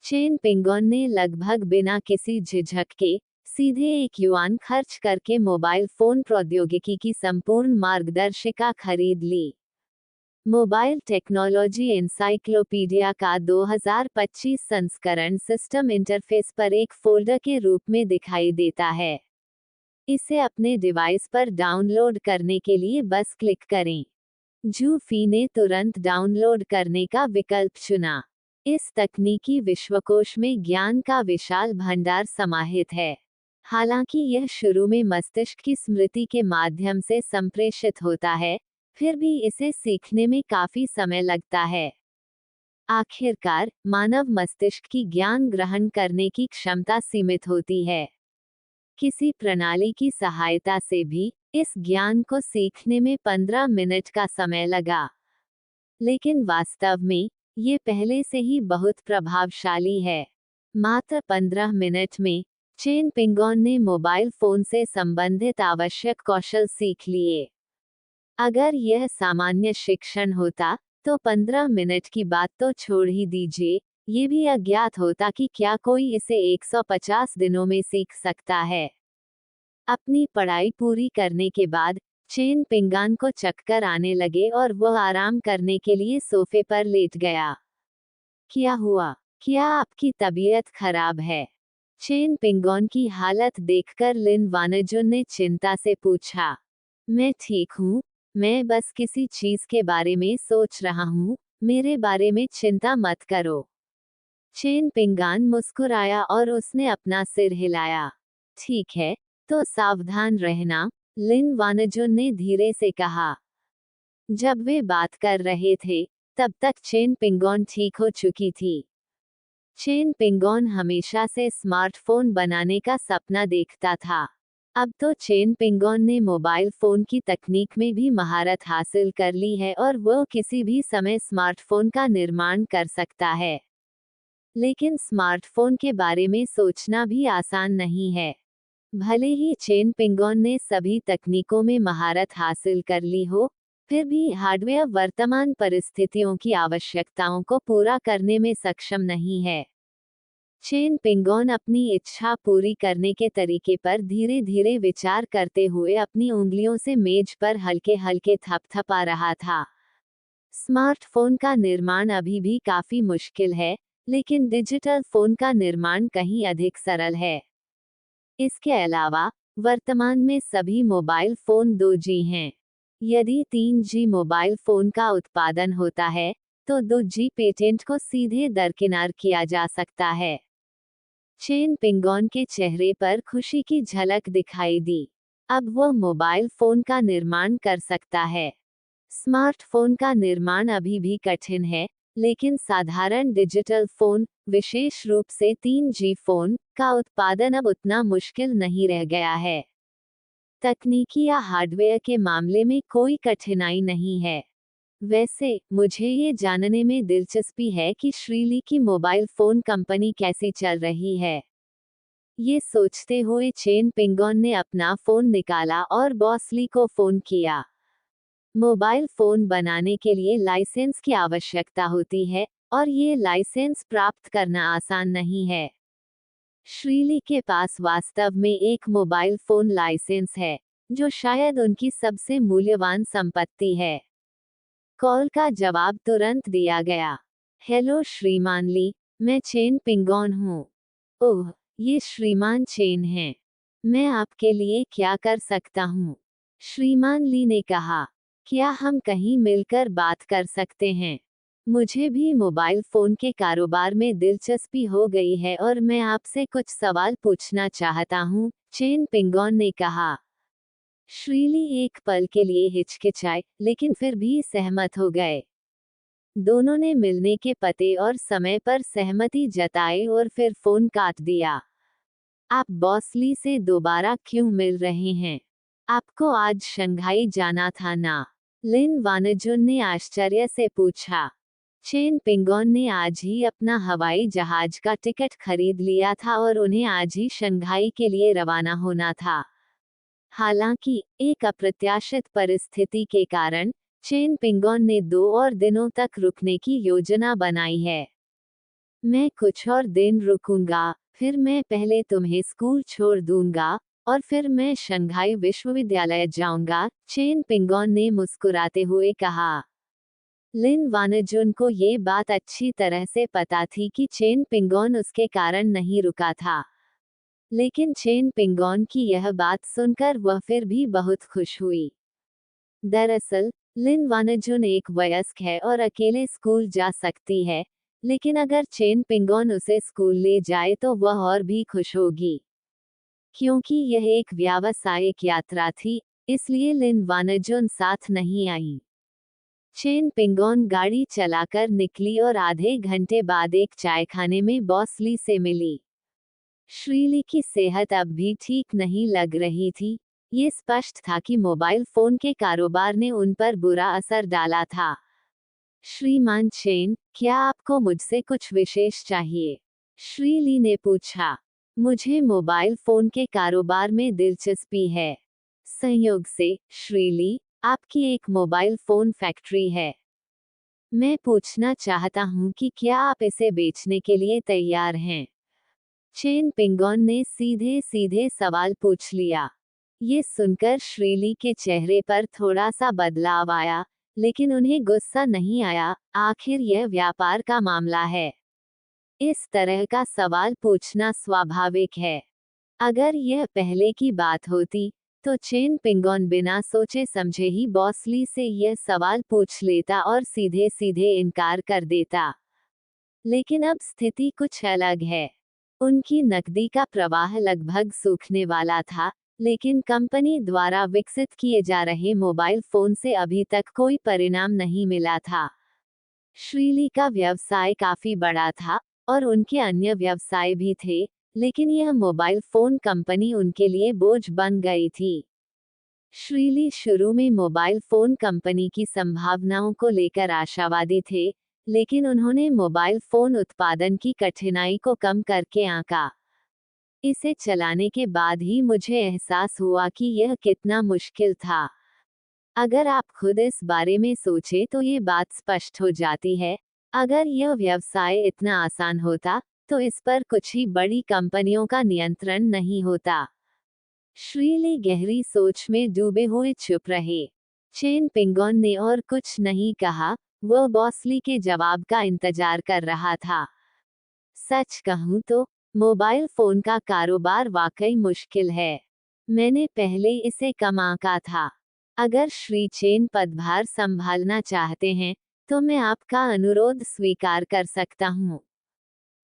चेन पिंगोन ने लगभग बिना किसी झिझक के सीधे 1 युआन खर्च करके मोबाइल फोन प्रौद्योगिकी की संपूर्ण मार्गदर्शिका खरीद ली। मोबाइल टेक्नोलॉजी एनसाइक्लोपीडिया का 2025 संस्करण सिस्टम इंटरफेस पर एक फोल्डर के रूप में दिखाई देता है। इसे अपने डिवाइस पर डाउनलोड करने के लिए बस क्लिक करें। जू फी ने तुरंत डाउनलोड करने का विकल्प चुना। इस तकनीकी विश्वकोश में ज्ञान का विशाल भंडार समाहित है। हालांकि यह शुरू में मस्तिष्क की स्मृति के माध्यम से संप्रेषित होता है, फिर भी इसे सीखने में काफी समय लगता है। आखिरकार, मानव मस्तिष्क की ज्ञान ग्रहण करने की क्षमता सीमित होती है। किसी प्रणाली की सहायता से भी इस ज्ञान को सीखने में 15 मिनट का समय लगा, लेकिन वास्तव में ये पहले से ही बहुत प्रभावशाली है। मात्र 15 मिनट में चेन पिंगोन ने मोबाइल फोन से संबंधित आवश्यक कौशल सीख लिए। अगर यह सामान्य शिक्षण होता, तो 15 मिनट की बात तो छोड़ ही दीजिए, ये भी अज्ञात होता कि क्या कोई इसे 150 दिनों में सीख सकता है। अपनी पढ़ाई पूरी करने के बाद चेन पिंगोन को चक्कर आने लगे और वह आराम करने के लिए सोफे पर लेट गया। क्या हुआ? क्या आपकी तबीयत खराब है? चेन पिंगोन की हालत देखकर लिन वानजुन ने चिंता से पूछा। मैं ठीक हूँ, मैं बस किसी चीज के बारे में सोच रहा हूँ, मेरे बारे में चिंता मत करो। चेन पिंगोन मुस्कुराया और उसने अपना सिर हिलाया। ठीक है, तो सावधान रहना, लिन वानजुन ने धीरे से कहा। जब वे बात कर रहे थे, तब तक चेन पिंगोन ठीक हो चुकी थी। चेन पिंगोन हमेशा से स्मार्टफोन बनाने का सपना देखता था। अब तो चेन पिंगोन ने मोबाइल फोन की तकनीक में भी महारत हासिल कर ली है और वो किसी भी समय स्मार्टफोन का निर्माण कर सकता है। लेकिन स्मार्टफोन के बारे में सोचना भी आसान नहीं है। भले ही चेन पिंगोन ने सभी तकनीकों में महारत हासिल कर ली हो, फिर भी हार्डवेयर वर्तमान परिस्थितियों की आवश्यकताओं को पूरा करने में सक्षम नहीं है। चेन पिंगोन अपनी इच्छा पूरी करने के तरीके पर धीरे धीरे विचार करते हुए अपनी उंगलियों से मेज पर हल्के हल्के थपथपा रहा था। स्मार्टफोन का निर्माण अभी भी काफी मुश्किल है, लेकिन डिजिटल फोन का निर्माण कहीं अधिक सरल है। इसके अलावा वर्तमान में सभी मोबाइल फोन 2G हैं। यदि 3G मोबाइल फोन का उत्पादन होता है, तो 2G पेटेंट को सीधे दरकिनार किया जा सकता है। चेन पिंगोन के चेहरे पर खुशी की झलक दिखाई दी। अब वो मोबाइल फोन का निर्माण कर सकता है। स्मार्टफोन का निर्माण अभी भी कठिन है, लेकिन साधारण डिजिटल फोन, विशेष रूप से 3G फोन, का उत्पादन अब उतना मुश्किल नहीं रह गया है। तकनीकी या हार्डवेयर के मामले में कोई कठिनाई नहीं है। वैसे मुझे ये जानने में दिलचस्पी है कि श्रीली की मोबाइल फोन कंपनी कैसी चल रही है। ये सोचते हुए चेन पिंगोन ने अपना फोन निकाला और बॉसली को फोन किया। मोबाइल फोन बनाने के लिए लाइसेंस की आवश्यकता होती है, और ये लाइसेंस प्राप्त करना आसान नहीं है। श्रीली के पास वास्तव में एक मोबाइल फोन लाइसेंस है, जो शायद उनकी सबसे मूल्यवान संपत्ति है। कॉल का जवाब तुरंत दिया गया। हेलो श्रीमान ली, मैं चेन पिंगोन हूँ। ओह, ये श्रीमान चेन हैं। मैं आपके लिए क्या कर सकता हूँ? श्रीमान ली ने कहा। क्या हम कहीं मिलकर बात कर सकते हैं? मुझे भी मोबाइल फोन के कारोबार में दिलचस्पी हो गई है और मैं आपसे कुछ सवाल पूछना चाहता हूँ, चेन पिंगोन ने कहा। श्रीली एक पल के लिए हिचकिचाए, लेकिन फिर भी सहमत हो गए। दोनों ने मिलने के पते और समय पर सहमति जताई और फिर फोन काट दिया। आप बॉसली से दोबारा क्यों मिल रहे हैं? आपको आज शंघाई जाना था ना? लिन वानजुन ने आश्चर्य से पूछा। चेन पिंगोन ने आज ही अपना हवाई जहाज का टिकट खरीद लिया था और उन्हें आज ही शंघाई के लिए रवाना होना था। हालांकि एक अप्रत्याशित परिस्थिति के कारण चेन पिंगोन ने 2 और दिनों तक रुकने की योजना बनाई है। मैं कुछ और दिन रुकूंगा, फिर मैं पहले तुम्हें स्कूल छोड़ दूंगा, और फिर मैं शंघाई विश्वविद्यालय जाऊंगा, चेन पिंगोन ने मुस्कुराते हुए कहा। लिन वानजुन को ये बात अच्छी तरह से पता थी कि चेन पिंगोन उसके कारण नहीं रुका था। लेकिन चेन पिंगोन की यह बात सुनकर वह फिर भी बहुत खुश हुई। दरअसल, लिन वानजुन एक वयस्क है और अकेले स्कूल जा सकती है, लेकिन अगर चेन पिंगोन उसे स्कूल ले जाए तो वह और भी खुश होगी। क्योंकि यह एक व्यावसायिक यात्रा थी, इसलिए लिन वानजुन साथ नहीं आई। चेन पिंगोन गाड़ी चलाकर निकली और आधे घंटे बाद एक चायखाने में बॉसली से मिली। श्रीली की सेहत अब भी ठीक नहीं लग रही थी। ये स्पष्ट था कि मोबाइल फोन के कारोबार ने उन पर बुरा असर डाला था। श्रीमान चेन, क्या आपको मुझसे कुछ विशेष चाहिए? श्रीली ने पूछा। मुझे मोबाइल फोन के कारोबार में दिलचस्पी है। संयोग से, श्रीली, आपकी एक मोबाइल फोन फैक्ट्री है। मैं पूछना चाहता हूँ कि क्या आप इसे बेचने के लिए तैयार हैं? चेन पिंगोन ने सीधे सीधे सवाल पूछ लिया। ये सुनकर श्रीली के चेहरे पर थोड़ा सा बदलाव आया, लेकिन उन्हें गुस्सा नहीं आया। आखिर यह व्यापार का मामला है। इस तरह का सवाल पूछना स्वाभाविक है। अगर यह पहले की बात होती, तो चेन पिंगोन बिना सोचे समझे ही बॉसली से यह सवाल पूछ लेता और सीधे सीधे इनकार कर देता। लेकिन अब स्थिति कुछ अलग है। उनकी नकदी का प्रवाह लगभग सूखने वाला था, लेकिन कंपनी द्वारा विकसित किए जा रहे मोबाइल फोन से अभी तक कोई परिणाम नहीं मिला था। श्रीली का व्यवसाय काफी बड़ा था, और उनके अन्य व्यवसाय भी थे, लेकिन यह मोबाइल फोन कंपनी उनके लिए बोझ बन गई थी। श्रीली शुरू में मोबाइल फोन कंपनी की संभावनाओं को लेकर आशावादी थे, लेकिन उन्होंने मोबाइल फोन उत्पादन की कठिनाई को कम करके आंका। इसे चलाने के बाद ही मुझे एहसास हुआ कि यह कितना मुश्किल था। अगर आप खुद इस बारे में सोचें तो ये बात स्पष्ट हो जाती है। अगर यह व्यवसाय इतना आसान होता, तो इस पर कुछ ही बड़ी कंपनियों का नियंत्रण नहीं होता। श्रीली गहरी सोच में डूबे हुए चुप रहे। चेन पिंगोन ने और कुछ नहीं कहा, वह बॉसली के जवाब का इंतजार कर रहा था। सच कहूं तो मोबाइल फोन का कारोबार वाकई मुश्किल है। मैंने पहले इसे कम आंका था। अगर श्री चेन पदभार संभालना चाहते हैं, तो मैं आपका अनुरोध स्वीकार कर सकता हूं।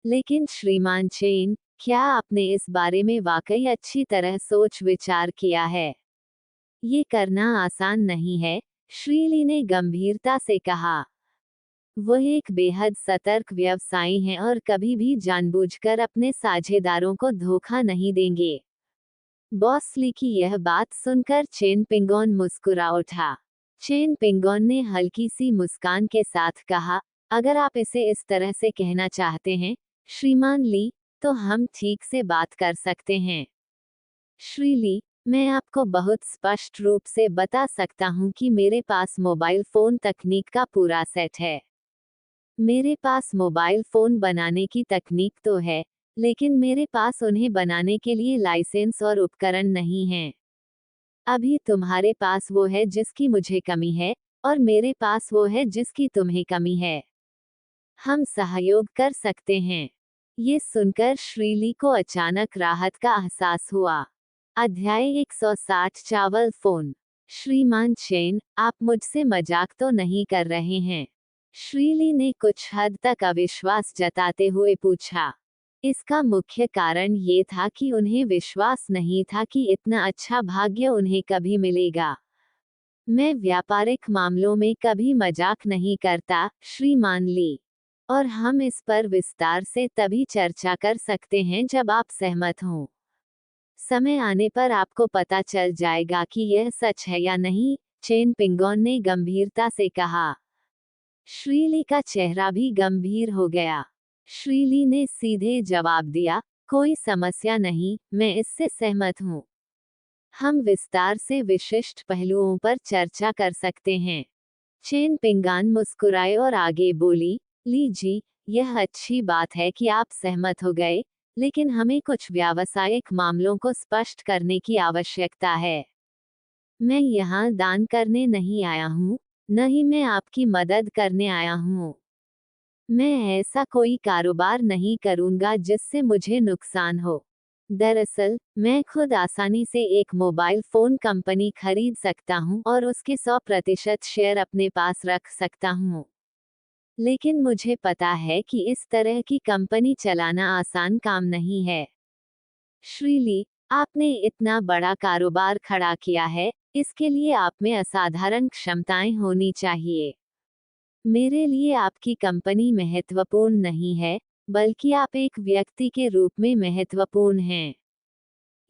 लेकिन श्रीमान चेन, क्या आपने इस बारे में वाकई अच्छी तरह सोच विचार किया है? ये करना आसान नहीं है, श्रीली ने गंभीरता से कहा। वह एक बेहद सतर्क व्यवसायी हैं और कभी भी जानबूझकर अपने साझेदारों को धोखा नहीं देंगे। बॉसली की यह बात सुनकर चेन पिंगोन मुस्कुरा उठा। चेन पिंगोन ने हल्की सी मुस्कान के साथ कहा, अगर आप इसे इस तरह से कहना चाहते हैं, श्रीमान ली, तो हम ठीक से बात कर सकते हैं। श्री ली, मैं आपको बहुत स्पष्ट रूप से बता सकता हूं कि मेरे पास मोबाइल फोन तकनीक का पूरा सेट है। मेरे पास मोबाइल फोन बनाने की तकनीक तो है, लेकिन मेरे पास उन्हें बनाने के लिए लाइसेंस और उपकरण नहीं हैं। अभी तुम्हारे पास वो है जिसकी मुझे कमी है, और मेरे पास वो है जिसकी तुम्हें कमी है। हम सहयोग कर सकते हैं। ये सुनकर श्रीली को अचानक राहत का एहसास हुआ। अध्याय 160 चावल फोन। श्रीमान चेन, आप मुझसे मजाक तो नहीं कर रहे हैं? श्रीली ने कुछ हद तक अविश्वास जताते हुए पूछा। इसका मुख्य कारण ये था कि उन्हें विश्वास नहीं था कि इतना अच्छा भाग्य उन्हें कभी मिलेगा। मैं व्यापारिक मामलों में कभी मजाक नहीं करता, श्रीमान ली, और हम इस पर विस्तार से तभी चर्चा कर सकते हैं जब आप सहमत हों। समय आने पर आपको पता चल जाएगा कि यह सच है या नहीं, चेन पिंगोन ने गंभीरता से कहा। श्रीली का चेहरा भी गंभीर हो गया। श्रीली ने सीधे जवाब दिया, कोई समस्या नहीं, मैं इससे सहमत हूँ। हम विस्तार से विशिष्ट पहलुओं पर चर्चा कर सकते हैं। चेन पिंगान मुस्कुराए और आगे बोली, ली जी, यह अच्छी बात है कि आप सहमत हो गए, लेकिन हमें कुछ व्यावसायिक मामलों को स्पष्ट करने की आवश्यकता है। मैं यहाँ दान करने नहीं आया हूँ, न ही मैं आपकी मदद करने आया हूँ। मैं ऐसा कोई कारोबार नहीं करूँगा जिससे मुझे नुकसान हो। दरअसल, मैं खुद आसानी से एक मोबाइल फोन कंपनी खरीद सकता हूँ और उसके 100% शेयर अपने पास रख सकता हूँ। लेकिन मुझे पता है कि इस तरह की कंपनी चलाना आसान काम नहीं है। श्रीली, आपने इतना बड़ा कारोबार खड़ा किया है, इसके लिए आप में असाधारण क्षमताएं होनी चाहिए। मेरे लिए आपकी कंपनी महत्वपूर्ण नहीं है, बल्कि आप एक व्यक्ति के रूप में महत्वपूर्ण हैं।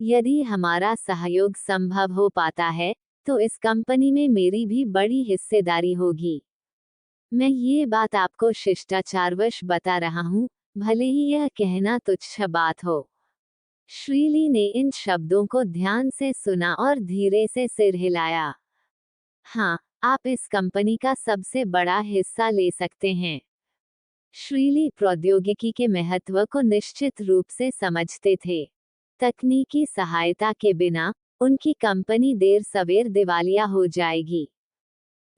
यदि हमारा सहयोग संभव हो पाता है, तो इस कंपनी में मेरी भी बड़ी हिस्सेदारी होगी। मैं ये बात आपको शिष्टाचारवश बता रहा हूँ, भले ही यह कहना तुच्छ बात हो। श्रीली ने इन शब्दों को ध्यान से सुना और धीरे से सिर हिलाया। हाँ, आप इस कंपनी का सबसे बड़ा हिस्सा ले सकते हैं। श्रीली प्रौद्योगिकी के महत्व को निश्चित रूप से समझते थे। तकनीकी सहायता के बिना उनकी कंपनी देर सवेर दिवालिया हो जाएगी।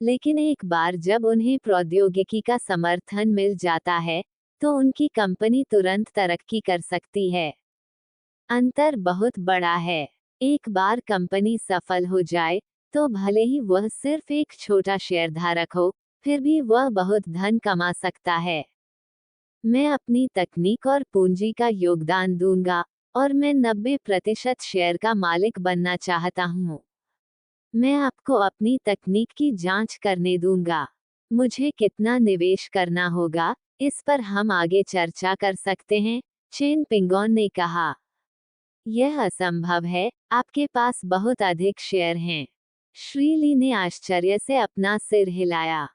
लेकिन एक बार जब उन्हें प्रौद्योगिकी का समर्थन मिल जाता है, तो उनकी कंपनी तुरंत तरक्की कर सकती है। अंतर बहुत बड़ा है। एक बार कंपनी सफल हो जाए, तो भले ही वह सिर्फ एक छोटा शेयरधारक हो, फिर भी वह बहुत धन कमा सकता है। मैं अपनी तकनीक और पूंजी का योगदान दूंगा, और मैं 90% शेयर का मालिक बनना चाहता हूँ। मैं आपको अपनी तकनीक की जांच करने दूंगा। मुझे कितना निवेश करना होगा, इस पर हम आगे चर्चा कर सकते हैं, चेन पिंगोन ने कहा, यह असंभव है, आपके पास बहुत अधिक शेयर हैं। श्री ली ने आश्चर्य से अपना सिर हिलाया।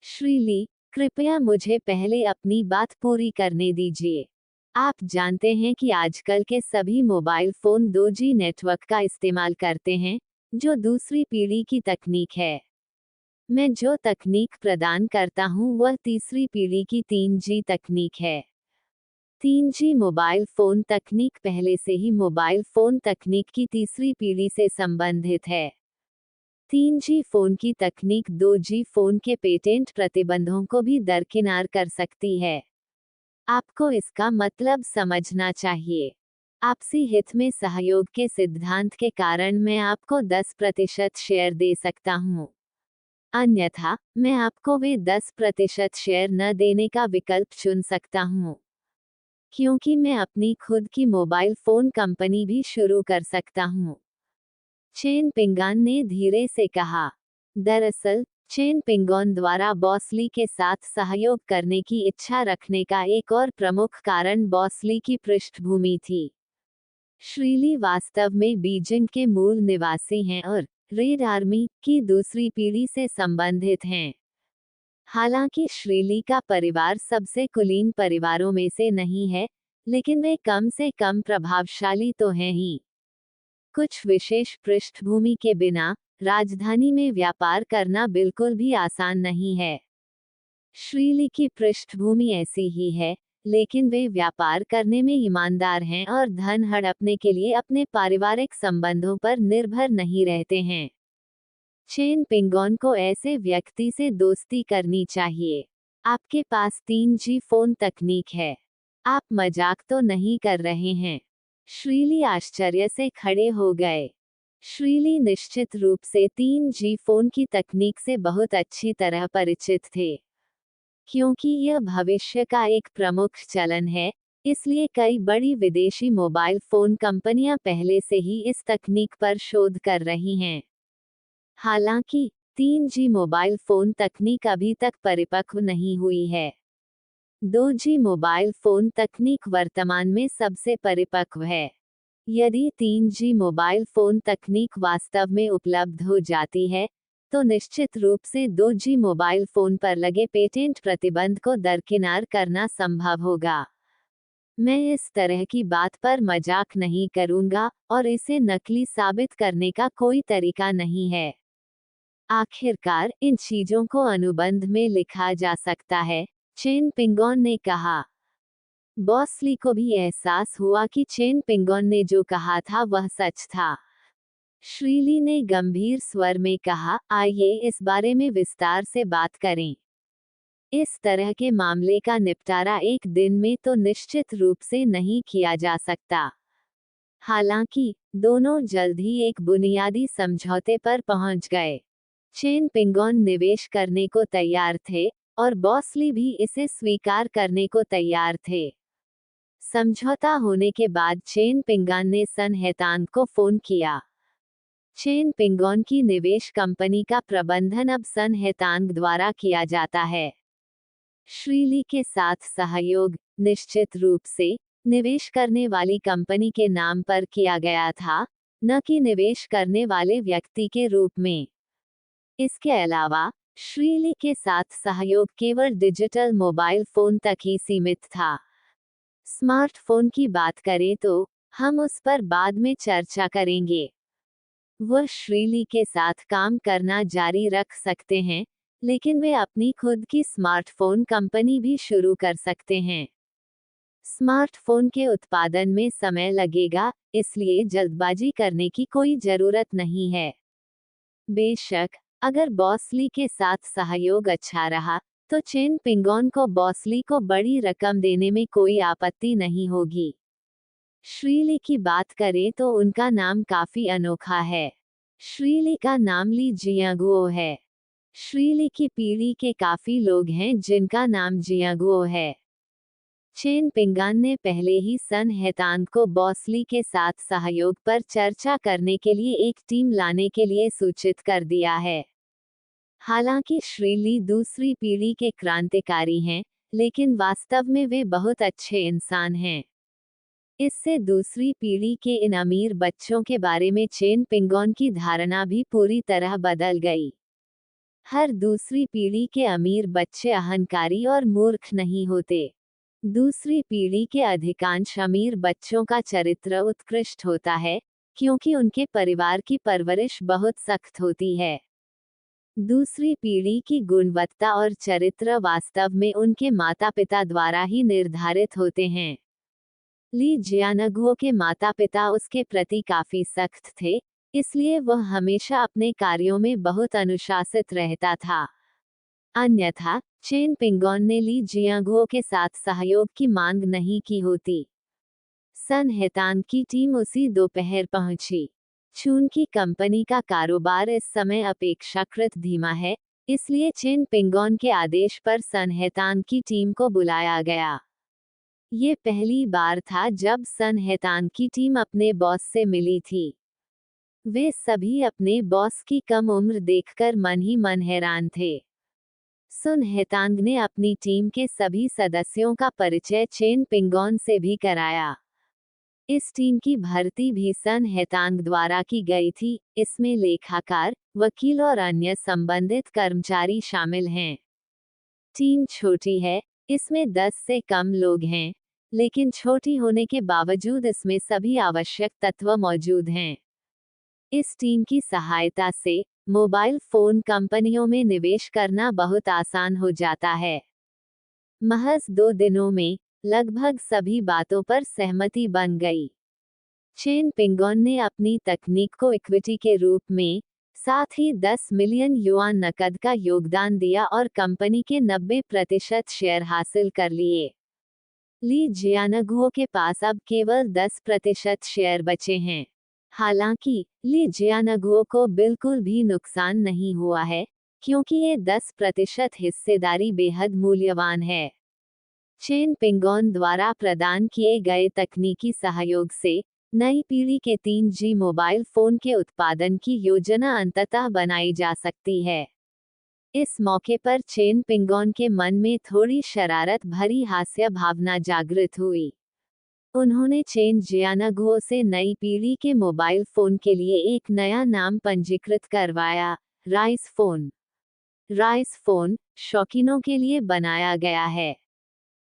श्री ली, कृपया मुझे पहले अपनी बात पूरी करने दीजिए। आप जानते हैं कि आजकल के सभी मोबाइल फोन 2G नेटवर्क का इस्तेमाल करते हैं, जो दूसरी पीढ़ी की तकनीक है। मैं जो तकनीक प्रदान करता हूं वह तीसरी पीढ़ी की 3G तकनीक है। 3G मोबाइल फोन तकनीक पहले से ही मोबाइल फोन तकनीक की तीसरी पीढ़ी से संबंधित है। 3G फोन की तकनीक 2G फोन के पेटेंट प्रतिबंधों को भी दरकिनार कर सकती है। आपको इसका मतलब समझना चाहिए। आपसी हित में सहयोग के सिद्धांत के कारण मैं आपको 10% शेयर दे सकता हूँ। अन्यथा, मैं आपको वे 10% शेयर न देने का विकल्प चुन सकता हूँ, क्योंकि मैं अपनी खुद की मोबाइल फोन कंपनी भी शुरू कर सकता हूँ। चेन पिंगॉन ने धीरे से कहा। दरअसल, चेन पिंगॉन द्वारा बॉसली के साथ सहयोग करने की इच्छा रखने का एक और प्रमुख कारण बॉसली की पृष्ठभूमि थी। श्री ली वास्तव में बीजिंग के मूल निवासी हैं और रेड आर्मी की दूसरी पीढ़ी से संबंधित हैं। हालांकि श्री ली का परिवार सबसे कुलीन परिवारों में से नहीं है, लेकिन वे कम से कम प्रभावशाली तो हैं ही। कुछ विशेष पृष्ठभूमि के बिना राजधानी में व्यापार करना बिल्कुल भी आसान नहीं है। श्री ली की पृष्ठभूमि ऐसी ही है, लेकिन वे व्यापार करने में ईमानदार हैं और धन हड़पने के लिए अपने पारिवारिक संबंधों पर निर्भर नहीं रहते हैं। चेन पिंगॉन को ऐसे व्यक्ति से दोस्ती करनी चाहिए। आपके पास 3G फोन तकनीक है। आप मजाक तो नहीं कर रहे हैं? श्री ली आश्चर्य से खड़े हो गए। श्री ली निश्चित रूप से 3G फोन की तकनीक से बहुत अच्छी तरह परिचित थे। क्योंकि यह भविष्य का एक प्रमुख चलन है, इसलिए कई बड़ी विदेशी मोबाइल फोन कंपनियां पहले से ही इस तकनीक पर शोध कर रही हैं। हालांकि 3G मोबाइल फोन तकनीक अभी तक परिपक्व नहीं हुई है। 2G मोबाइल फोन तकनीक वर्तमान में सबसे परिपक्व है। यदि 3G मोबाइल फोन तकनीक वास्तव में उपलब्ध हो जाती है, तो निश्चित रूप से 2G मोबाइल फोन पर लगे पेटेंट प्रतिबंध को दरकिनार करना संभव होगा। मैं इस तरह की बात पर मजाक नहीं करूंगा, और इसे नकली साबित करने का कोई तरीका नहीं है। आखिरकार इन चीजों को अनुबंध में लिखा जा सकता है, चेन पिंगॉन ने कहा। बॉसली को भी एहसास हुआ कि चेन पिंगॉन ने जो कहा था वह सच था। श्री ली ने गंभीर स्वर में कहा, आइए इस बारे में विस्तार से बात करें। इस तरह के मामले का निपटारा एक दिन में तो निश्चित रूप से नहीं किया जा सकता। हालांकि दोनों जल्द ही एक बुनियादी समझौते पर पहुंच गए। चेन पिंगॉन निवेश करने को तैयार थे, और बॉसली भी इसे स्वीकार करने को तैयार थे। समझौता होने के बाद चेन पिंगॉन ने सन हेतांग को फोन किया। चेन पिंगॉन की निवेश कंपनी का प्रबंधन अब सन हेतांग द्वारा किया जाता है। श्री ली के साथ सहयोग निश्चित रूप से निवेश करने वाली कंपनी के नाम पर किया गया था, न कि निवेश करने वाले व्यक्ति के रूप में। इसके अलावा श्री ली के साथ सहयोग केवल डिजिटल मोबाइल फोन तक ही सीमित था। स्मार्टफोन की बात करें तो हम उस पर बाद में चर्चा करेंगे। वह श्री ली के साथ काम करना जारी रख सकते हैं, लेकिन वे अपनी खुद की स्मार्टफोन कंपनी भी शुरू कर सकते हैं। स्मार्टफोन के उत्पादन में समय लगेगा, इसलिए जल्दबाजी करने की कोई जरूरत नहीं है। बेशक, अगर बॉसली के साथ सहयोग अच्छा रहा, तो चेन पिंगॉन को बॉसली को बड़ी रकम देने में कोई आपत्ति नहीं होगी। श्री ली की बात करें तो उनका नाम काफी अनोखा है। श्री ली का नाम ली जियांगुओ है। श्री ली की पीढ़ी के काफी लोग हैं जिनका नाम जियांगुओ है। चेन पिंगॉन ने पहले ही सन हेतांग को बॉसली के साथ सहयोग पर चर्चा करने के लिए एक टीम लाने के लिए सूचित कर दिया है। हालांकि श्री ली दूसरी पीढ़ी के क्रांतिकारी हैं, लेकिन वास्तव में वे बहुत अच्छे इंसान हैं। इससे दूसरी पीढ़ी के इन अमीर बच्चों के बारे में चेन पिंगोन की धारणा भी पूरी तरह बदल गई। हर दूसरी पीढ़ी के अमीर बच्चे अहंकारी और मूर्ख नहीं होते। दूसरी पीढ़ी के अधिकांश अमीर बच्चों का चरित्र उत्कृष्ट होता है, क्योंकि उनके परिवार की परवरिश बहुत सख्त होती है। दूसरी पीढ़ी की गुणवत्ता और चरित्र वास्तव में उनके माता पिता द्वारा ही निर्धारित होते हैं। ली जियानग्वो के माता पिता उसके प्रति काफी सख्त थे, इसलिए वह हमेशा अपने कार्यों में बहुत अनुशासित रहता था। अन्यथा चेन पिंगोन ने ली जियानग्वो के साथ सहयोग की मांग नहीं की होती। सन हेतांग की टीम उसी दोपहर पहुंची। चून की कंपनी का कारोबार इस समय अपेक्षाकृत धीमा है, इसलिए चेन पिंगोन के आदेश पर सन हेतांग की टीम को बुलाया गया। ये पहली बार था जब सन हेतांग की टीम अपने बॉस से मिली थी। वे सभी अपने बॉस की कम उम्र देखकर मन ही मन हैरान थे। सुन हेतांग ने अपनी टीम के सभी सदस्यों का परिचय चेन पिंगोन से भी कराया। इस टीम की भर्ती भी सन हेतांग द्वारा की गई थी। इसमें लेखाकार, वकील और अन्य संबंधित कर्मचारी शामिल हैं। टीम छोटी है, इसमें 10 से कम लोग हैं, लेकिन छोटी होने के बावजूद इसमें सभी आवश्यक तत्व मौजूद हैं। इस टीम की सहायता से मोबाइल फोन कंपनियों में निवेश करना बहुत आसान हो जाता है। महज 2 दिनों में लगभग सभी बातों पर सहमति बन गई। चेन पिंगोन ने अपनी तकनीक को इक्विटी के रूप में, साथ ही 10 मिलियन युआन नकद का योगदान दिया और कंपनी के 90% शेयर हासिल कर लिए। ली जियानग्वो के पास अब केवल 10% शेयर बचे हैं। हालांकि ली जियानग्वो को बिल्कुल भी नुकसान नहीं हुआ है, क्योंकि ये 10% हिस्सेदारी बेहद मूल्यवान है। चेन पिंगोन द्वारा प्रदान किए गए तकनीकी सहयोग से नई पीढ़ी के 3G मोबाइल फोन के उत्पादन की योजना अंततः बनाई जा सकती है। इस मौके पर चेन पिंगोन के मन में थोड़ी शरारत भरी हास्य भावना जागृत हुई। उन्होंने चेन जियानग्वो से नई पीढ़ी के मोबाइल फोन के लिए एक नया नाम पंजीकृत करवाया, राइस फोन। राइस फोन शौकीनों के लिए बनाया गया है।